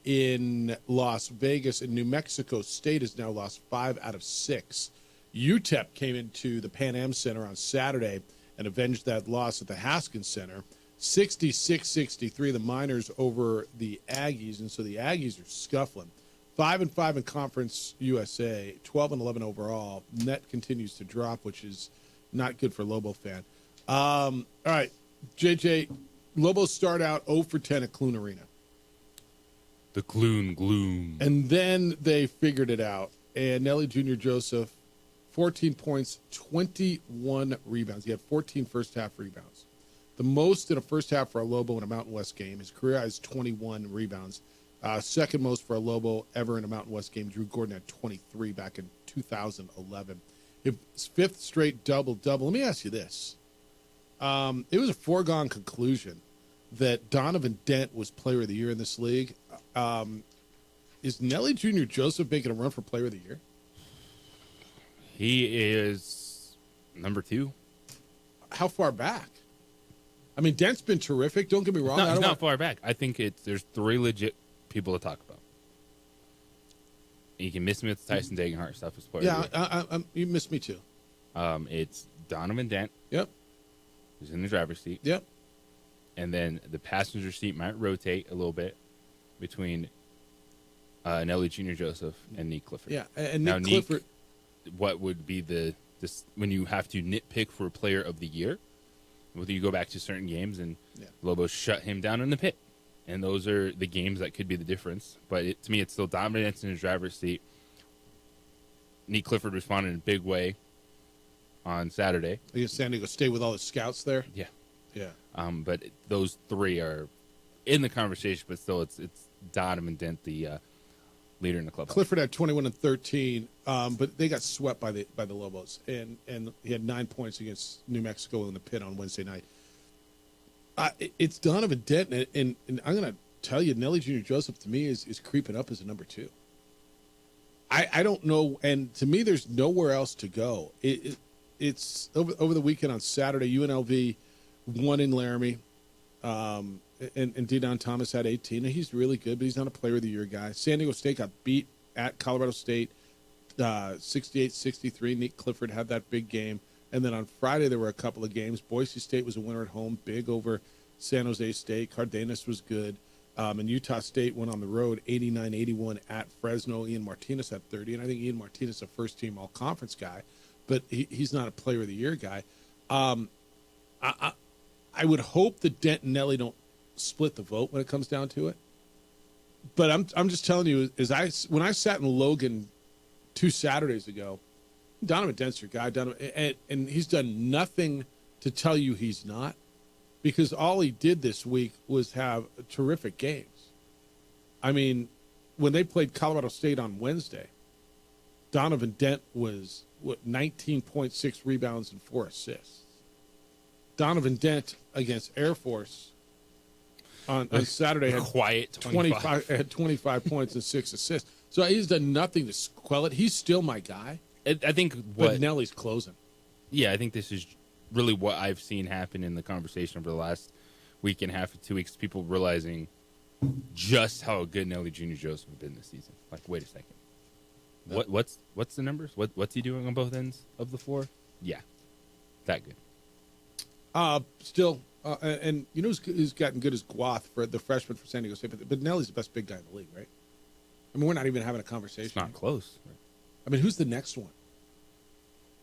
Speaker 9: in Las Vegas, and New Mexico State has now lost 5 out of 6. UTEP came into the Pan Am Center on Saturday and avenged that loss at the Haskins Center. 66-63, the Miners over the Aggies, and so the Aggies are scuffling. 5-5 in Conference USA, 12-11 overall. Net continues to drop, which is not good for Lobo fan. All right, JJ, Lobos start out 0 for 10 at Clune Arena.
Speaker 10: The Clune gloom.
Speaker 9: And then they figured it out. And Nelly Jr. Joseph, 14 points, 21 rebounds. He had 14 first-half rebounds. The most in a first half for a Lobo in a Mountain West game. His career has 21 rebounds. Second most for a Lobo ever in a Mountain West game. Drew Gordon had 23 back in 2011. His fifth straight double-double. Let me ask you this. It was a foregone conclusion that Donovan Dent was Player of the Year in this league. Is Nelly Jr. Joseph making a run for Player of the Year?
Speaker 10: He is number 2.
Speaker 9: How far back? I mean, Dent's been terrific. Don't get me wrong.
Speaker 10: It's not far back. I think there's 3 legit people to talk about. You can miss me with the Tyson Degenhart stuff as player.
Speaker 9: Yeah, you missed me too.
Speaker 10: It's Donovan Dent.
Speaker 9: Yep.
Speaker 10: Who's in the driver's seat.
Speaker 9: Yep.
Speaker 10: And then the passenger seat might rotate a little bit between Nelly Jr. Joseph and Nick Clifford.
Speaker 9: Yeah, and
Speaker 10: now,
Speaker 9: Nick Clifford.
Speaker 10: What would be this when you have to nitpick for Player of the Year? Whether you go back to certain games and Lobos shut him down in the pit. And those are the games that could be the difference. But to me, it's still dominance in his driver's seat. Nick Clifford responded in a big way on Saturday.
Speaker 9: Against San Diego State with all the scouts there?
Speaker 10: Yeah.
Speaker 9: Yeah.
Speaker 10: But those 3 are in the conversation, but still it's Donovan Dent, the leader in the club.
Speaker 9: Clifford had 21 and 13, but they got swept by the Lobos. And he had 9 points against New Mexico in the pit on Wednesday night. It's Donovan Dent, and I'm going to tell you, Nelly Jr. Joseph, to me, is creeping up as a number 2. I don't know, and to me, there's nowhere else to go. It's over the weekend on Saturday, UNLV won in Laramie, and Dedan Thomas had 18, and he's really good, but he's not a Player of the Year guy. San Diego State got beat at Colorado State, 68-63. Nick Clifford had that big game. And then on Friday, there were a couple of games. Boise State was a winner at home, big over San Jose State. Cardenas was good. And Utah State went on the road, 89-81 at Fresno. Ian Martinez had 30. And I think Ian Martinez is a first-team all-conference guy, but he's not a Player of the Year guy. I would hope that Dent and Nelly don't split the vote when it comes down to it. But I'm just telling you, when I sat in Logan 2 Saturdays ago, Donovan Dent's your guy, and he's done nothing to tell you he's not, because all he did this week was have terrific games. I mean, when they played Colorado State on Wednesday, Donovan Dent was 19.6 rebounds and 4 assists. Donovan Dent against Air Force on Saturday had
Speaker 10: quiet
Speaker 9: 25 points and 6 assists. So he's done nothing to quell it. He's still my guy.
Speaker 10: I think
Speaker 9: but Nelly's closing.
Speaker 10: Yeah, I think this is really what I've seen happen in the conversation over the last week and a half to 2 weeks. People realizing just how good Nelly Jr. Joseph has been this season. Like, wait a second, what's the numbers? What's he doing on both ends of the floor? Yeah, that good.
Speaker 9: Still, and you know who's gotten good as Guath for the freshman for San Diego State, but Nelly's the best big guy in the league, right? I mean, we're not even having a conversation.
Speaker 10: It's not close. Right?
Speaker 9: I mean, who's the next one?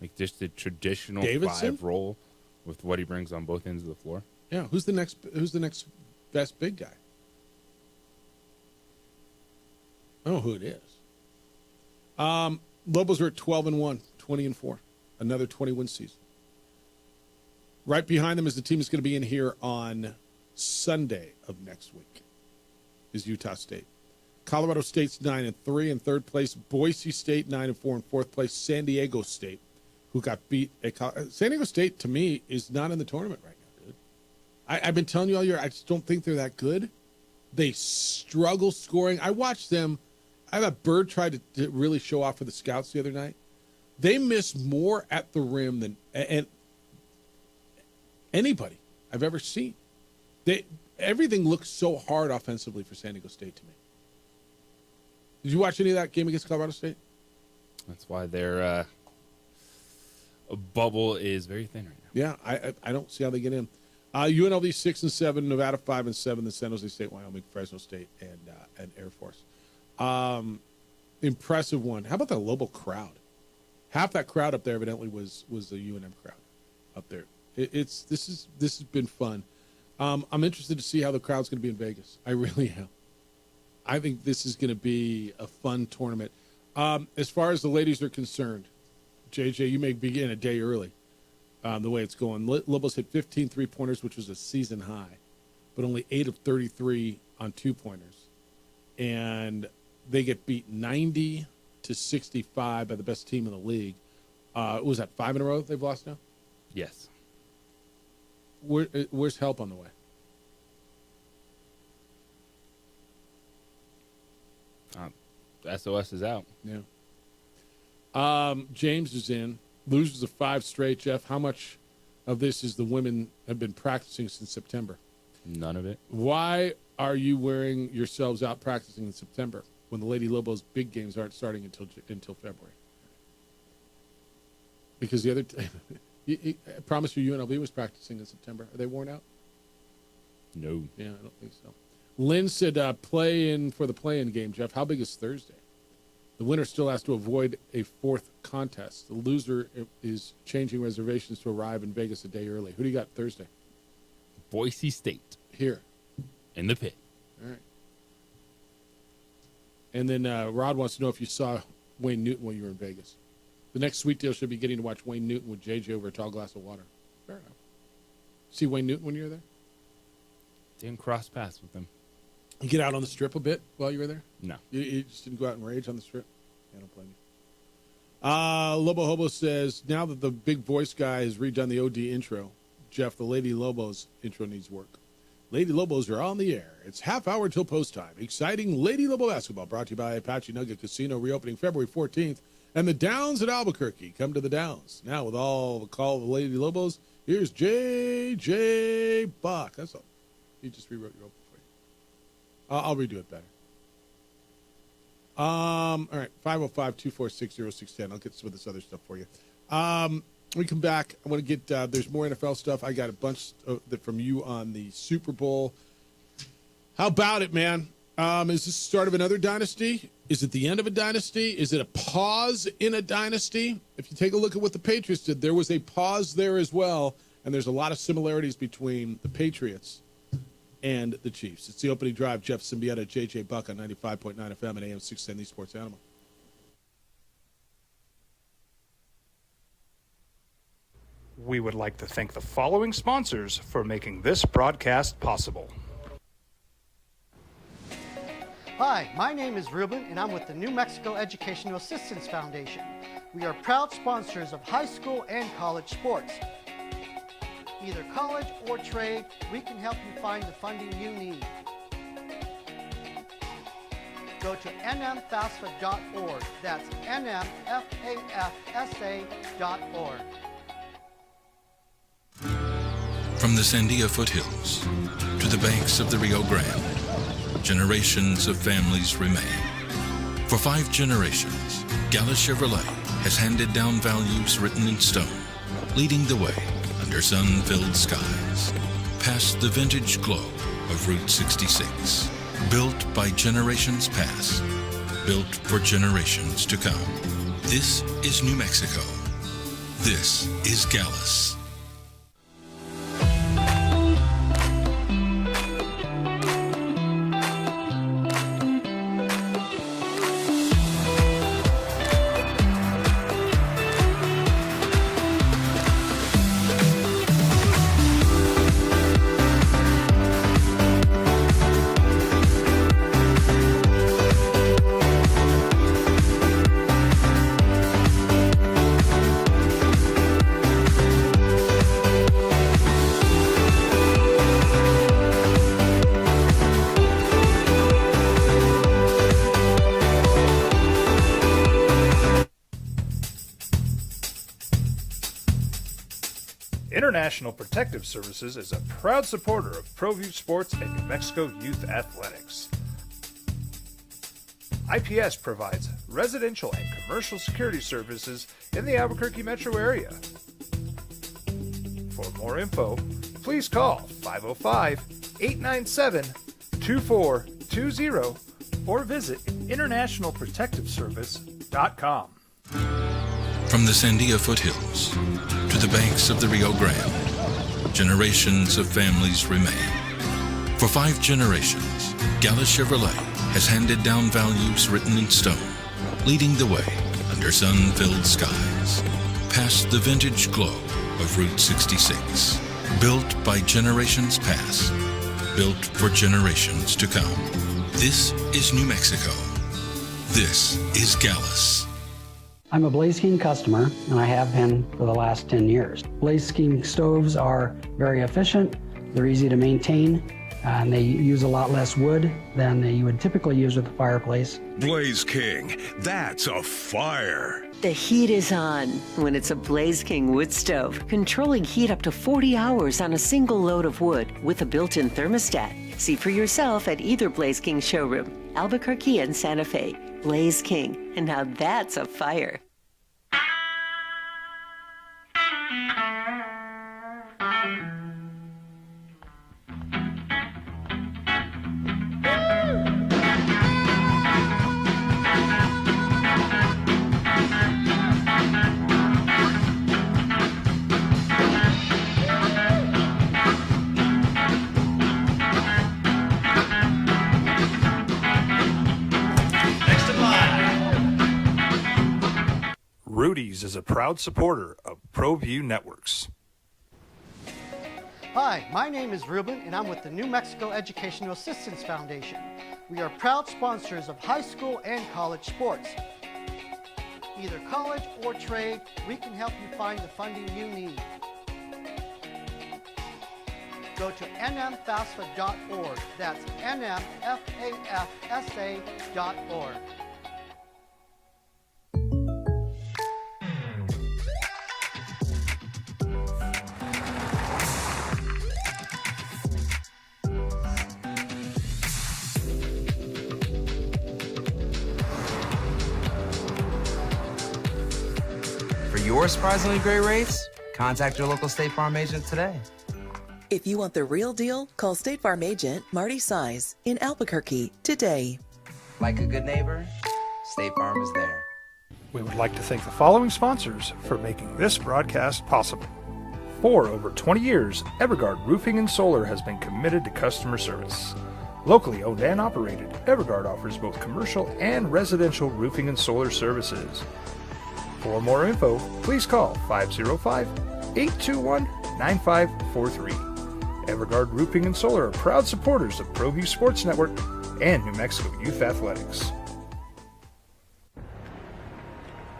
Speaker 10: Like just the traditional
Speaker 9: Davidson?
Speaker 10: 5 role with what he brings on both ends of the floor.
Speaker 9: Yeah, who's the next best big guy? I don't know who it is. Lobos are at 12-1, 20-4, another 20-win season. Right behind them is the team that's going to be in here on Sunday of next week. Is Utah State. Colorado State's 9-3 in third place. Boise State 9-4 in fourth place. San Diego State, who got beat at San Diego State, to me, is not in the tournament right now, dude. I've been telling you all year, I just don't think they're that good. They struggle scoring. I watched them. I thought Bird tried to really show off for the scouts the other night. They miss more at the rim than anybody I've ever seen. Everything looks so hard offensively for San Diego State to me. Did you watch any of that game against Colorado State?
Speaker 10: That's why their bubble is very thin right now.
Speaker 9: Yeah, I don't see how they get in. UNLV 6-7, Nevada 5-7, then San Jose State, Wyoming, Fresno State, and Air Force. Impressive one. How about the Lobo crowd? Half that crowd up there evidently was the UNM crowd up there. This has been fun. I'm interested to see how the crowd's going to be in Vegas. I really am. I think this is going to be a fun tournament. As far as the ladies are concerned, JJ, you may begin a day early. The way it's going, Lobos hit 15 3-pointers, which was a season high, but only 8 of 33 on 2-pointers, and they get beat 90-65 by the best team in the league. Was that 5 in a row they've lost now?
Speaker 10: Yes.
Speaker 9: Where's help on the way?
Speaker 10: SOS is out.
Speaker 9: Yeah. James is in. Losers of 5 straight. Jeff, how much of this is the women have been practicing since September?
Speaker 10: None of it.
Speaker 9: Why are you wearing yourselves out practicing in September when the Lady Lobos big games aren't starting until February? Because the other I promise you UNLV was practicing in September. Are they worn out?
Speaker 10: No.
Speaker 9: Yeah, I don't think so. Lynn said play in for the play-in game, Jeff. How big is Thursday? The winner still has to avoid a 4th contest. The loser is changing reservations to arrive in Vegas a day early. Who do you got Thursday?
Speaker 10: Boise State.
Speaker 9: Here.
Speaker 10: In the pit.
Speaker 9: All right. And then Rod wants to know if you saw Wayne Newton when you were in Vegas. The next sweet deal should be getting to watch Wayne Newton with JJ over a tall glass of water. Fair enough. See Wayne Newton when you were there?
Speaker 10: Didn't cross paths with him.
Speaker 9: You get out on the strip a bit while you were there?
Speaker 10: No.
Speaker 9: You just didn't go out and rage on the strip? I don't blame you. Lobo Hobo says, now that the big voice guy has redone the OD intro, Jeff, the Lady Lobos intro needs work. Lady Lobos are on the air. It's half hour until post time. Exciting Lady Lobo basketball brought to you by Apache Nugget Casino, reopening February 14th. And the Downs at Albuquerque. Come to the Downs. Now, with all the call of the Lady Lobos, here's J.J. Buck. That's all. He just rewrote your open for you. I'll redo it better. All right, 505-246-0610. I'll get some of this other stuff for you. When we come back, I want to get, there's more NFL stuff. I got a bunch from you on the Super Bowl. How about it, man? Is this the start of another dynasty? Is it the end of a dynasty? Is it a pause in a dynasty? If you take a look at what the Patriots did, there was a pause there as well, and there's a lot of similarities between the Patriots and the Chiefs. It's the opening drive. Jeff Symbieta, J.J. Buck on 95.9 FM and AM 610, the Sports Animal.
Speaker 1: We would like to thank the following sponsors for making this broadcast possible.
Speaker 11: Hi, my name is Ruben, and I'm with the New Mexico Educational Assistance Foundation. We are proud sponsors of high school and college sports. Either college or trade, we can help you find the funding you need. Go to nmfafsa.org. That's nmfafsa.org.
Speaker 6: From the Sandia foothills to the banks of the Rio Grande, generations of families remain. For 5 generations, Gallus Chevrolet has handed down values written in stone, leading the way under sun-filled skies, past the vintage glow of Route 66. Built by generations past, built for generations to come. This is New Mexico. This is Gallus.
Speaker 1: International Protective Services is a proud supporter of ProView Sports and New Mexico Youth Athletics. IPS provides residential and commercial security services in the Albuquerque metro area. For more info, please call 505-897-2420 or visit internationalprotectiveservice.com.
Speaker 6: From the Sandia foothills to the banks of the Rio Grande, generations of families remain. For 5 generations, Gallus Chevrolet has handed down values written in stone, leading the way under sun-filled skies, past the vintage glow of Route 66. Built by generations past, built for generations to come. This is New Mexico. This is Gallus.
Speaker 2: I'm a Blaze King customer, and I have been for the last 10 years. Blaze King stoves are very efficient, they're easy to maintain, and they use a lot less wood than you would typically use with a fireplace.
Speaker 4: Blaze King, that's a fire.
Speaker 17: The heat is on when it's a Blaze King wood stove, controlling heat up to 40 hours on a single load of wood with a built-in thermostat. See for yourself at either Blaze King showroom, Albuquerque and Santa Fe. Blaze King, and now that's a fire.
Speaker 1: Rudy's is a proud supporter of ProView Networks.
Speaker 11: Hi, my name is Ruben, and I'm with the New Mexico Educational Assistance Foundation. We are proud sponsors of high school and college sports. Either college or trade, we can help you find the funding you need. Go to nmfafsa.org. That's nmfafsa.org.
Speaker 16: For your surprisingly great rates, contact your local State Farm agent today.
Speaker 24: If you want the real deal, call State Farm agent Marty Size in Albuquerque today.
Speaker 16: Like a good neighbor, State Farm is there.
Speaker 1: We would like to thank the following sponsors for making this broadcast possible. For over 20 years, Evergard Roofing and Solar has been committed to customer service. Locally owned and operated, Evergard offers both commercial and residential roofing and solar services. For more info, please call 505-821-9543. Evergard Roofing and Solar are proud supporters of ProView Sports Network and New Mexico Youth Athletics.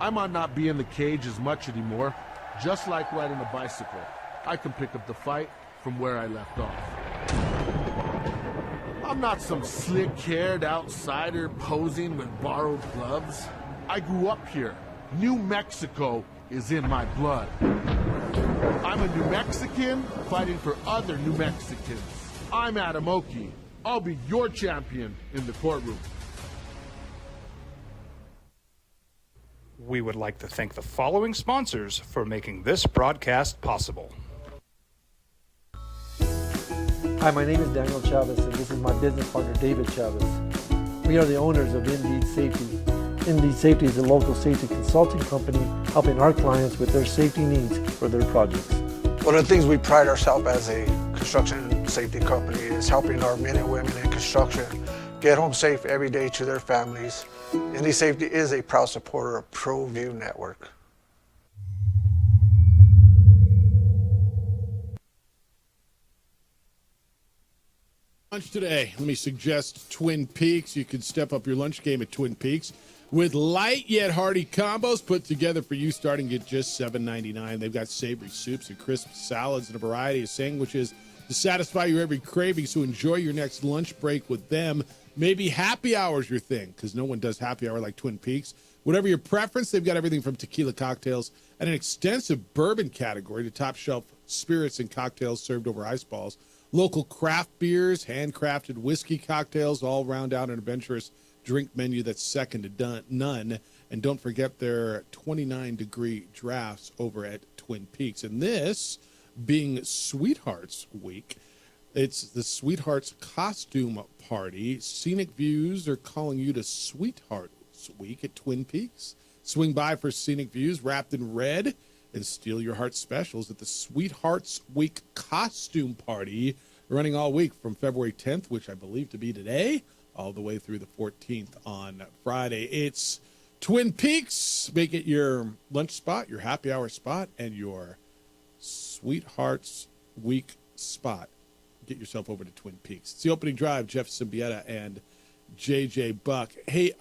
Speaker 20: I might not be in the cage as much anymore. Just like riding a bicycle, I can pick up the fight from where I left off. I'm not some slick-haired outsider posing with borrowed gloves. I grew up here. New Mexico is in my blood. I'm a New Mexican fighting for other New Mexicans. I'm Adam Oki. I'll be your champion in the courtroom.
Speaker 1: We would like to thank the following sponsors for making this broadcast possible.
Speaker 19: Hi, my name is Daniel Chavez, and this is my business partner, David Chavez. We are the owners of Indeed Safety. Indeed Safety is a local safety consulting company helping our clients with their safety needs for their projects.
Speaker 21: One of the things we pride ourselves as a construction safety company is helping our men and women in construction get home safe every day to their families. Indeed Safety is a proud supporter of ProView Network.
Speaker 9: Lunch today, let me suggest Twin Peaks. You could step up your lunch game at Twin Peaks with light yet hearty combos put together for you starting at just $7.99. They've got savory soups and crisp salads and a variety of sandwiches to satisfy your every craving, so enjoy your next lunch break with them. Maybe happy hour's your thing, because no one does happy hour like Twin Peaks. Whatever your preference, they've got everything from tequila cocktails and an extensive bourbon category to top shelf spirits and cocktails served over ice balls. Local craft beers, handcrafted whiskey cocktails, all round out an adventurous drink menu that's second to none. And don't forget their 29-degree drafts over at Twin Peaks. And this being Sweethearts Week, it's the Sweethearts Costume Party. Scenic Views are calling you to Sweethearts Week at Twin Peaks. Swing by for scenic views wrapped in red and steal your heart specials at the Sweethearts Week costume party running all week from February 10th, which I believe to be today, all the way through the 14th on Friday. It's Twin Peaks. Make it your lunch spot, your happy hour spot, and your Sweethearts Week spot. Get yourself over to Twin Peaks. It's the opening drive, Jeff Symbieta and JJ Buck. Hey,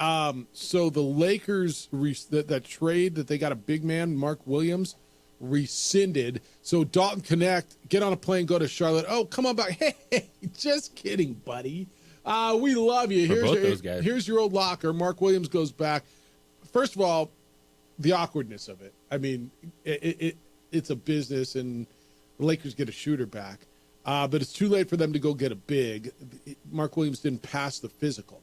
Speaker 9: so the Lakers, that trade that they got a big man, Mark Williams, rescinded. So Dalton Connect, get on a plane, go to Charlotte. Oh, come on back. Hey, just kidding, buddy. We love you.
Speaker 10: For both those guys.
Speaker 9: Here's your old locker. Mark Williams goes back. First of all, the awkwardness of it. I mean, it's a business, and the Lakers get a shooter back. But it's too late for them to go get a big. Mark Williams didn't pass the physical.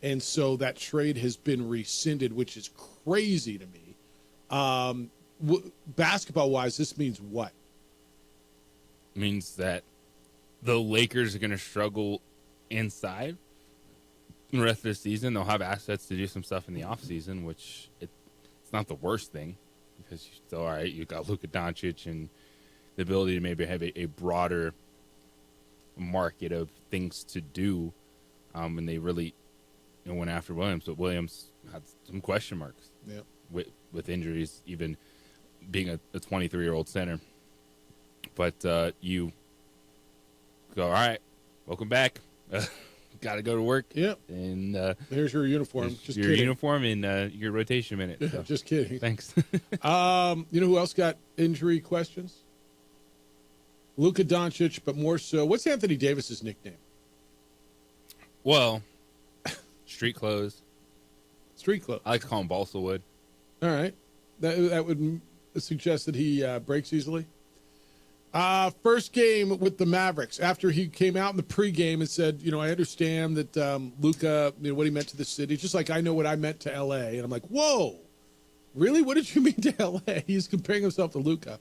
Speaker 9: And so that trade has been rescinded, which is crazy to me. Basketball-wise, this means what?
Speaker 10: It means that the Lakers are going to struggle inside the rest of the season. They'll have assets to do some stuff in the offseason, which it's not the worst thing because you're still all right. You've got Luka Doncic and the ability to maybe have a broader market of things to do. And they really went after Williams, but Williams had some question marks with injuries, even being a 23-year-old center. But you go, all right, welcome back. Got to go to work.
Speaker 9: Yep.
Speaker 10: And
Speaker 9: there's your uniform.
Speaker 10: Just
Speaker 9: Just
Speaker 10: your
Speaker 9: kidding.
Speaker 10: uniform and your rotation minute. So.
Speaker 9: Just kidding.
Speaker 10: Thanks.
Speaker 9: You know who else got injury questions? Luka Doncic, but more so. What's Anthony Davis's nickname?
Speaker 10: Well, street clothes.
Speaker 9: Street clothes.
Speaker 10: I like to call him balsa wood.
Speaker 9: All right. That would suggest that he breaks easily. First game with the Mavericks. After he came out in the pregame and said, I understand that Luka, what he meant to the city, just like I know what I meant to L.A. And I'm like, whoa, really? What did you mean to L.A.? He's comparing himself to Luka.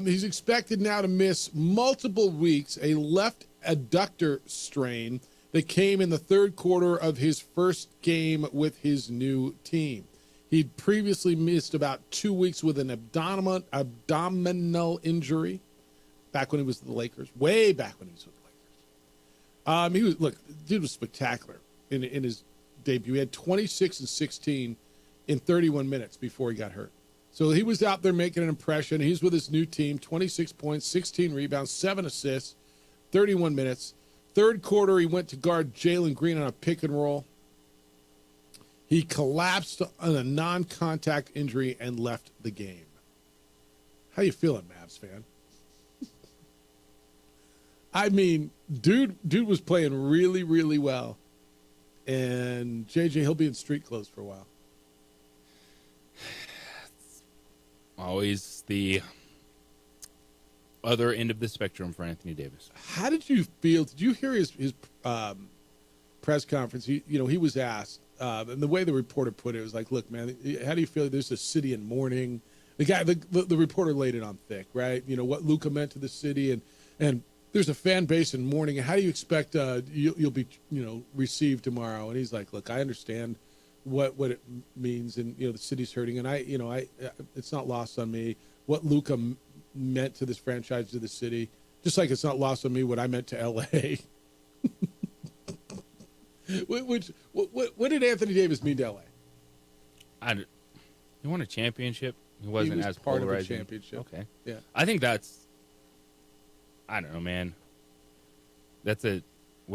Speaker 9: He's expected now to miss multiple weeks, a left adductor strain that came in the third quarter of his first game with his new team. He'd previously missed about 2 weeks with an abdominal injury back when he was with the Lakers, way back when he was with the Lakers. Dude was spectacular in his debut. He had 26 and 16 in 31 minutes before he got hurt. So he was out there making an impression. He's with his new team, 26 points, 16 rebounds, 7 assists, 31 minutes. Third quarter, he went to guard Jalen Green on a pick and roll. He collapsed on a non-contact injury and left the game. How you feeling, Mavs fan? I mean, dude was playing really, really well. And JJ, he'll be in street clothes for a while.
Speaker 10: Always the other end of the spectrum for Anthony Davis.
Speaker 9: How did you feel? Did you hear his press conference? He was asked, and the way the reporter put it was like, "Look, man, how do you feel? There's a city in mourning." The reporter laid it on thick, right? What Luka meant to the city, and there's a fan base in mourning. How do you expect you'll be received tomorrow? And he's like, "Look, I understand what it means, and the city's hurting, and I it's not lost on me what Luka meant to this franchise, to the city, just like it's not lost on me what I meant to L.A." What did Anthony Davis mean to L.A.?
Speaker 10: He won a championship. He wasn't as
Speaker 9: part
Speaker 10: polarizing.
Speaker 9: of a championship.
Speaker 10: Okay.
Speaker 9: Yeah.
Speaker 10: I think that's, I don't know, man. What do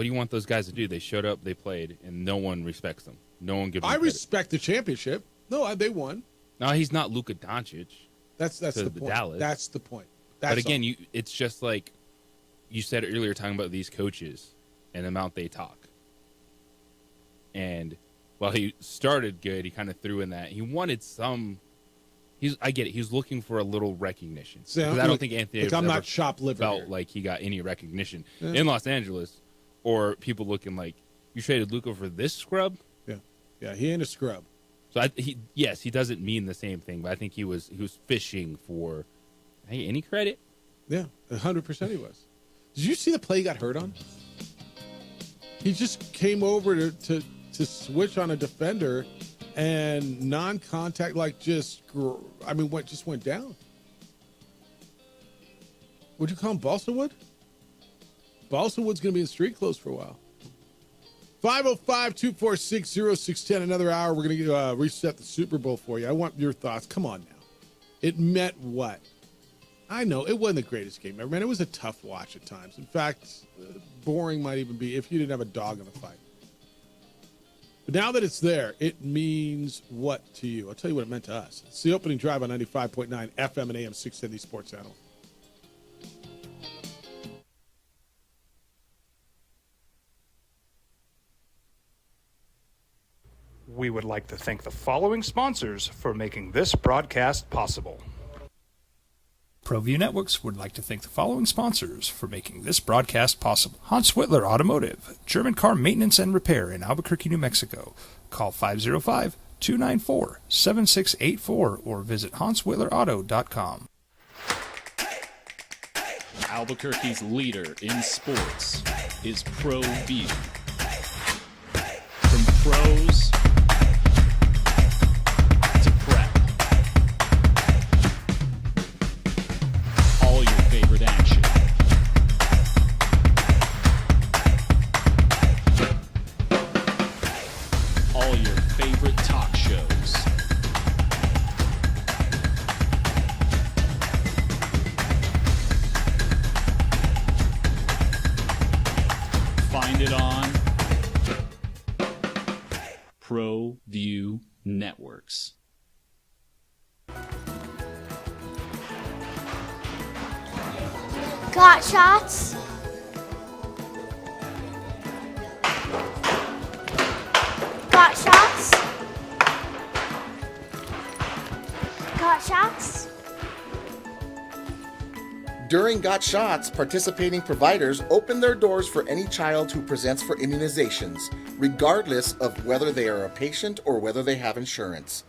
Speaker 10: you want those guys to do? They showed up, they played, and no one respects them. No one gives them credit.
Speaker 9: Respect the championship. No, they won.
Speaker 10: No, he's not Luka Doncic.
Speaker 9: That's the point.
Speaker 10: Dallas.
Speaker 9: That's the point.
Speaker 10: But again, it's just like you said earlier, talking about these coaches and the amount they talk. And while he started good, he kind of threw in that he wanted some. I get it. He was looking for a little recognition. Because I don't think Anthony Davis
Speaker 9: I'm
Speaker 10: ever
Speaker 9: not shop liver
Speaker 10: felt
Speaker 9: here.
Speaker 10: like he got any recognition in Los Angeles, or people looking like you traded Luka for this scrub.
Speaker 9: Yeah, he ain't a scrub.
Speaker 10: So he doesn't mean the same thing, but I think he was fishing for any credit.
Speaker 9: Yeah, 100% he was. Did you see the play he got hurt on? He just came over to switch on a defender, and non-contact, like just went down. Would you call him balsa wood? Balsa wood's going to be in street clothes for a while. 505-246-0610. Another hour. We're going to reset the Super Bowl for you. I want your thoughts. Come on now. It meant what? I know it wasn't the greatest game ever, man. It was a tough watch at times. In fact, boring might even be if you didn't have a dog in the fight. But now that it's there, it means what to you? I'll tell you what it meant to us. It's the opening drive on 95.9 FM and AM 670 Sports Channel.
Speaker 1: We would like to thank the following sponsors for making this broadcast possible. ProView Networks would like to thank the following sponsors for making this broadcast possible. Hans Whitler Automotive, German car maintenance and repair in Albuquerque, New Mexico. Call 505-294-7684 or visit hanswhitlerauto.com.
Speaker 14: Albuquerque's leader in sports is ProView. From pros to prep. All your favorite action. All your favorite talk shows. Find it on ProView Networks.
Speaker 3: Got shots? Got shots? Got shots?
Speaker 5: During Got Shots, participating providers open their doors for any child who presents for immunizations, regardless of whether they are a patient or whether they have insurance.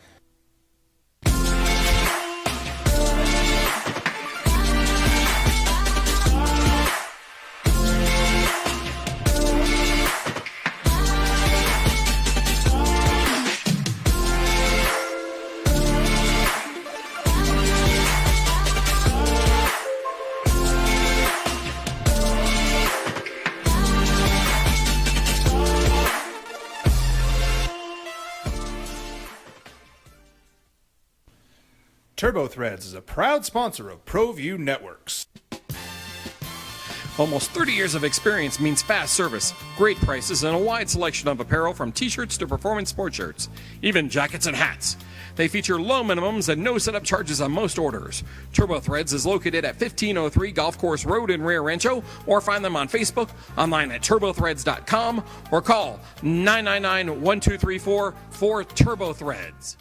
Speaker 1: TurboThreads is a proud sponsor of ProView Networks.
Speaker 13: Almost 30 years of experience means fast service, great prices, and a wide selection of apparel from t-shirts to performance sport shirts, even jackets and hats. They feature low minimums and no setup charges on most orders. TurboThreads is located at 1503 Golf Course Road in Rio Rancho, or find them on Facebook, online at turbothreads.com, or call 999-1234 for TurboThreads.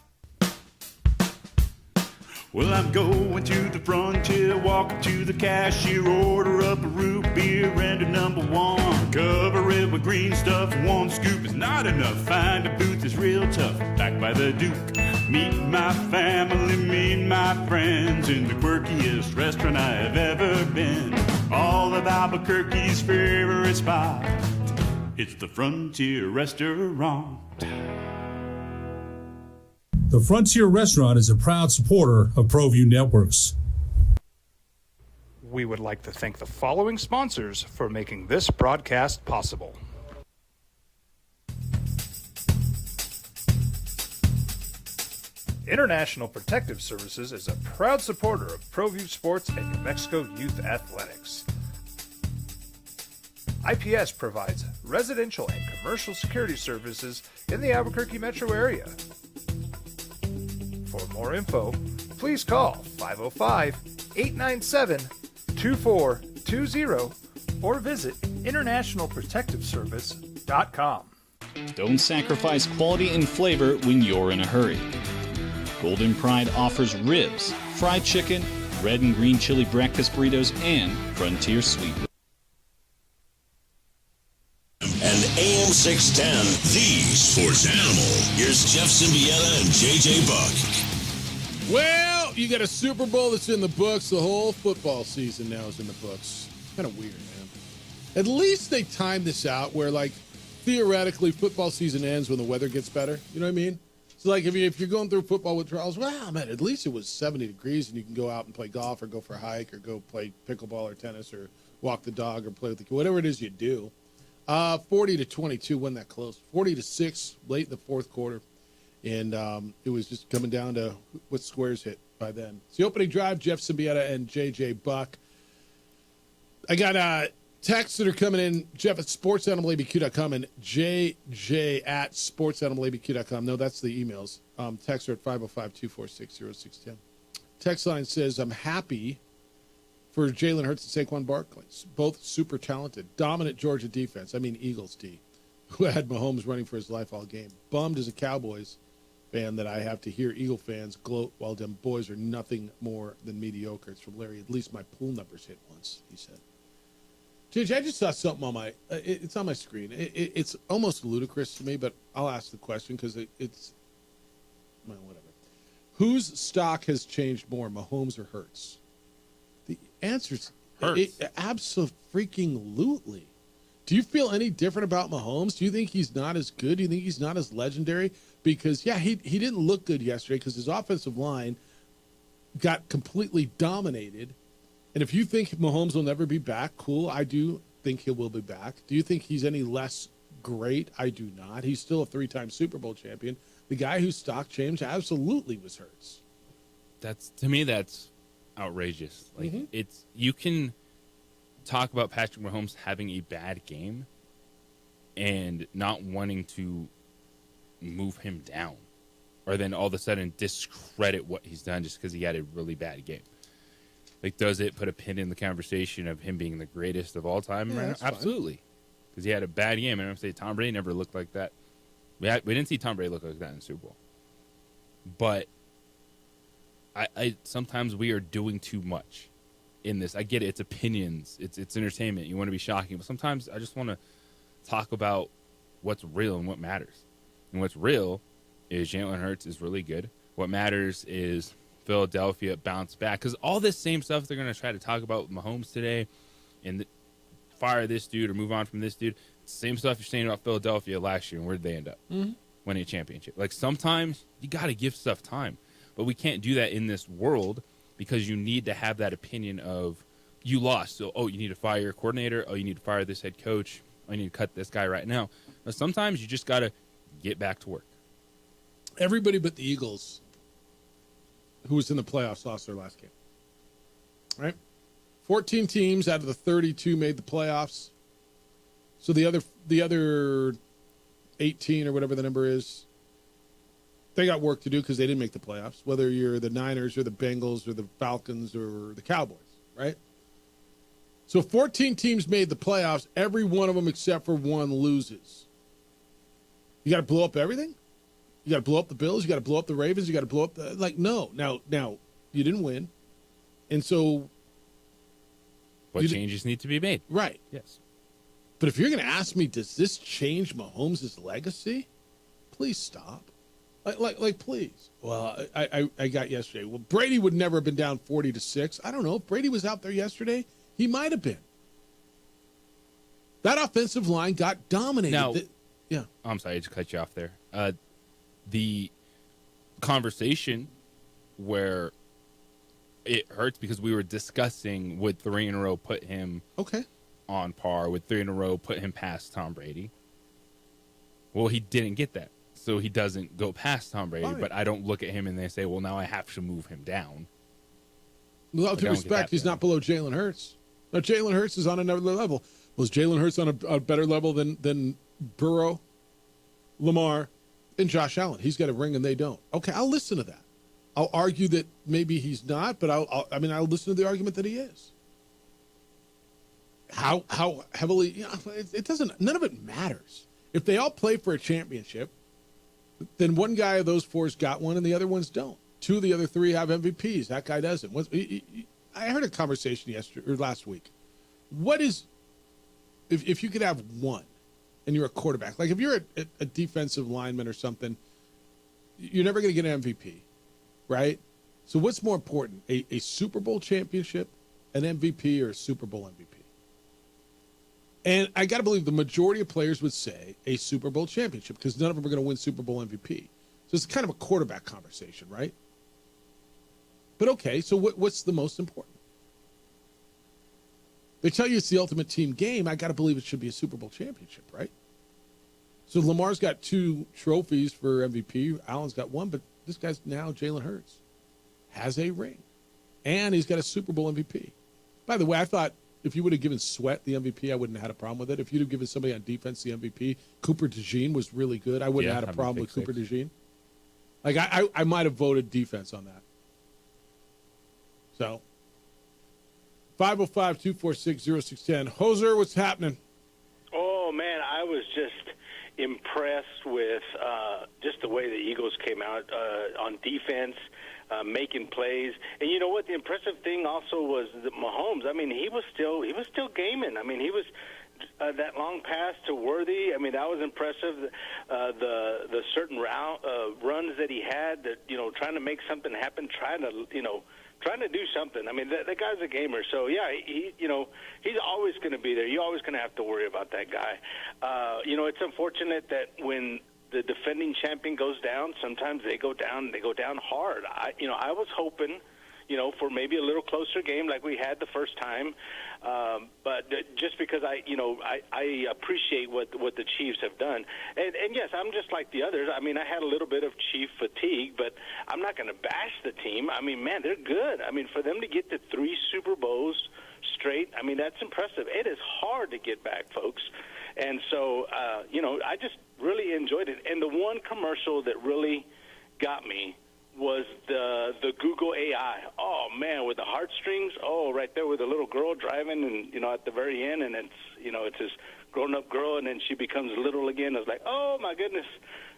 Speaker 12: Well, I'm going to the frontier, walking to the cashier, order up a root beer and a number one. Cover it with green stuff, one scoop is not enough. Find a booth is real tough, back by the Duke. Meet my family, meet my friends in the quirkiest restaurant I've ever been. All of Albuquerque's favorite spot, it's the Frontier Restaurant.
Speaker 15: The Frontier Restaurant is a proud supporter of ProView Networks.
Speaker 1: We would like to thank the following sponsors for making this broadcast possible. International Protective Services is a proud supporter of ProView Sports and New Mexico Youth Athletics. IPS provides residential and commercial security services in the Albuquerque metro area. For more info, please call 505-897-2420 or visit internationalprotectiveservice.com.
Speaker 14: Don't sacrifice quality and flavor when you're in a hurry. Golden Pride offers ribs, fried chicken, red and green chili breakfast burritos, and Frontier Sweet.
Speaker 4: And AM 610, the sports animal. Here's Jeff Symbieta and JJ Buck.
Speaker 9: Well, you got a Super Bowl that's in the books. The whole football season now is in the books. Kind of weird, man. At least they timed this out where, like, theoretically, football season ends when the weather gets better. You know what I mean? So, like, if you're going through football withdrawals, well, man, at least it was 70 degrees and you can go out and play golf or go for a hike or go play pickleball or tennis or walk the dog or play with the kid, whatever it is you do. 40-22, wasn't that close. 40-6 late in the fourth quarter. And it was just coming down to what squares hit by then. It's the opening drive, Jeff Symbieta and J.J. Buck. I got texts that are coming in, Jeff at sportsanimalabq.com and JJ at sportsanimalabq.com. No, that's the emails. Texts are at 505-246-0610. Text line says, I'm happy for Jalen Hurts and Saquon Barkley. Both super talented. Dominant Georgia defense. I mean Eagles D, who had Mahomes running for his life all game. Bummed as a Cowboys fan that I have to hear Eagle fans gloat while them boys are nothing more than mediocre. It's from Larry. At least my pool numbers hit once, he said. JJ, I just saw something on my it's on my screen. It's almost ludicrous to me, but I'll ask the question because it's well, whatever. Whose stock has changed more, Mahomes or Hurts? The answer's Hurts. Absolutely. Do you feel any different about Mahomes? Do you think he's not as good? Do you think he's not as legendary? Because, yeah, he didn't look good yesterday because his offensive line got completely dominated. And if you think Mahomes will never be back, cool. I do think he will be back. Do you think he's any less great? I do not. He's still a 3-time Super Bowl champion. The guy whose stock changed absolutely was Hurts.
Speaker 10: To me, that's outrageous. Like it's, you can talk about Patrick Mahomes having a bad game and not wanting to move him down, or then all of a sudden discredit what he's done just because he had a really bad game. Like, does it put a pin in the conversation of him being the greatest of all time?
Speaker 9: Yeah,
Speaker 10: absolutely, because he had a bad game. And I'm saying Tom Brady never looked like that. We didn't see Tom Brady look like that in the Super Bowl. But I sometimes we are doing too much in this. I get it. It's opinions. It's entertainment. You want to be shocking. But sometimes I just want to talk about what's real and what matters. And what's real is Jalen Hurts is really good. What matters is Philadelphia bounced back. Because all this same stuff they're going to try to talk about with Mahomes today and fire this dude or move on from this dude, same stuff you're saying about Philadelphia last year. And where did they end up? Winning a championship. Like, sometimes you got to give stuff time. But we can't do that in this world because you need to have that opinion of you lost. So, you need to fire your coordinator. You need to fire this head coach. You need to cut this guy right now. But sometimes you just got to get back to work.
Speaker 9: Everybody but the Eagles, who was in the playoffs, lost their last game. Right? 14 teams out of the 32 made the playoffs. So the other 18 or whatever the number is, they got work to do because they didn't make the playoffs, whether you're the Niners or the Bengals or the Falcons or the Cowboys, right? So 14 teams made the playoffs. Every one of them except for one loses. You got to blow up everything? You got to blow up the Bills? You got to blow up the Ravens? You got to blow up the... Like, no. Now, you didn't win. And so...
Speaker 10: What changes need to be made?
Speaker 9: Right.
Speaker 10: Yes.
Speaker 9: But if you're going to ask me, does this change Mahomes' legacy? Please stop. Like, please. Well, I got yesterday. Well, Brady would never have been down 40-6. I don't know. If Brady was out there yesterday, he might have been. That offensive line got dominated.
Speaker 10: Now,
Speaker 9: yeah.
Speaker 10: I'm sorry, I just cut you off there. The conversation where it hurts because we were discussing would 3 in a row put him on par, would 3 in a row put him past Tom Brady. Well, he didn't get that. So he doesn't go past Tom Brady,
Speaker 9: Right.
Speaker 10: but I don't look at him and they say, well, now I have to move him down.
Speaker 9: With all due respect, he's not below Jalen Hurts. Now, Jalen Hurts is on another level. Was Jalen Hurts on a better level than Burrow, Lamar, and Josh Allen? He's got a ring and they don't. Okay, I'll listen to that. I'll argue that maybe he's not, but I'll listen to the argument that he is. How heavily, it doesn't, none of it matters. If they all play for a championship, then one guy of those 4's got one and the other ones don't. 2 of the other 3 have MVPs. That guy doesn't. I heard a conversation yesterday or last week. What is, if you could have one and you're a quarterback, like if you're a defensive lineman or something, you're never going to get an MVP, right? So what's more important, a Super Bowl championship, an MVP, or a Super Bowl MVP? And I got to believe the majority of players would say a Super Bowl championship because none of them are going to win Super Bowl MVP. So it's kind of a quarterback conversation, right? But okay, so what's the most important? They tell you it's the ultimate team game. I got to believe it should be a Super Bowl championship, right? So Lamar's got 2 trophies for MVP. Allen's got 1, but this guy's now Jalen Hurts has a ring, and he's got a Super Bowl MVP. By the way, I thought if you would have given Sweat the MVP, I wouldn't have had a problem with it. If you'd have given somebody on defense the MVP, Cooper DeJean was really good. I wouldn't have had a problem with Cooper DeJean. Like, I might have voted defense on that. So, 505-246-0610. Hoser, what's happening?
Speaker 8: Oh, man, I was just impressed with just the way the Eagles came out on defense, making plays. And you know what? The impressive thing also was that Mahomes. I mean, he was still gaming. I mean, he was that long pass to Worthy. I mean, that was impressive. The certain runs that he had, that trying to make something happen, trying to do something. I mean, the guy's a gamer. So yeah, he's always going to be there. You're always going to have to worry about that guy. It's unfortunate that when the defending champion goes down, sometimes they go down hard. I was hoping, for maybe a little closer game like we had the first time. But just because I appreciate what the Chiefs have done. And yes, I'm just like the others. I mean, I had a little bit of Chief fatigue, but I'm not going to bash the team. I mean, man, they're good. I mean, for them to get to 3 Super Bowls straight, I mean, that's impressive. It is hard to get back, folks. And so, I just really enjoyed it. And the one commercial that really got me was the Google AI. Oh man, with the heartstrings. Oh, right there with the little girl driving, and at the very end, and it's this grown-up girl, and then she becomes little again. I was like, oh my goodness.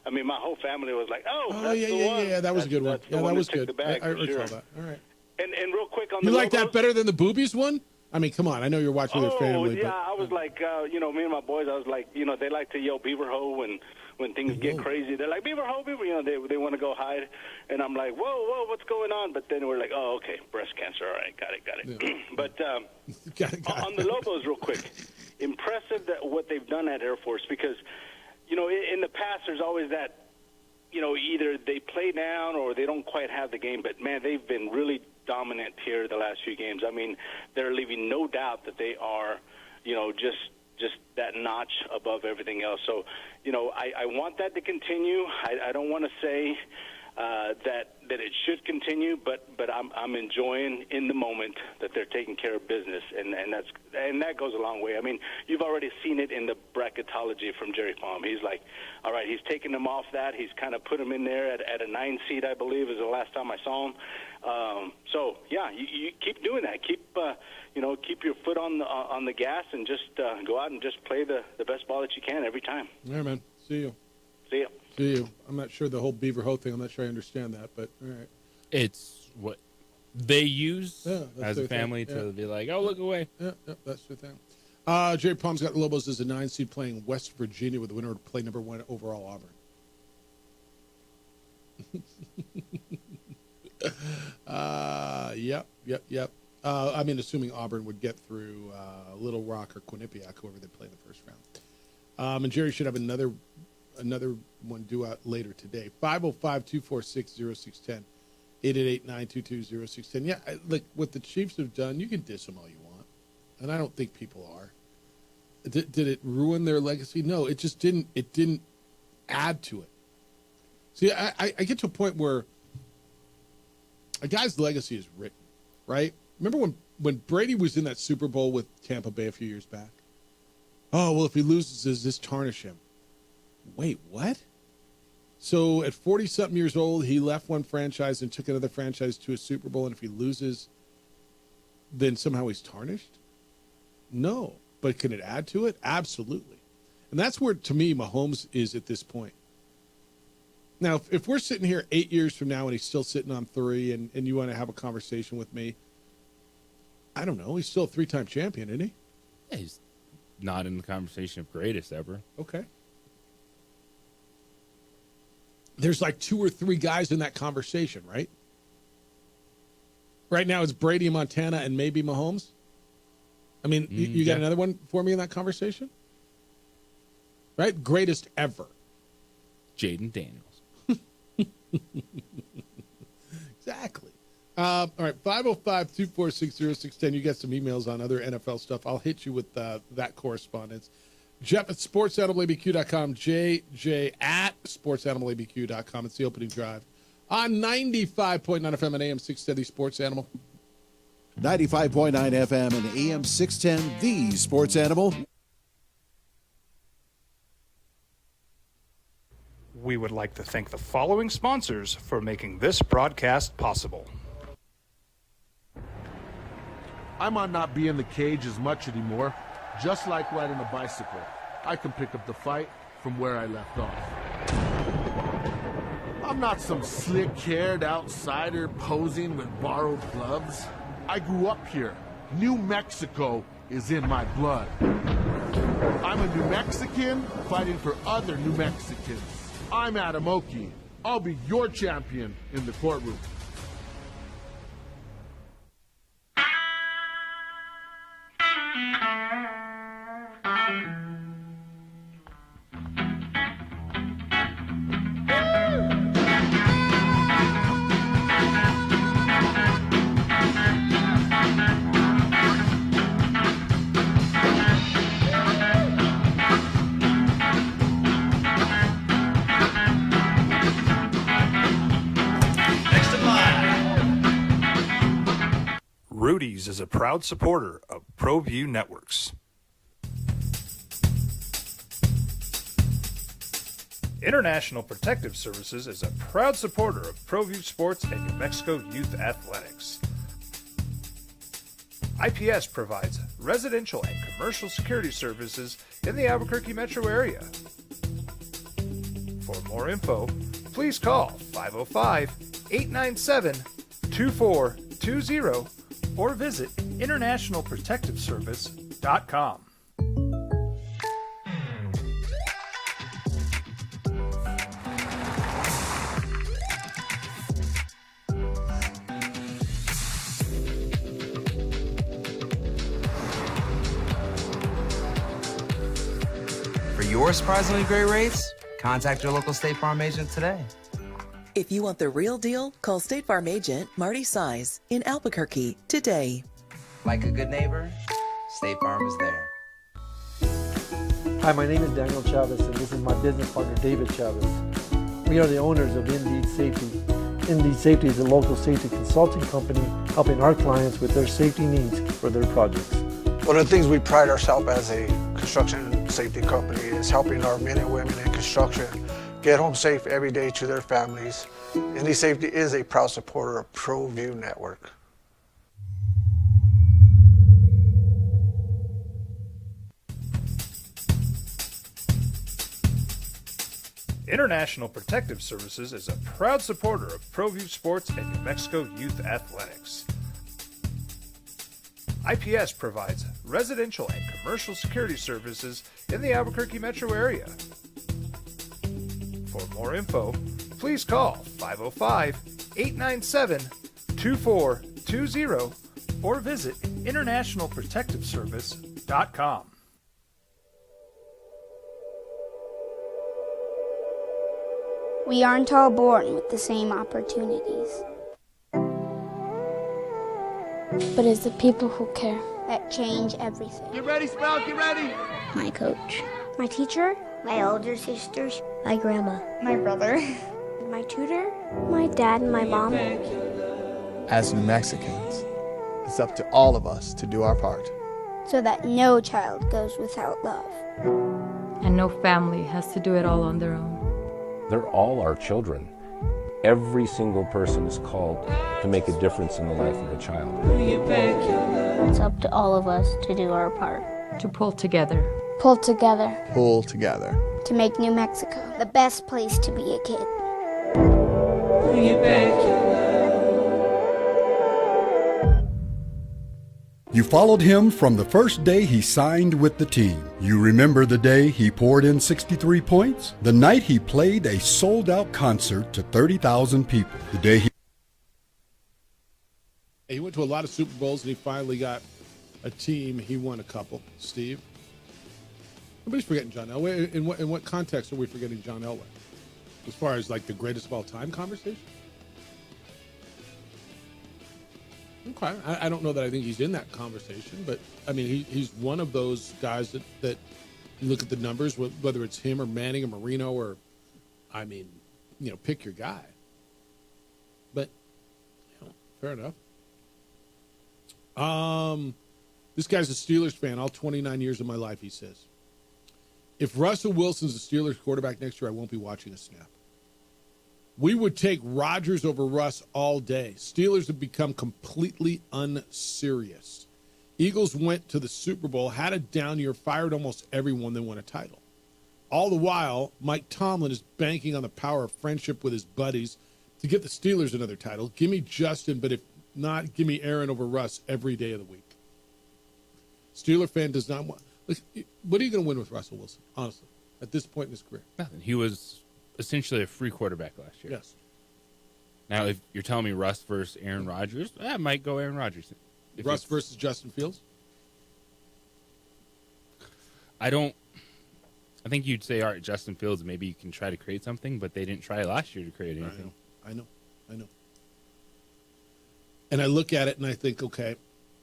Speaker 8: I mean, my whole family was like, oh, that's the one.
Speaker 9: Yeah, that was a good one. Yeah, that was good. I
Speaker 8: sure.
Speaker 9: that. All right.
Speaker 8: And real quick on
Speaker 9: you
Speaker 8: the
Speaker 9: like
Speaker 8: logos,
Speaker 9: that better than the boobies one? I mean, come on. I know you're watching with your family.
Speaker 8: Yeah,
Speaker 9: but,
Speaker 8: I was like, me and my boys, I was like, they like to yell Beaver Ho when things get crazy. They're like, Beaver Ho, Beaver, they want to go hide. And I'm like, whoa, what's going on? But then we're like, oh, okay, breast cancer. All right, got it. Yeah. But on the logos, real quick, impressive that what they've done at Air Force, because, in the past there's always that, either they play down or they don't quite have the game. But, man, they've been really dominant here the last few games. I mean, they're leaving no doubt that they are, just that notch above everything else. So, I want that to continue. I don't want to say that it should continue, but I'm enjoying in the moment that they're taking care of business, and that goes a long way. I mean, you've already seen it in the bracketology from Jerry Palm. He's like, all right, he's taking them off that. He's kind of put them in there at a 9 seed, I believe, is the last time I saw him. So yeah, you keep doing that. Keep your foot on the gas, and just go out and just play the best ball that you can every time.
Speaker 9: All right, man. See you.
Speaker 8: See you.
Speaker 9: See you. I'm not sure the whole Beaver Ho thing. I'm not sure I understand that, but all right.
Speaker 10: It's what they use as a family to be like, oh, look away.
Speaker 9: Yeah, that's the thing. Jerry Palm's got the Lobos as a 9 seed playing West Virginia with the winner to play number 1 overall Auburn. Yep. I mean, assuming Auburn would get through Little Rock or Quinnipiac, whoever they play in the first round. And Jerry should have another one due out later today. 505-246-0610, 888-922-0610. Yeah, look, what the Chiefs have done, you can diss them all you want, and I don't think people are. Did it ruin their legacy? No, it just didn't. It didn't add to it. See, I get to a point where a guy's legacy is written, right? Remember when Brady was in that Super Bowl with Tampa Bay a few years back? Oh, well, if he loses, does this tarnish him? Wait, what? So at 40-something years old, he left one franchise and took another franchise to a Super Bowl, and if he loses, then somehow he's tarnished? No. But can it add to it? Absolutely. And that's where, to me, Mahomes is at this point. Now, if we're sitting here 8 years from now and he's still sitting on 3 and you want to have a conversation with me, I don't know. He's still a 3-time champion, isn't he?
Speaker 10: Yeah, he's not in the conversation of greatest ever.
Speaker 9: Okay. There's like 2 or 3 guys in that conversation, right? Right now it's Brady, Montana, and maybe Mahomes. I mean, you got another one for me in that conversation? Right? Greatest ever.
Speaker 10: Jaden Daniels.
Speaker 9: Exactly. All right, 505-246-0610. You get some emails on other NFL stuff. I'll hit you with that correspondence. Jeff at sportsanimalabq.com, JJ at sportsanimalabq.com. It's the opening drive on 95.9 FM and AM 610, Sports Animal.
Speaker 7: 95.9 FM and AM 610, the Sports Animal.
Speaker 1: We would like to thank the following sponsors for making this broadcast possible.
Speaker 20: I might not be in the cage as much anymore. Just like riding a bicycle, I can pick up the fight from where I left off. I'm not some slick-haired outsider posing with borrowed gloves. I grew up here. New Mexico is in my blood. I'm a New Mexican fighting for other New Mexicans. I'm Adam Oki. I'll be your champion in the courtroom.
Speaker 1: Rudy's is a proud supporter of ProView Networks. International Protective Services is a proud supporter of ProView Sports and New Mexico Youth Athletics. IPS provides residential and commercial security services in the Albuquerque metro area. For more info, please call 505-897-2420 or visit internationalprotectiveservice.com.
Speaker 16: For your surprisingly great rates, contact your local State Farm agent today.
Speaker 24: If you want the real deal, call State Farm agent Marty Size in Albuquerque today.
Speaker 16: Like a good neighbor, State Farm is there.
Speaker 19: Hi, my name is Daniel Chavez, and this is my business partner, David Chavez. We are the owners of Indeed Safety. Indeed Safety is a local safety consulting company helping our clients with their safety needs for their projects.
Speaker 21: One of the things we pride ourselves as a construction safety company is helping our men and women in construction get home safe every day to their families. Indeed Safety is a proud supporter of ProView Network.
Speaker 1: International Protective Services is a proud supporter of ProView Sports and New Mexico Youth Athletics. IPS provides residential and commercial security services in the Albuquerque metro area. For more info, please call 505-897-2420 or visit internationalprotectiveservice.com.
Speaker 3: We aren't all born with the same opportunities. But it's the people who care that change everything.
Speaker 20: Get ready, Spell, get ready!
Speaker 3: My coach. My teacher. My older sisters. My grandma. My brother. My tutor. My dad and my mom.
Speaker 18: As New Mexicans, it's up to all of us to do our part.
Speaker 3: So that no child goes without love.
Speaker 22: And no family has to do it all on their own.
Speaker 23: They're all our children. Every single person is called to make a difference in the life of a child.
Speaker 3: It's up to all of us to do our part.
Speaker 22: To pull together.
Speaker 3: Pull together.
Speaker 18: Pull together.
Speaker 3: To make New Mexico the best place to be a kid.
Speaker 25: You followed him from the first day he signed with the team. You remember the day he poured in 63 points? The night he played a sold-out concert to 30,000 people. The day
Speaker 9: He went to a lot of Super Bowls, and he finally got a team. He won a couple. Steve? Nobody's forgetting John Elway. In what context are we forgetting John Elway? As far as like the greatest of all time conversation? Okay. I don't know that I think he's in that conversation, but I mean, he's one of those guys that you look at the numbers, whether it's him or Manning or Marino or, I mean, pick your guy. But, fair enough. This guy's a Steelers fan all 29 years of my life, he says. If Russell Wilson's the Steelers quarterback next year, I won't be watching a snap. We would take Rodgers over Russ all day. Steelers have become completely unserious. Eagles went to the Super Bowl, had a down year, fired almost everyone, then won a title. All the while, Mike Tomlin is banking on the power of friendship with his buddies to get the Steelers another title. Give me Justin, but if not, give me Aaron over Russ every day of the week. Steeler fan does not want... Look, what are you going to win with Russell Wilson, honestly, at this point in his career?
Speaker 10: Nothing. He was essentially a free quarterback last year.
Speaker 9: Yes.
Speaker 10: Now, if you're telling me Russ versus Aaron Rodgers, I might go Aaron Rodgers.
Speaker 9: Russ versus Justin Fields?
Speaker 10: I think you'd say, all right, Justin Fields, maybe you can try to create something, but they didn't try last year to create anything.
Speaker 9: I know. And I look at it and I think, okay,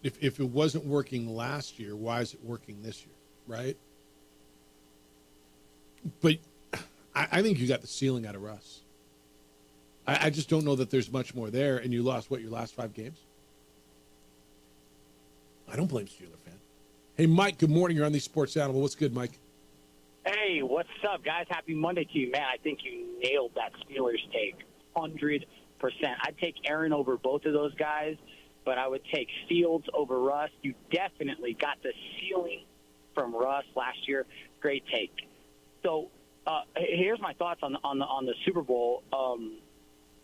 Speaker 9: if it wasn't working last year, why is it working this year, right? But I think you got the ceiling out of Russ. I just don't know that there's much more there, and you lost, your last 5 games? I don't blame Steeler fan. Hey, Mike, good morning. You're on the Sports Animal. What's good, Mike?
Speaker 2: Hey, what's up, guys? Happy Monday to you. Man, I think you nailed that Steelers take 100%. I'd take Aaron over both of those guys, but I would take Fields over Russ. You definitely got the ceiling from Russ last year. Great take. So here's my thoughts on the Super Bowl.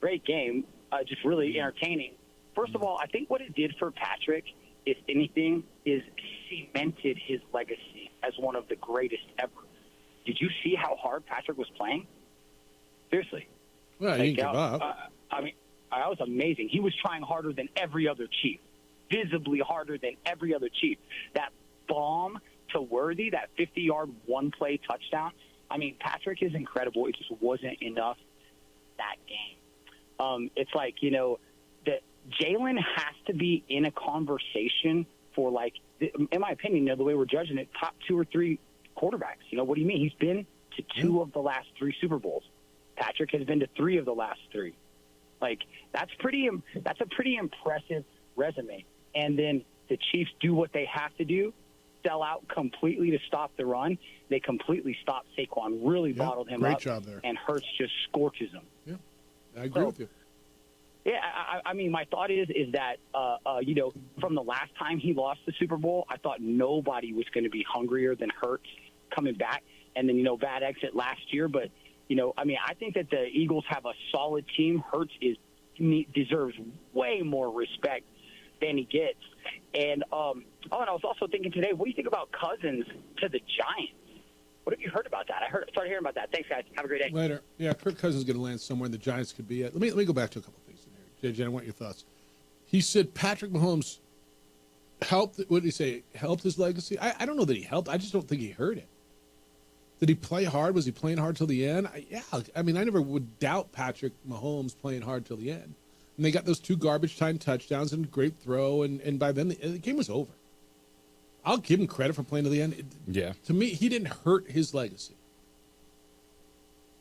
Speaker 2: Great game, just really entertaining. First of all, I think what it did for Patrick, if anything, is cemented his legacy as one of the greatest ever. Did you see how hard Patrick was playing? Seriously.
Speaker 9: Well, he didn't give up.
Speaker 2: I mean, that was amazing. He was trying harder than every other Chief, visibly harder than every other Chief. That bomb to Worthy, that 50-yard one-play touchdown, I mean, Patrick is incredible. It just wasn't enough that game. It's like, that Jalen has to be in a conversation for, like, in my opinion, the way we're judging it, top 2 or 3 quarterbacks. What do you mean? He's been to 2 of the last 3 Super Bowls. Patrick has been to 3 of the last 3. Like, that's a pretty impressive resume. And then the Chiefs do what they have to do, sell out completely to stop the run. They completely stopped Saquon, really bottled him up.
Speaker 9: Great job there.
Speaker 2: And Hurts just scorches him.
Speaker 9: Yeah, I agree with you.
Speaker 2: Yeah, I mean, my thought is that, from the last time he lost the Super Bowl, I thought nobody was going to be hungrier than Hurts coming back. And then, bad exit last year. But, I think that the Eagles have a solid team. Hurts deserves way more respect than he gets. And, and I was also thinking today, what do you think about Cousins to the Giants? What have you heard about that? I started hearing about that. Thanks, guys. Have a great day.
Speaker 9: Later. Yeah, Kirk Cousins is going to land somewhere, and the Giants could be at. Let me go back to a couple things in here. JJ, I want your thoughts. He said Patrick Mahomes helped. What did he say? Helped his legacy? I don't know that he helped. I just don't think he heard it. Did he play hard? Was he playing hard till the end? I never would doubt Patrick Mahomes playing hard till the end. And they got those 2 garbage time touchdowns and great throw, and by then the game was over. I'll give him credit for playing to the end.
Speaker 10: Yeah.
Speaker 9: To me, he didn't hurt his legacy.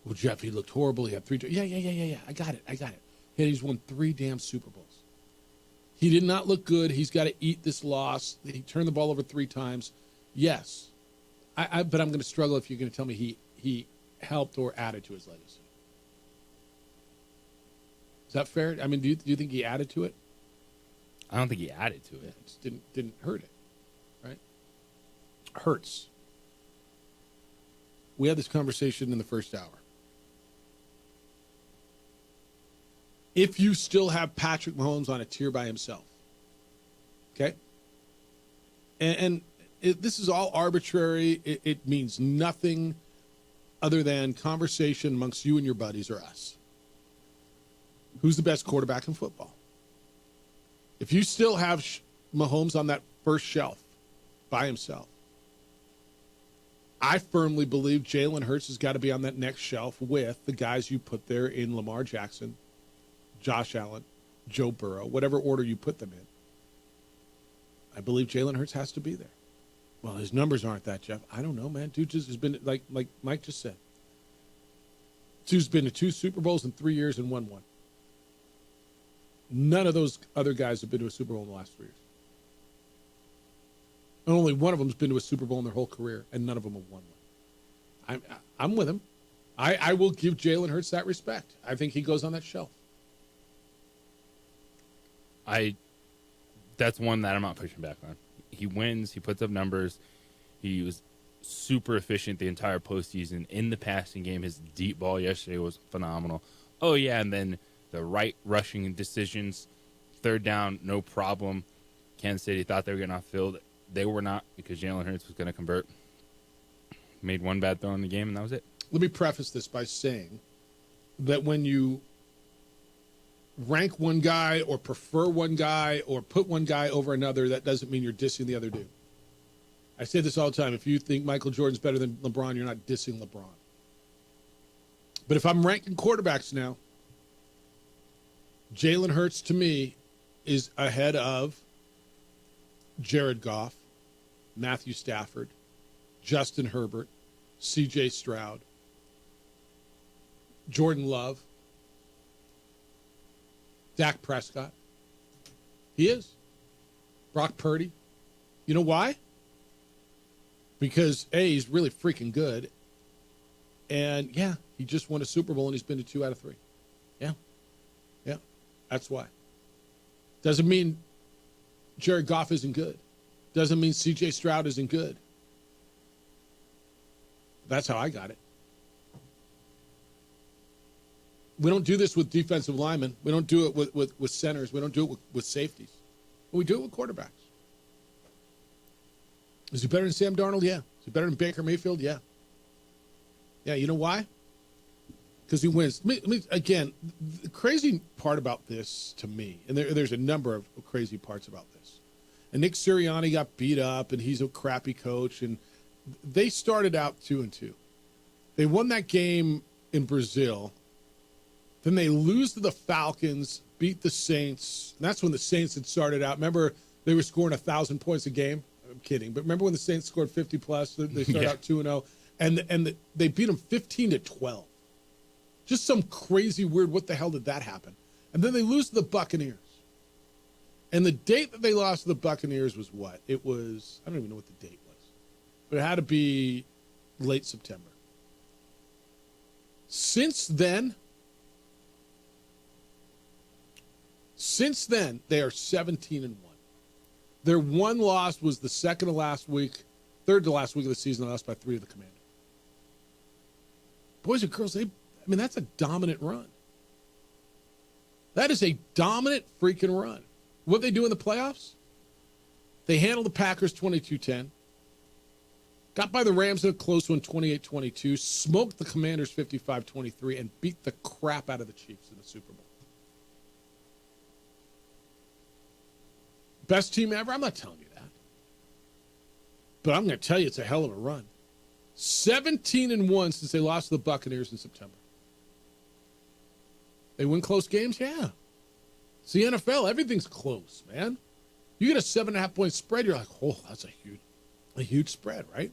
Speaker 9: Well, Jeff, he looked horrible. He had 3. Yeah. I got it. He's won 3 damn Super Bowls. He did not look good. He's got to eat this loss. He turned the ball over 3 times. Yes. But I'm going to struggle if you're going to tell me he helped or added to his legacy. Is that fair? I mean, do you think he added to it?
Speaker 10: I don't think he added to it.
Speaker 9: It just didn't hurt it, right? Hurts. We had this conversation in the first hour. If you still have Patrick Mahomes on a tier by himself, okay? And this is all arbitrary. It means nothing other than conversation amongst you and your buddies or us. Who's the best quarterback in football? If you still have Mahomes on that first shelf by himself, I firmly believe Jalen Hurts has got to be on that next shelf with the guys you put there in Lamar Jackson, Josh Allen, Joe Burrow, whatever order you put them in. I believe Jalen Hurts has to be there. Well, his numbers aren't that, Jeff. I don't know, man. Dude just has been, like Mike just said. Dude's been to 2 Super Bowls in 3 years and won one. None of those other guys have been to a Super Bowl in the last 3 years. And only one of them's been to a Super Bowl in their whole career, and none of them have won one. I'm with him. I will give Jalen Hurts that respect. I think he goes on that shelf.
Speaker 10: That's one that I'm not pushing back on. He wins. He puts up numbers. He was super efficient the entire postseason in the passing game. His deep ball yesterday was phenomenal. Oh, yeah, and then the right rushing decisions. 3rd down, no problem. Kansas City thought they were getting off the field. They were not, because Jalen Hurts was going to convert. Made one bad throw in the game, and that was it.
Speaker 9: Let me preface this by saying that when you rank one guy or prefer one guy or put one guy over another, that doesn't mean you're dissing the other dude. I say this all the time. If you think Michael Jordan's better than LeBron, you're not dissing LeBron. But if I'm ranking quarterbacks now, Jalen Hurts, to me, is ahead of Jared Goff, Matthew Stafford, Justin Herbert, C.J. Stroud, Jordan Love, Dak Prescott. He is. Brock Purdy. You know why? Because, A, he's really freaking good. And, yeah, he just won a Super Bowl and he's been to 2 out of 3. Yeah. Yeah. That's why. Doesn't mean Jared Goff isn't good. Doesn't mean C.J. Stroud isn't good. That's how I got it. We don't do this with defensive linemen. We don't do it with centers. We don't do it with safeties. But we do it with quarterbacks. Is he better than Sam Darnold? Yeah. Is he better than Baker Mayfield? Yeah. Yeah, you know why? Because he wins. Again, the crazy part about this to me, and there's a number of crazy parts about this. And Nick Sirianni got beat up, and he's a crappy coach. And they started out 2-2. They won that game in Brazil. Then they lose to the Falcons, beat the Saints. And that's when the Saints had started out. Remember, they were scoring 1,000 points a game? I'm kidding. But remember when the Saints scored 50-plus? They started out 2-0. And they beat them 15-12. Just some crazy, weird, what the hell did that happen? And then they lose to the Buccaneers. And the date that they lost to the Buccaneers was what? It was, I don't even know what the date was. But it had to be late September. Since then, they are 17-1. Their one loss was the third to last week of the season. They lost by 3 of the Commanders. Boys and girls, that's a dominant run. That is a dominant freaking run. What they do in the playoffs? They handled the Packers 22-10. Got by the Rams in a close one, 28-22. Smoked the Commanders 55-23 and beat the crap out of the Chiefs in the Super Bowl. Best team ever? I'm not telling you that. But I'm going to tell you it's a hell of a run. 17-1 since they lost to the Buccaneers in September. They win close games? Yeah. It's the NFL. Everything's close, man. You get a 7.5-point spread, you're like, oh, that's a huge spread, right?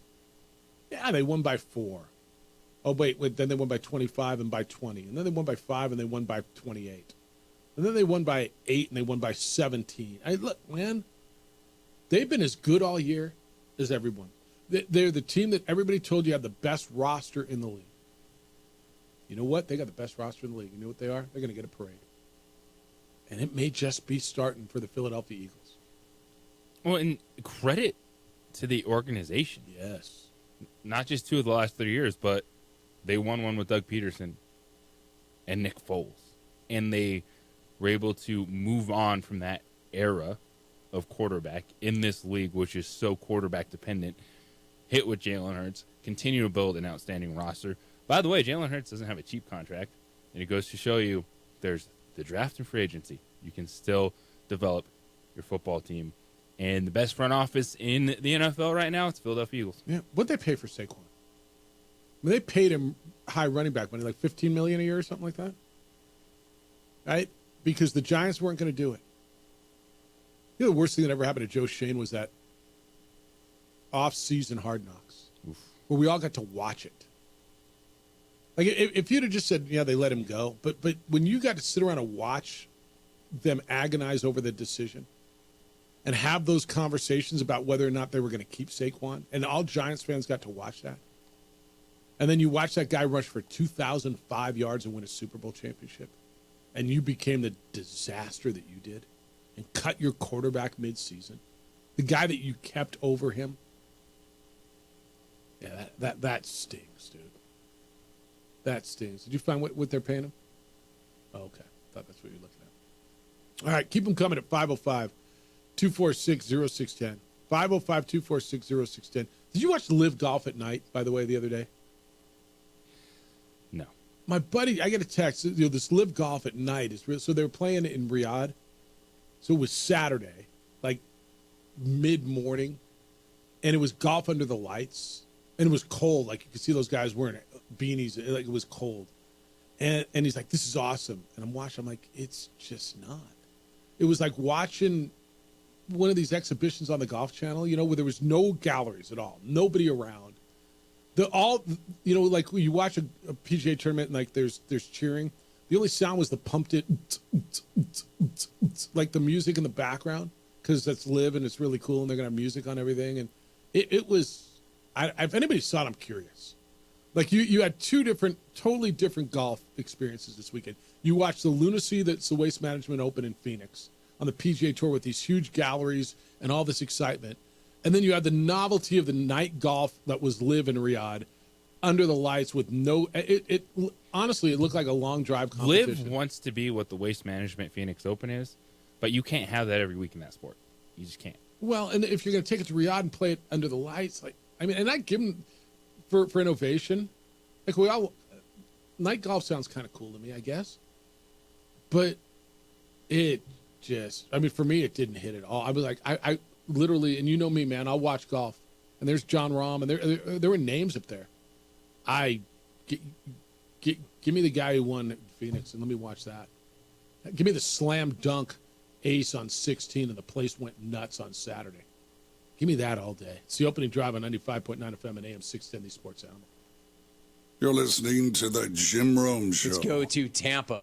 Speaker 9: Yeah, they won by 4. Oh, wait, then they won by 25 and by 20. And then they won by 5 and they won by 28. And then they won by 8 and they won by 17. Look, man, they've been as good all year as everyone. They're the team that everybody told you had the best roster in the league. You know what? They got the best roster in the league. You know what they are? They're going to get a parade. And it may just be starting for the Philadelphia Eagles.
Speaker 10: Well, and credit to the organization.
Speaker 9: Yes.
Speaker 10: Not just 2 of the last 3 years, but they won one with Doug Peterson and Nick Foles. And they were able to move on from that era of quarterback in this league, which is so quarterback dependent. Hit with Jalen Hurts, continue to build an outstanding roster. By the way, Jalen Hurts doesn't have a cheap contract, and it goes to show you there's the draft and free agency. You can still develop your football team. And the best front office in the NFL right now, it's Philadelphia Eagles.
Speaker 9: Yeah. What'd they pay for Saquon? mean, they paid him high running back money, like $15 million a year or something like that. Right? Because the Giants weren't going to do it. You know, the worst thing that ever happened to Joe Shane was that off-season Hard Knocks, where we all got to watch it. Like, if you'd have just said, yeah, they let him go, but when you got to sit around and watch them agonize over the decision and have those conversations about whether or not they were going to keep Saquon, and all Giants fans got to watch that, and then you watch that guy rush for 2,005 yards and win a Super Bowl championship, and you became the disaster that you did and cut your quarterback midseason, the guy that you kept over him. Yeah, that stings, dude. That stings. Did you find what they're paying him? Oh, okay. Thought that's what you're looking at. All right, keep them coming at 505-246-0610. 505-246-0610. Did you watch Live Golf at Night, by the way, the other day?
Speaker 10: No.
Speaker 9: My buddy, I get a text. You know, this Live Golf at Night is real. So they were playing in Riyadh. So it was Saturday, like mid-morning, and it was golf under the lights, and it was cold. Like you could see those guys wearing beanies. Like it was cold, and he's like, "This is awesome." And I'm watching. I'm like, "It's just not." It was like watching one of these exhibitions on the Golf Channel, you know, where there was no galleries at all, nobody around. You know, like when you watch a PGA tournament and like there's cheering. The only sound was the pumped it, like the music in the background, because that's Live and it's really cool and they're going to have music on everything. And it was, if anybody saw it, I'm curious. Like you had two totally different golf experiences this weekend. You watched the lunacy that's the Waste Management Open in Phoenix on the PGA Tour with these huge galleries and all this excitement. And then you had the novelty of the night golf that was Live in Riyadh under the lights with no, honestly, it looked like a long drive competition.
Speaker 10: Live wants to be what the Waste Management Phoenix Open is, but you can't have that every week in that sport. You just can't.
Speaker 9: Well, and if you're going to take it to Riyadh and play it under the lights, like, I mean, and I give them for innovation. Like night golf sounds kind of cool to me, I guess. But it just, I mean, for me, it didn't hit at all. I was like, I literally, and you know me, man, I'll watch golf. And there's John Rahm, and there were names up there. Give me the guy who won at Phoenix, and let me watch that. Give me the slam dunk ace on 16, and the place went nuts on Saturday. Give me that all day. It's the opening drive on 95.9 FM and AM 610, the Sports Animal.
Speaker 5: You're listening to the Jim Rome Show.
Speaker 6: Let's go to Tampa.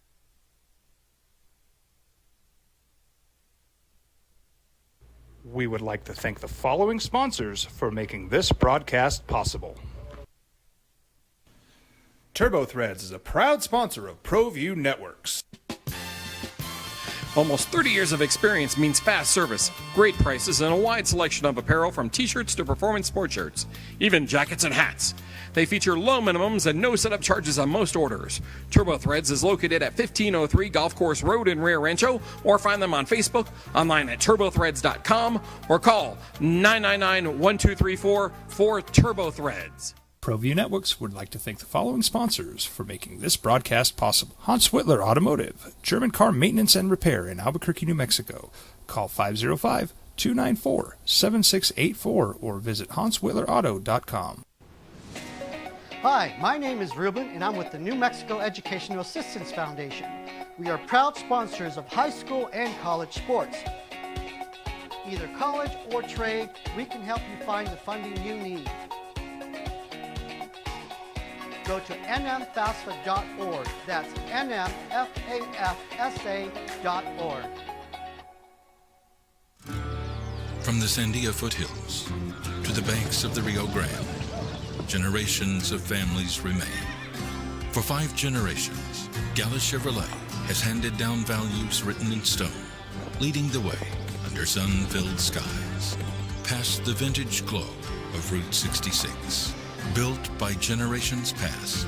Speaker 1: We would like to thank the following sponsors for making this broadcast possible. TurboThreads is a proud sponsor of ProView Networks.
Speaker 6: Almost 30 years of experience means fast service, great prices, and a wide selection of apparel from t-shirts to performance sport shirts, even jackets and hats. They feature low minimums and no setup charges on most orders. TurboThreads is located at 1503 Golf Course Road in Rio Rancho, or find them on Facebook, online at turbothreads.com, or call 999-1234 for TurboThreads.
Speaker 1: ProView Networks would like to thank the following sponsors for making this broadcast possible. Hans Whitler Automotive, German car maintenance and repair in Albuquerque, New Mexico. Call 505-294-7684 or visit hanswhitlerauto.com.
Speaker 11: Hi, my name is Ruben, and I'm with the New Mexico Educational Assistance Foundation. We are proud sponsors of high school and college sports. Either college or trade, we can help you find the funding you need. Go to nmfafsa.org. That's nmfafsa.org.
Speaker 13: From the Sandia foothills to the banks of the Rio Grande, generations of families remain. For 5 generations, Gallus Chevrolet has handed down values written in stone, leading the way under sun-filled skies, past the vintage glow of Route 66. Built by generations past,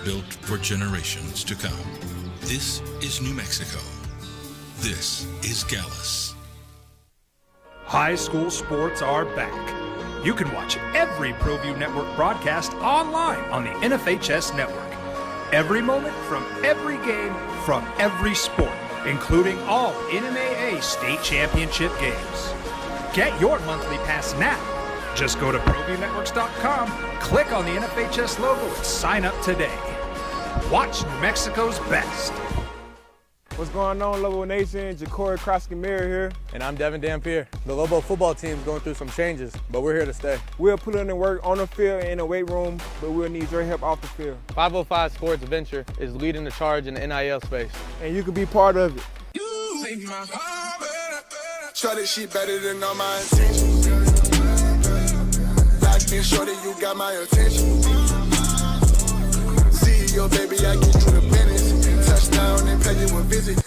Speaker 13: built for generations to come. This is New Mexico. This is Gallus.
Speaker 1: High school sports are back. You can watch every ProView Network broadcast online on the NFHS network. Every moment from every game from every sport, including all NMAA state championship games. Get your monthly pass now Just go to ProViewNetworks.com, click on the NFHS logo, and sign up today. Watch New Mexico's best.
Speaker 4: What's going on, Lobo Nation? Ja'Cory Krosky-Mir here.
Speaker 18: And I'm Devin Dampier. The Lobo football team is going through some changes, but we're here to stay.
Speaker 4: We'll put in the work on the field and in the weight room, but we'll need your help off the field.
Speaker 18: 505 Sports Venture is leading the charge in the NIL space.
Speaker 4: And you can be part of it.
Speaker 12: Try this shit better than all my intentions. Locked in shorty, you got my attention. CEO, baby, I get you the business. Touchdown and pay you a visit.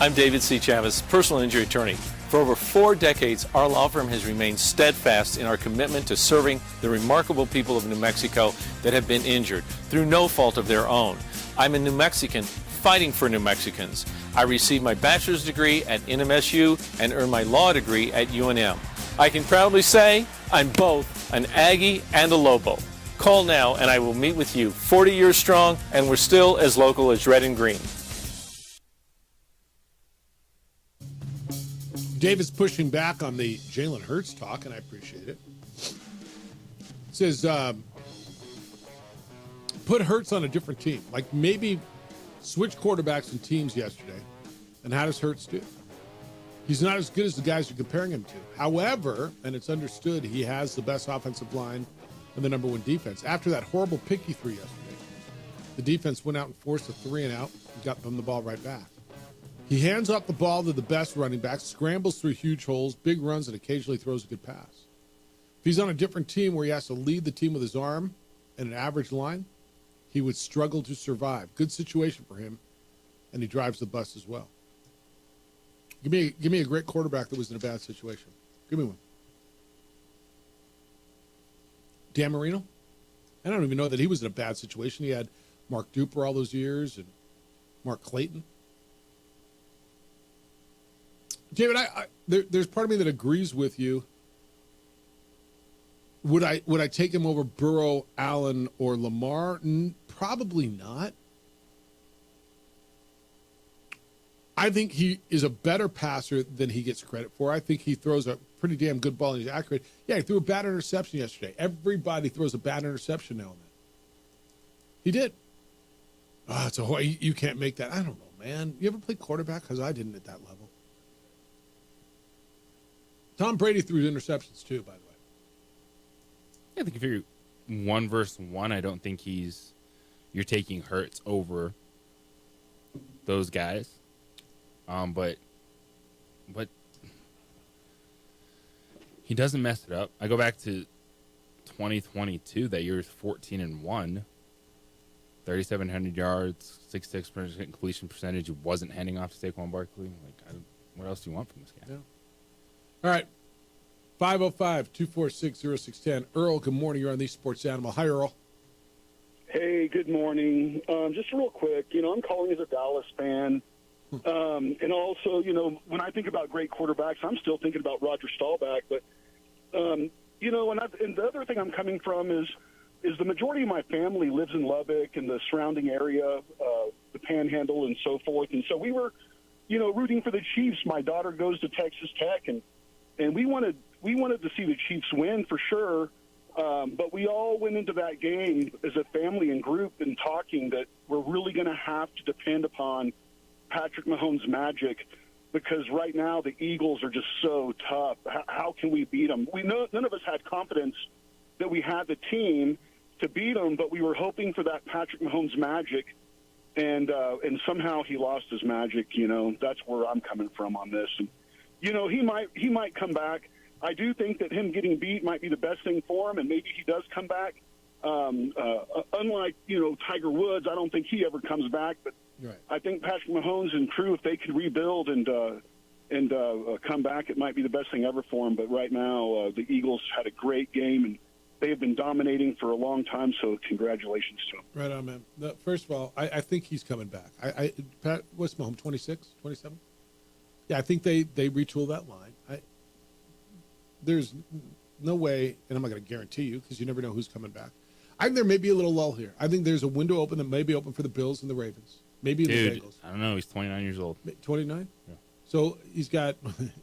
Speaker 14: I'm David C. Chavez, personal injury attorney. For over 4 decades, our law firm has remained steadfast in our commitment to serving the remarkable people of New Mexico that have been injured through no fault of their own. I'm a New Mexican fighting for New Mexicans. I received my bachelor's degree at NMSU and earned my law degree at UNM. I can proudly say I'm both an Aggie and a Lobo. Call now and I will meet with you. 40 years strong, and we're still as local as red and green.
Speaker 9: David's pushing back on the Jalen Hurts talk, and I appreciate it. Says, put Hurts on a different team. Like maybe switch quarterbacks and teams yesterday. And how does Hurts do? He's not as good as the guys you're comparing him to. However, and it's understood, he has the best offensive line and the number 1 defense. After that horrible pick he threw yesterday, the defense went out and forced a 3-and-out and got them the ball right back. He hands off the ball to the best running backs, scrambles through huge holes, big runs, and occasionally throws a good pass. If he's on a different team where he has to lead the team with his arm and an average line, he would struggle to survive. Good situation for him, and he drives the bus as well. Give me a great quarterback that was in a bad situation. Give me one. Dan Marino? I don't even know that he was in a bad situation. He had Mark Duper all those years and Mark Clayton. David, there's part of me that agrees with you. Would I take him over Burrow, Allen, or Lamar? Probably not. I think he is a better passer than he gets credit for. I think he throws a pretty damn good ball and he's accurate. Yeah, he threw a bad interception yesterday. Everybody throws a bad interception now and then. He did. You can't make that. I don't know, man. You ever play quarterback? Because I didn't at that level. Tom Brady threw interceptions too, by the way.
Speaker 10: I think if you're 1 versus 1, I don't think you're taking Hurts over those guys. But he doesn't mess it up. I go back to 2022, that year was 14-1, 3,700 yards, 66% completion percentage. He wasn't handing off to Saquon Barkley. What else do you want from this guy?
Speaker 9: Yeah. All right. 505-246-0610. Earl, good morning. You're on the Sports Animal. Hi, Earl.
Speaker 15: Hey, good morning. Just real quick, I'm calling as a Dallas fan. And also, when I think about great quarterbacks, I'm still thinking about Roger Staubach. But, and the other thing I'm coming from is the majority of my family lives in Lubbock and the surrounding area, the Panhandle and so forth. And so we were, rooting for the Chiefs. My daughter goes to Texas Tech, and we wanted to see the Chiefs win for sure. But we all went into that game as a family and group and talking that we're really going to have to depend upon Patrick Mahomes' magic, because right now the Eagles are just so tough. How can we beat them? None of us had confidence that we had the team to beat them, but we were hoping for that Patrick Mahomes magic, and somehow he lost his magic. That's where I'm coming from on this. And he might come back. I do think that him getting beat might be the best thing for him, and maybe he does come back. Unlike Tiger Woods, I don't think he ever comes back, but. Right. I think Patrick Mahomes and crew, if they could rebuild and come back, it might be the best thing ever for them. But right now, the Eagles had a great game, and they have been dominating for a long time, so congratulations to them.
Speaker 9: Right on, man. First of all, I think he's coming back. Pat, what's Mahomes, 26, 27? Yeah, I think they retool that line. There's no way, and I'm not going to guarantee you because you never know who's coming back. I think there may be a little lull here. I think there's a window open that may be open for the Bills and the Ravens. Maybe the Bengals.
Speaker 10: I don't know. He's 29 years old.
Speaker 9: 29?
Speaker 10: Yeah.
Speaker 9: So he's got,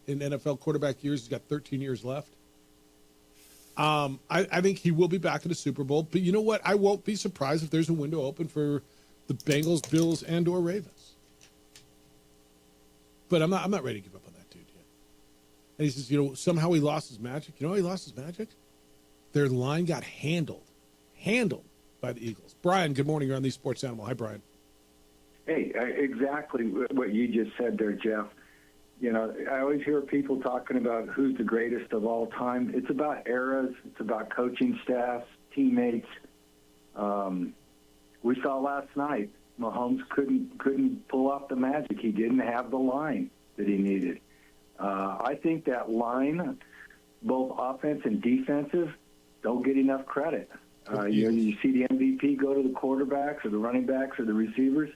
Speaker 9: in NFL quarterback years, he's got 13 years left.
Speaker 7: I think he will be back in the Super Bowl. But you know what? I won't be surprised if there's a window open for the Bengals, Bills, and or Ravens. But I'm not ready to give up on that dude yet. And he says, somehow he lost his magic. You know how he lost his magic? Their line got handled by the Eagles. Brian, good morning. You're on the Sports Animal. Hi, Brian.
Speaker 8: Hey, exactly what you just said there, Jeff. I always hear people talking about who's the greatest of all time. It's about eras. It's about coaching staffs, teammates. We saw last night Mahomes couldn't pull off the magic. He didn't have the line that he needed. I think that line, both offense and defensive, don't get enough credit. You see the MVP go to the quarterbacks or the running backs or the receivers.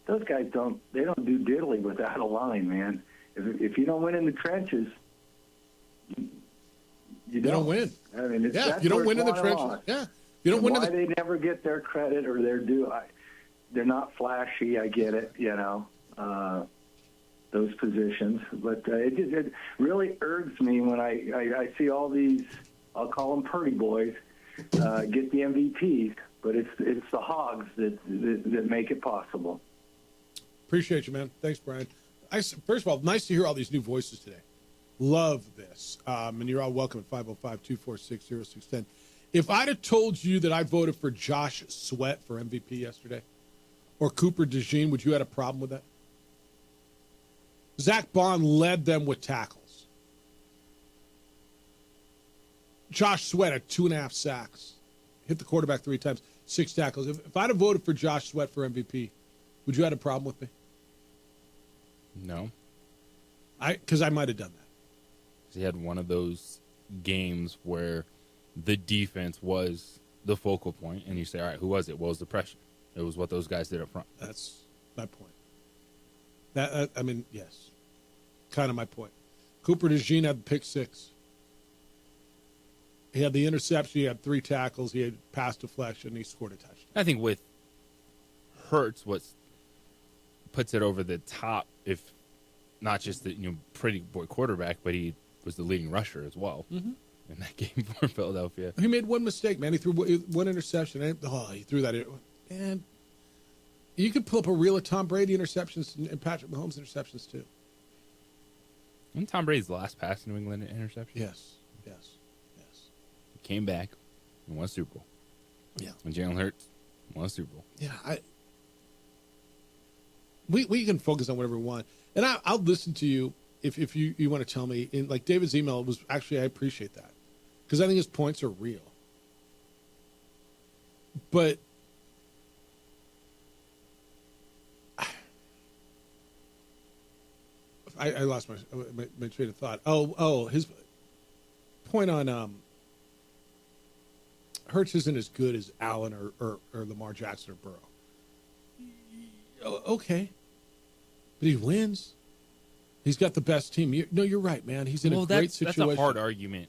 Speaker 8: Those guys don't do diddly without a line, man. If you don't win in the trenches, you don't
Speaker 7: win.
Speaker 8: I mean,
Speaker 7: if you don't win in the trenches, you don't win.
Speaker 8: Why they never get their credit or their due? They're not flashy. I get it. Those positions, but it really irks me when I see all these. I'll call them Purdy boys get the MVPs, but it's the Hogs that make it possible.
Speaker 7: Appreciate you, man. Thanks, Brian. First of all, nice to hear all these new voices today. Love this. And you're all welcome at 505-246-0610. If I'd have told you that I voted for Josh Sweat for MVP yesterday or Cooper DeJean, would you have a problem with that? Zach Bond led them with tackles. Josh Sweat had 2.5 sacks. Hit the quarterback 3 times, 6 tackles. If I'd have voted for Josh Sweat for MVP, would you have a problem with me?
Speaker 10: No.
Speaker 7: Because I might have done that.
Speaker 10: He had one of those games where the defense was the focal point, and you say, all right, who was it? What was the pressure? It was what those guys did up front.
Speaker 7: That's my point. Yes. Kind of my point. Cooper DeJean had the pick 6. He had the interception. He had 3 tackles. He had pass deflection. He scored a touchdown.
Speaker 10: I think with Hurts, what puts it over the top, if not just the pretty boy quarterback, but he was the leading rusher as well in that game for Philadelphia.
Speaker 7: He made one mistake, man. He threw one interception. He threw that. And you could pull up a reel of Tom Brady interceptions and Patrick Mahomes interceptions too.
Speaker 10: And Tom Brady's last pass in New England interception?
Speaker 7: Yes.
Speaker 10: He came back and won a Super Bowl.
Speaker 7: Yeah.
Speaker 10: And Jalen Hurts won a Super Bowl.
Speaker 7: Yeah. We can focus on whatever we want. And I'll listen to you if you want to tell me. And like David's email was actually, I appreciate that. Because I think his points are real. But I lost my train of thought. His point on Hurts isn't as good as Allen or Lamar Jackson or Burrow. Okay. But he wins. He's got the best team. You're right, man. He's in a great situation.
Speaker 10: That's a hard argument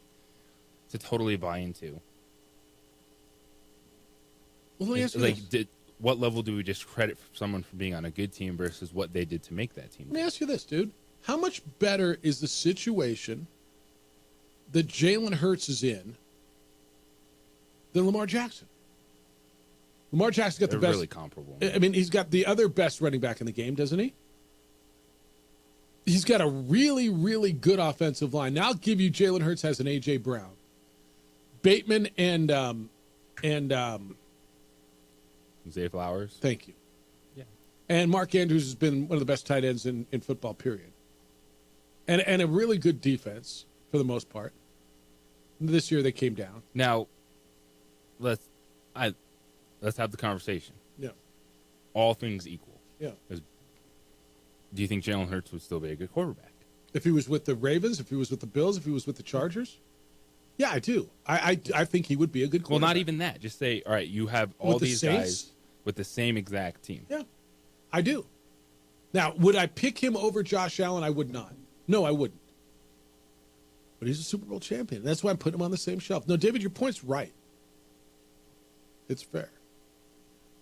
Speaker 10: to totally buy into.
Speaker 7: Well, let me ask you this.
Speaker 10: What level do we discredit someone for being on a good team versus what they did to make that team?
Speaker 7: Let me ask you this, dude. How much better is the situation that Jalen Hurts is in than Lamar Jackson? Lamar Jackson's got the best.
Speaker 10: Really comparable.
Speaker 7: I mean, he's got the other best running back in the game, doesn't he? He's got a really, really good offensive line. Now I'll give you Jalen Hurts has an A.J. Brown. Bateman and
Speaker 10: Zay Flowers.
Speaker 7: Thank you.
Speaker 10: Yeah.
Speaker 7: And Mark Andrews has been one of the best tight ends in football, period. And a really good defense for the most part. This year they came down.
Speaker 10: Now, let's have the conversation.
Speaker 7: Yeah.
Speaker 10: All things equal.
Speaker 7: Yeah.
Speaker 10: Do you think Jalen Hurts would still be a good quarterback?
Speaker 7: If he was with the Ravens, if he was with the Bills, if he was with the Chargers? Yeah, I do. I think he would be a good quarterback.
Speaker 10: Well, not even that. Just say, all right, you have all these guys with the same exact team.
Speaker 7: Yeah, I do. Now, would I pick him over Josh Allen? I would not. No, I wouldn't. But he's a Super Bowl champion. That's why I'm putting him on the same shelf. No, David, your point's right. It's fair.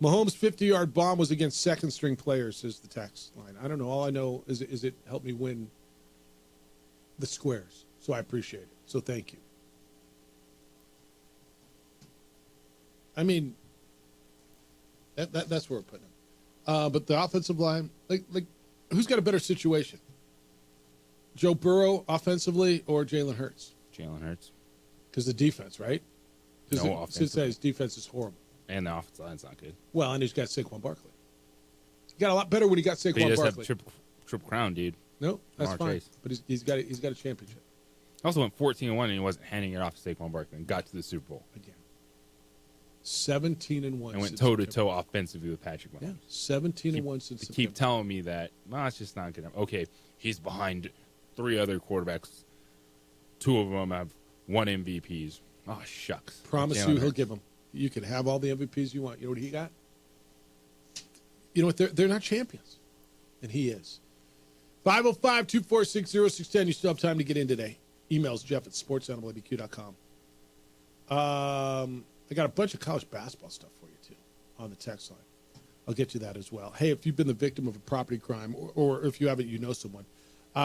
Speaker 7: Mahomes' 50-yard bomb was against second-string players, says the text line. I don't know. All I know is it helped me win the squares. So I appreciate it. So thank you. I mean, that's where we're putting him. But the offensive line, like who's got a better situation? Joe Burrow offensively or Jalen Hurts?
Speaker 10: Jalen Hurts.
Speaker 7: Because the defense, right?
Speaker 10: No,
Speaker 7: His defense is horrible.
Speaker 10: And the offensive line's not good.
Speaker 7: Well, and he's got Saquon Barkley. He got a lot better when he got Saquon
Speaker 10: But he does
Speaker 7: Barkley.
Speaker 10: have triple crown, dude.
Speaker 7: No, that's
Speaker 10: Jamar
Speaker 7: fine.
Speaker 10: Chase.
Speaker 7: But he's got a championship.
Speaker 10: He also went 14-1 and he wasn't handing it off to Saquon Barkley and got to the Super Bowl.
Speaker 7: Again. 17-1.
Speaker 10: And went toe-to-toe offensively with Patrick Mahomes.
Speaker 7: Yeah, 17-1 since
Speaker 10: They keep telling me that, well, it's just not good enough. Okay, he's behind 3 other quarterbacks. 2 of them have 1 MVPs. Oh, shucks.
Speaker 7: Promise you he'll give them. You can have all the MVPs you want. You know what he got? You know what? They're not champions. And he is. 505-246-0610. You still have time to get in today. Emails Jeff@sportsanimalabq.com. I got a bunch of college basketball stuff for you, too, on the text line. I'll get you that as well. Hey, if you've been the victim of a property crime, or if you haven't, you know someone,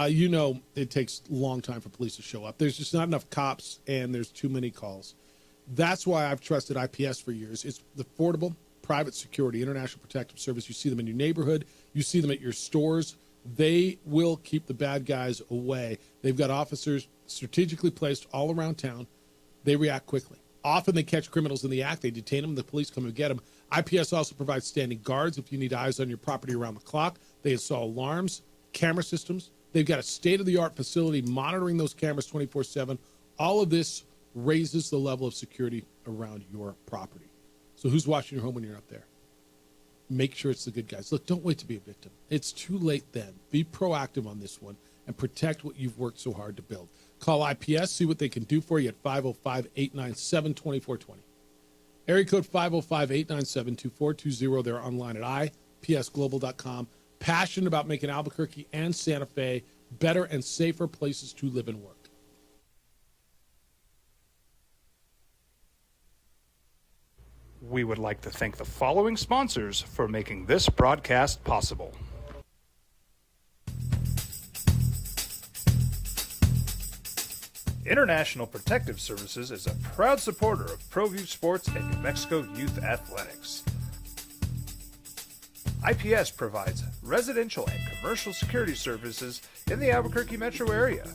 Speaker 7: you know it takes a long time for police to show up. There's just not enough cops, and there's too many calls. That's why I've trusted IPS for years. It's the affordable, private security, international protective service. You see them in your neighborhood. You see them at your stores. They will keep the bad guys away. They've got officers strategically placed all around town. They react quickly. Often they catch criminals in the act. They detain them. The police come and get them. IPS also provides standing guards if you need eyes on your property around the clock. They install alarms, camera systems. They've got a state-of-the-art facility monitoring those cameras 24/7. All of this raises the level of security around your property. So who's watching your home when you're up there? Make sure it's the good guys. Look, don't wait to be a victim. It's too late then. Be proactive on this one and protect what you've worked so hard to build. Call IPS, see what they can do for you at 505-897-2420. Area code 505-897-2420. They're online at ipsglobal.com. Passionate about making Albuquerque and Santa Fe better and safer places to live and work.
Speaker 1: We would like to thank the following sponsors for making this broadcast possible. International Protective Services is a proud supporter of ProView Sports and New Mexico Youth Athletics. IPS provides residential and commercial security services in the Albuquerque metro area.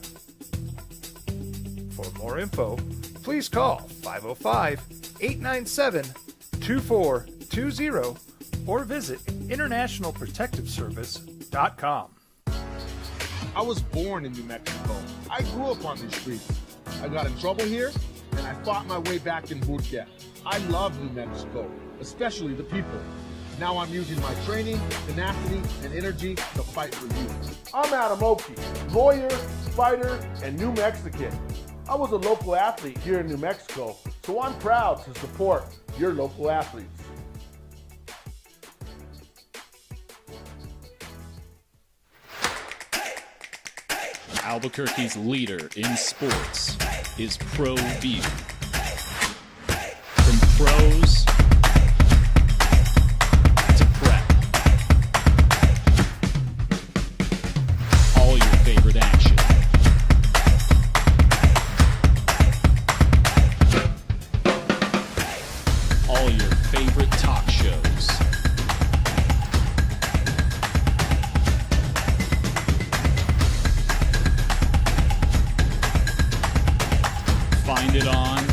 Speaker 1: For more info, please call 505-897-2420 or visit internationalprotectiveservice.com.
Speaker 20: I was born in New Mexico. I grew up on these streets. I got in trouble here, and I fought my way back in Burquia. I love New Mexico, especially the people. Now I'm using my training, tenacity, and energy to fight for you. I'm Adam Oki, lawyer, fighter, and New Mexican. I was a local athlete here in New Mexico, so I'm proud to support your local athletes.
Speaker 16: Albuquerque's leader in sports is ProView. From pros to prep, all your favorite action. All your favorite talk shows. Find it on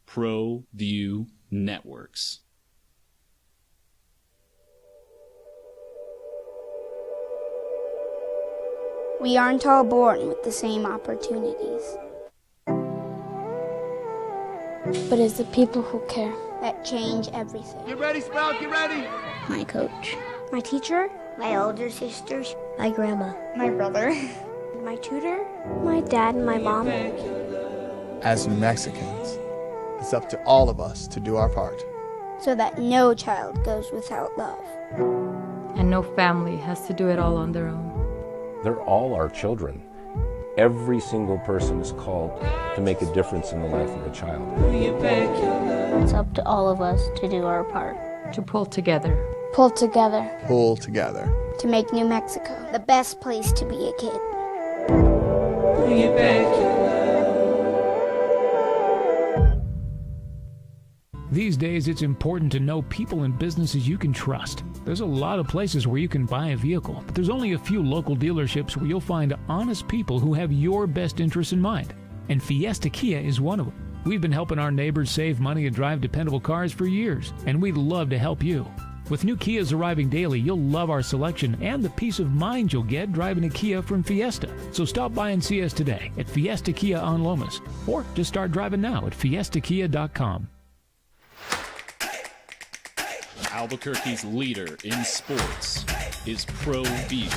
Speaker 16: ProView Networks.
Speaker 3: We aren't all born with the same opportunities. But it's the people who care that change everything.
Speaker 20: Get ready, Sprout, get ready!
Speaker 3: My coach, my teacher, my older sisters, my grandma, my brother, my tutor, my dad, and my mom.
Speaker 18: As New Mexicans, it's up to all of us to do our part.
Speaker 3: So that no child goes without love.
Speaker 22: And no family has to do it all on their own.
Speaker 23: They're all our children. Every single person is called to make a difference in the life of a child.
Speaker 3: It's up to all of us to do our part.
Speaker 22: To pull together.
Speaker 3: Pull together.
Speaker 18: Pull together.
Speaker 3: To make New Mexico the best place to be a kid.
Speaker 17: These days, it's important to know people and businesses you can trust. There's a lot of places where you can buy a vehicle, but there's only a few local dealerships where you'll find honest people who have your best interests in mind. And Fiesta Kia is one of them. We've been helping our neighbors save money and drive dependable cars for years, and we'd love to help you. With new Kias arriving daily, you'll love our selection and the peace of mind you'll get driving a Kia from Fiesta. So stop by and see us today at Fiesta Kia on Lomas, or just start driving now at fiestakia.com.
Speaker 16: Albuquerque's leader in sports is Pro View.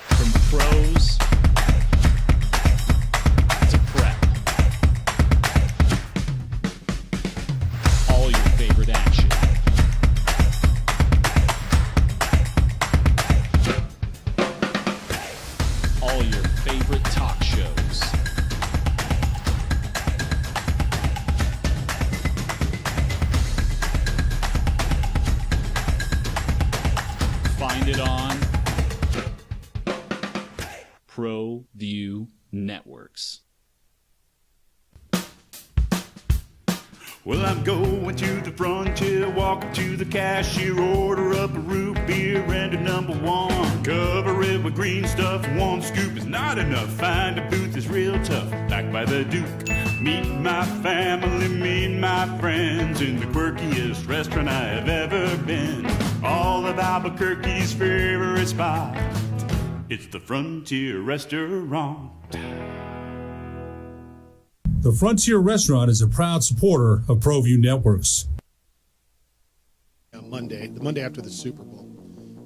Speaker 16: From pros to prep, all your favorite action. All your favorite talk shows. Find it on Pro View Networks.
Speaker 19: Well, I'm going to the frontier, walking to the cashier, order up a root beer and a number one. Cover it with green stuff, one scoop is not enough. Find a booth is real tough, back by the Duke. Meet my family, meet my friends in the quirkiest restaurant I have ever been. All of Albuquerque's favorite spot, it's the Frontier Restaurant.
Speaker 21: The Frontier Restaurant is a proud supporter of ProView Networks.
Speaker 7: On Monday, the Monday after the Super Bowl,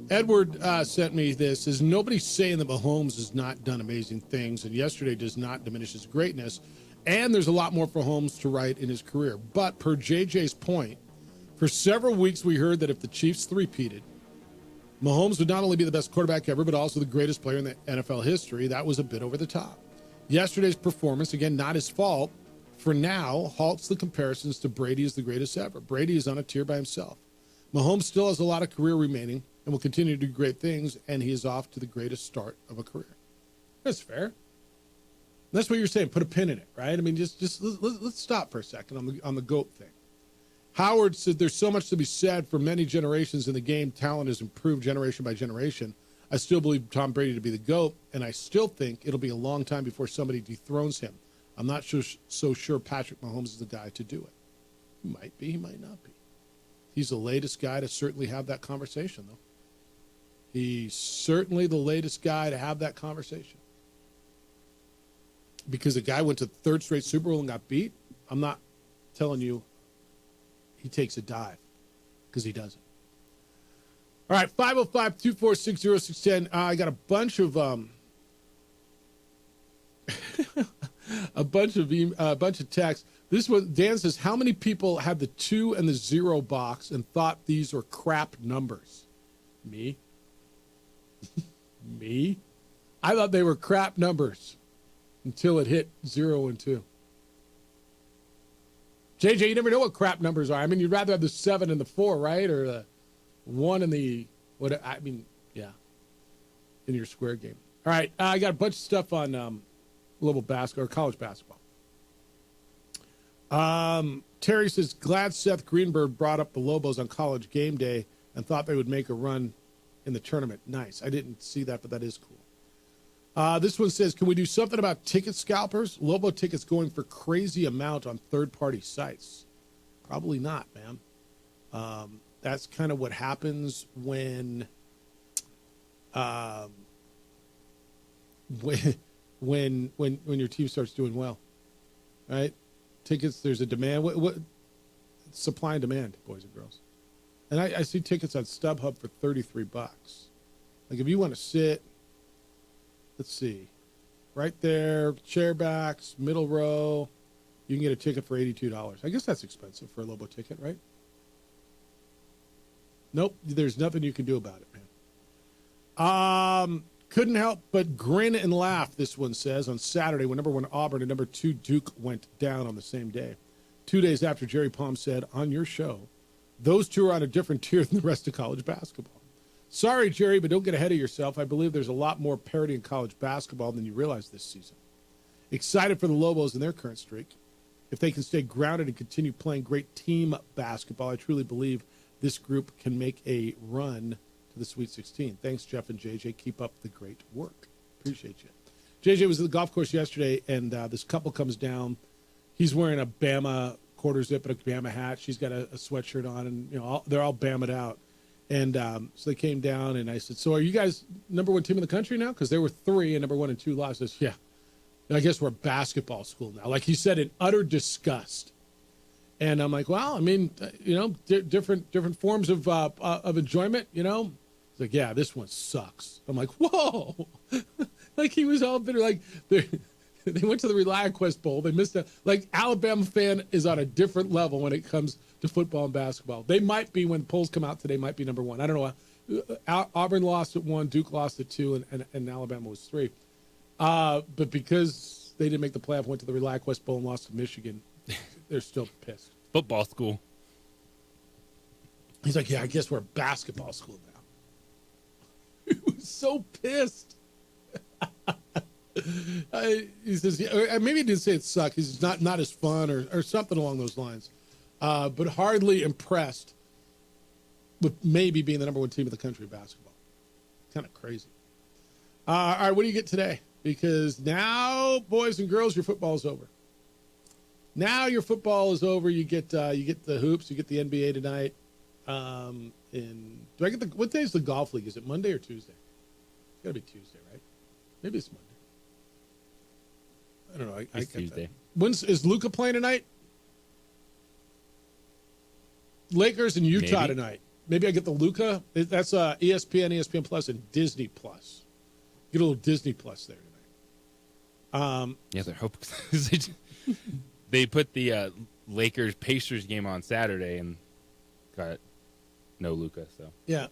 Speaker 7: Edward sent me this. Says nobody's saying that Mahomes has not done amazing things, and yesterday does not diminish his greatness. And there's a lot more for Mahomes to write in his career. But per JJ's point, for several weeks we heard that if the Chiefs three-peated, Mahomes would not only be the best quarterback ever, but also the greatest player in the NFL history. That was a bit over the top. Yesterday's performance, again, not his fault, for now, halts the comparisons to Brady as the greatest ever. Brady is on a tier by himself. Mahomes still has a lot of career remaining and will continue to do great things, and he is off to the greatest start of a career. That's fair. That's what you're saying. Put a pin in it, right? I mean, just let's stop for a second on the GOAT thing. Howard said there's so much to be said for many generations in the game. Talent has improved generation by generation. I still believe Tom Brady to be the GOAT, and I still think it'll be a long time before somebody dethrones him. I'm not so sure Patrick Mahomes is the guy to do it. He might be, he might not be. He's the latest guy to certainly have that conversation, though. He's certainly the latest guy to have that conversation. Because the guy went to the third straight Super Bowl and got beat, I'm not telling you he takes a dive, because he doesn't. All right, 505-246-0610. I got a bunch of a bunch of texts. This one, Dan says, how many people had the 2 and the 0 box and thought these were crap numbers? Me? Me? I thought they were crap numbers until it hit 0 and 2. JJ, you never know what crap numbers are. I mean, you'd rather have the 7 and the 4, right? Or the 1 and the, what? I mean, yeah, in your square game. All right, I got a bunch of stuff on global basketball or college basketball. Terry says, glad Seth Greenberg brought up the Lobos on College Game Day and thought they would make a run in the tournament. Nice. I didn't see that, but that is cool. This one says, can we do something about ticket scalpers? Lobo tickets going for crazy amount on third-party sites. Probably not, man. That's kind of what happens when your team starts doing well, right? Tickets, there's a demand. What supply and demand, boys and girls. And I see tickets on StubHub for $33. Like if you want to sit, let's see, right there, chair backs, middle row, you can get a ticket for $82. I guess that's expensive for a Lobo ticket, right? Nope, there's nothing you can do about it, man. Couldn't help but grin and laugh, this one says, on Saturday when number 1 Auburn and number 2 Duke went down on the same day. 2 days after Jerry Palm said on your show, those two are on a different tier than the rest of college basketball. Sorry, Jerry, but don't get ahead of yourself. I believe there's a lot more parity in college basketball than you realize this season. Excited for the Lobos and their current streak. if they can stay grounded and continue playing great team basketball, I truly believe this group can make a run to the Sweet 16. Thanks, Jeff and JJ. Keep up the great work. Appreciate you. JJ was at the golf course yesterday, and this couple comes down. He's wearing a Bama quarter zip and a Bama hat. She's got a sweatshirt on, and they're all Bama'd out. And so they came down, and I said, "So are you guys number one team in the country now?" Because there were 3, and number 1 and 2 lost. I said, "Yeah, I guess we're a basketball school now." Like he said, in utter disgust. And I'm like, "Well, I mean, different forms of enjoyment, He's like, "Yeah, this one sucks." I'm like, "Whoa!" Like he was all bitter. Like they went to the ReliaQuest Bowl. They missed Alabama fan is on a different level when it comes to football and basketball. They might be, when polls come out today, might be number 1. I don't know. Auburn lost at 1, Duke lost at 2, and Alabama was 3. But because they didn't make the playoff, went to the ReliaQuest Bowl and lost to Michigan, they're still pissed.
Speaker 10: Football school.
Speaker 7: He's like, "Yeah, I guess we're a basketball school now." He was so pissed. He says, maybe he didn't say it sucked. He says not as fun or something along those lines, but hardly impressed with maybe being the number 1 team in the country of basketball. Kind of crazy. All right, what do you get today? Because now, boys and girls, your football is over. Now your football is over. You get the hoops. You get the NBA tonight. Do I get what day is the golf league? Is it Monday or Tuesday? It's got to be Tuesday, right? Maybe it's Monday. I don't know.
Speaker 10: It's Tuesday.
Speaker 7: Is Luka playing tonight? Lakers and Utah tonight. Maybe I get the Luka. That's ESPN, ESPN Plus, and Disney Plus. Get a little Disney Plus there tonight.
Speaker 10: Yeah, they're hoping. They put the Lakers Pacers game on Saturday and got no Luka. So
Speaker 7: yeah,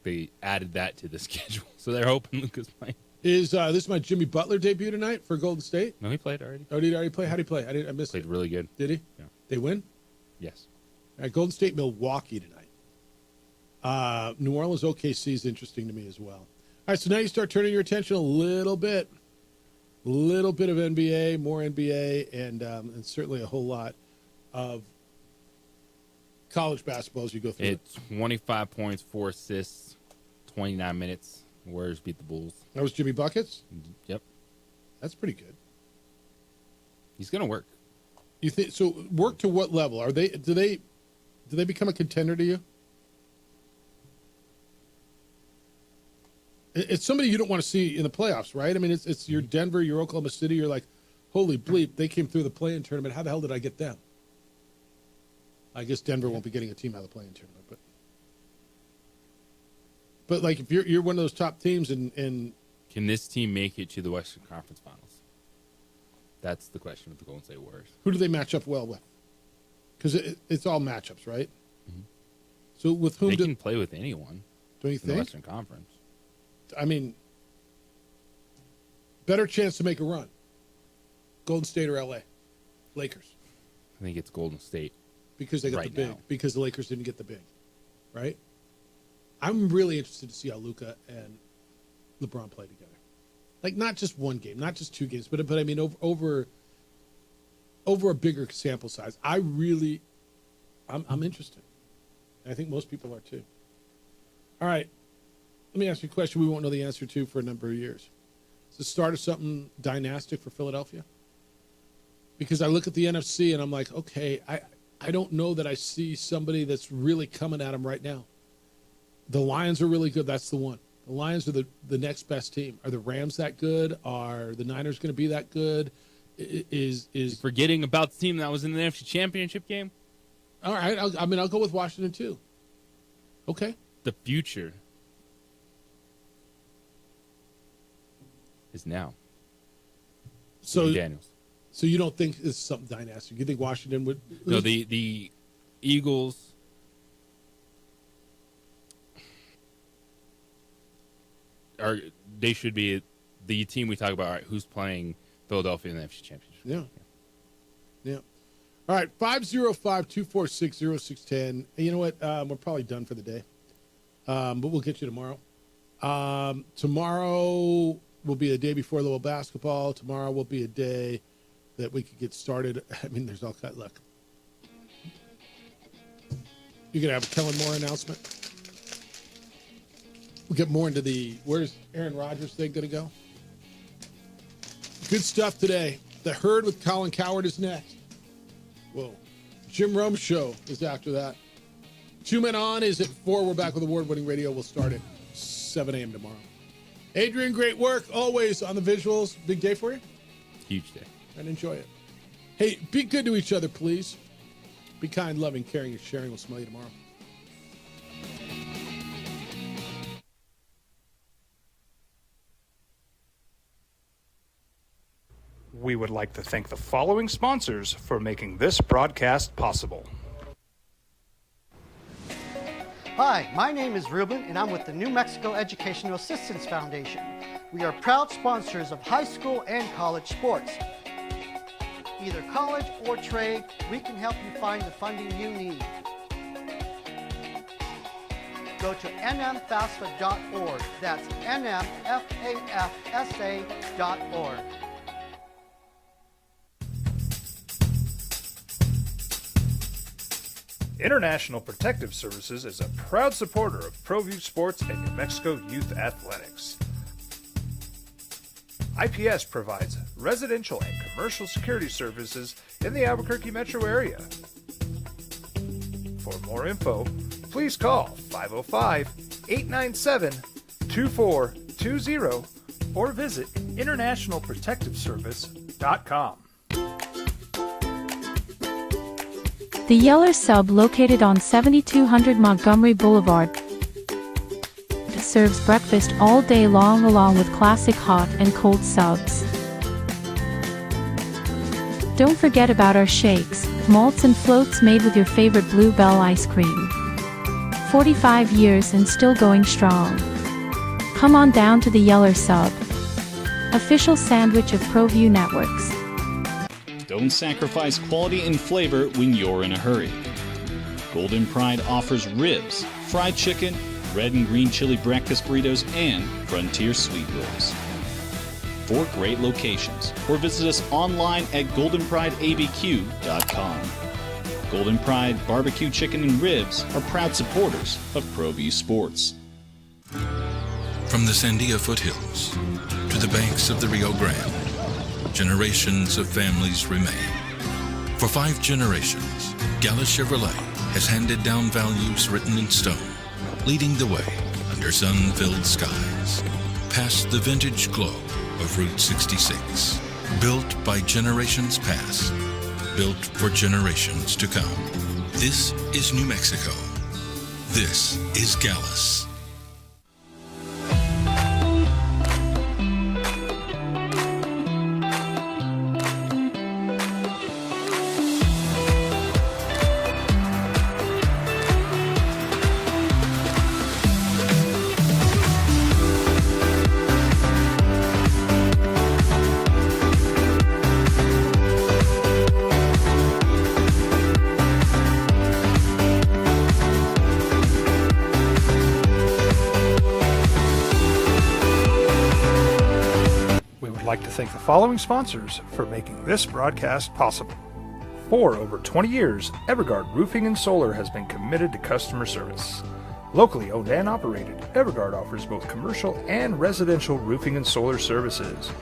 Speaker 10: they added that to the schedule. So they're hoping Luka's playing.
Speaker 7: Is this my Jimmy Butler debut tonight for Golden State?
Speaker 10: No, he played already.
Speaker 7: Oh, did he already play? How did he play? I missed it.
Speaker 10: Played really good.
Speaker 7: Did he?
Speaker 10: Yeah.
Speaker 7: They win?
Speaker 10: Yes.
Speaker 7: All right, Golden State, Milwaukee tonight. New Orleans, OKC is interesting to me as well. All right, so now you start turning your attention a little bit of NBA, more NBA, and certainly a whole lot of college basketball as you go through
Speaker 10: It's 25 points, 4 assists, 29 minutes. Warriors beat the Bulls.
Speaker 7: That was Jimmy Buckets?
Speaker 10: Yep.
Speaker 7: That's pretty good.
Speaker 10: He's going to work.
Speaker 7: You think so? Work to what level? Do they become a contender to you? It's somebody you don't want to see in the playoffs, right? I mean, it's your Denver, your Oklahoma City. You're like, holy bleep, they came through the play-in tournament. How the hell did I get them? I guess Denver won't be getting a team out of the play-in tournament, but like if you're one of those top teams and
Speaker 10: can this team make it to the Western Conference Finals? That's the question with the Golden State Warriors.
Speaker 7: Who do they match up well with? Because it's all matchups, right? Mm-hmm. So with whom
Speaker 10: they can play with anyone?
Speaker 7: Don't you think?
Speaker 10: In the Western Conference.
Speaker 7: I mean, better chance to make a run. Golden State or LA? Lakers.
Speaker 10: I think it's Golden State.
Speaker 7: Because they got the big. Now. Because the Lakers didn't get the big. Right? I'm really interested to see how Luka and LeBron play together. Like not just one game, not just 2 games, but I mean over a bigger sample size. I'm interested. I think most people are too. All right. Let me ask you a question we won't know the answer to for a number of years. Is the start of something dynastic for Philadelphia? Because I look at the NFC and I'm like, okay, I don't know that I see somebody that's really coming at them right now. The Lions are really good. That's the one. The Lions are the next best team. Are the Rams that good? Are the Niners going to be that good? Is
Speaker 10: forgetting about the team that was in the NFC Championship game?
Speaker 7: All right. I'll go with Washington too. Okay.
Speaker 10: The future is now.
Speaker 7: So
Speaker 10: Daniels.
Speaker 7: So you don't think it's something dynastic? You think Washington would?
Speaker 10: No, the Eagles. They should be the team we talk about. All right, who's playing Philadelphia in the NFC Championship?
Speaker 7: Yeah. All right, 505-246-0610. You know what? We're probably done for the day, but we'll get you tomorrow. Tomorrow will be a day before a little basketball. Tomorrow will be a day that we could get started. I mean, there's all kinds. Look, you're gonna have a Kellen Moore announcement. We'll get more into where's Aaron Rodgers thing gonna go? Good stuff today. The Herd with Colin Cowherd is next. Whoa. Jim Rome Show is after that. 2 Men On is at 4. We're back with award-winning radio. We'll start at 7 a.m. tomorrow. Adrian, great work always on the visuals. Big day for you?
Speaker 10: Huge day.
Speaker 7: And enjoy it. Hey, be good to each other, please. Be kind, loving, caring, and sharing. We'll smell you tomorrow.
Speaker 1: We would like to thank the following sponsors for making this broadcast possible.
Speaker 11: Hi, my name is Ruben, and I'm with the New Mexico Educational Assistance Foundation. We are proud sponsors of high school and college sports. Either college or trade, we can help you find the funding you need. Go to nmfafsa.org. That's nmfafsa.org.
Speaker 1: International Protective Services is a proud supporter of ProView Sports and New Mexico Youth Athletics. IPS provides residential and commercial security services in the Albuquerque metro area. For more info, please call 505-897-2420 or visit internationalprotectiveservice.com.
Speaker 2: The Yeller Sub, located on 7200 Montgomery Boulevard, serves breakfast all day long along with classic hot and cold subs. Don't forget about our shakes, malts and floats made with your favorite Bluebell ice cream. 45 years and still going strong. Come on down to the Yeller Sub, official sandwich of ProView Networks.
Speaker 16: Don't sacrifice quality and flavor when you're in a hurry. Golden Pride offers ribs, fried chicken, red and green chili breakfast burritos, and Frontier sweet rolls. 4 great locations, or visit us online at goldenprideabq.com. Golden Pride barbecue chicken and ribs are proud supporters of ProView Sports.
Speaker 13: From the Sandia foothills to the banks of the Rio Grande, generations of families remain. For 5 generations, Gallus Chevrolet has handed down values written in stone, leading the way under sun-filled skies, past the vintage glow of Route 66. Built by generations past, built for generations to come. This is New Mexico. This is Gallus.
Speaker 1: Like to thank the following sponsors for making this broadcast possible. For over 20 years, Evergard Roofing and Solar has been committed to customer service. Locally owned and operated, Evergard offers both commercial and residential roofing and solar services.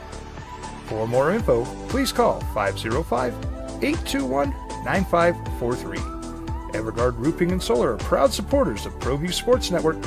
Speaker 1: For more info, please call 505-821-9543. Evergard Roofing and Solar are proud supporters of ProView Sports Network.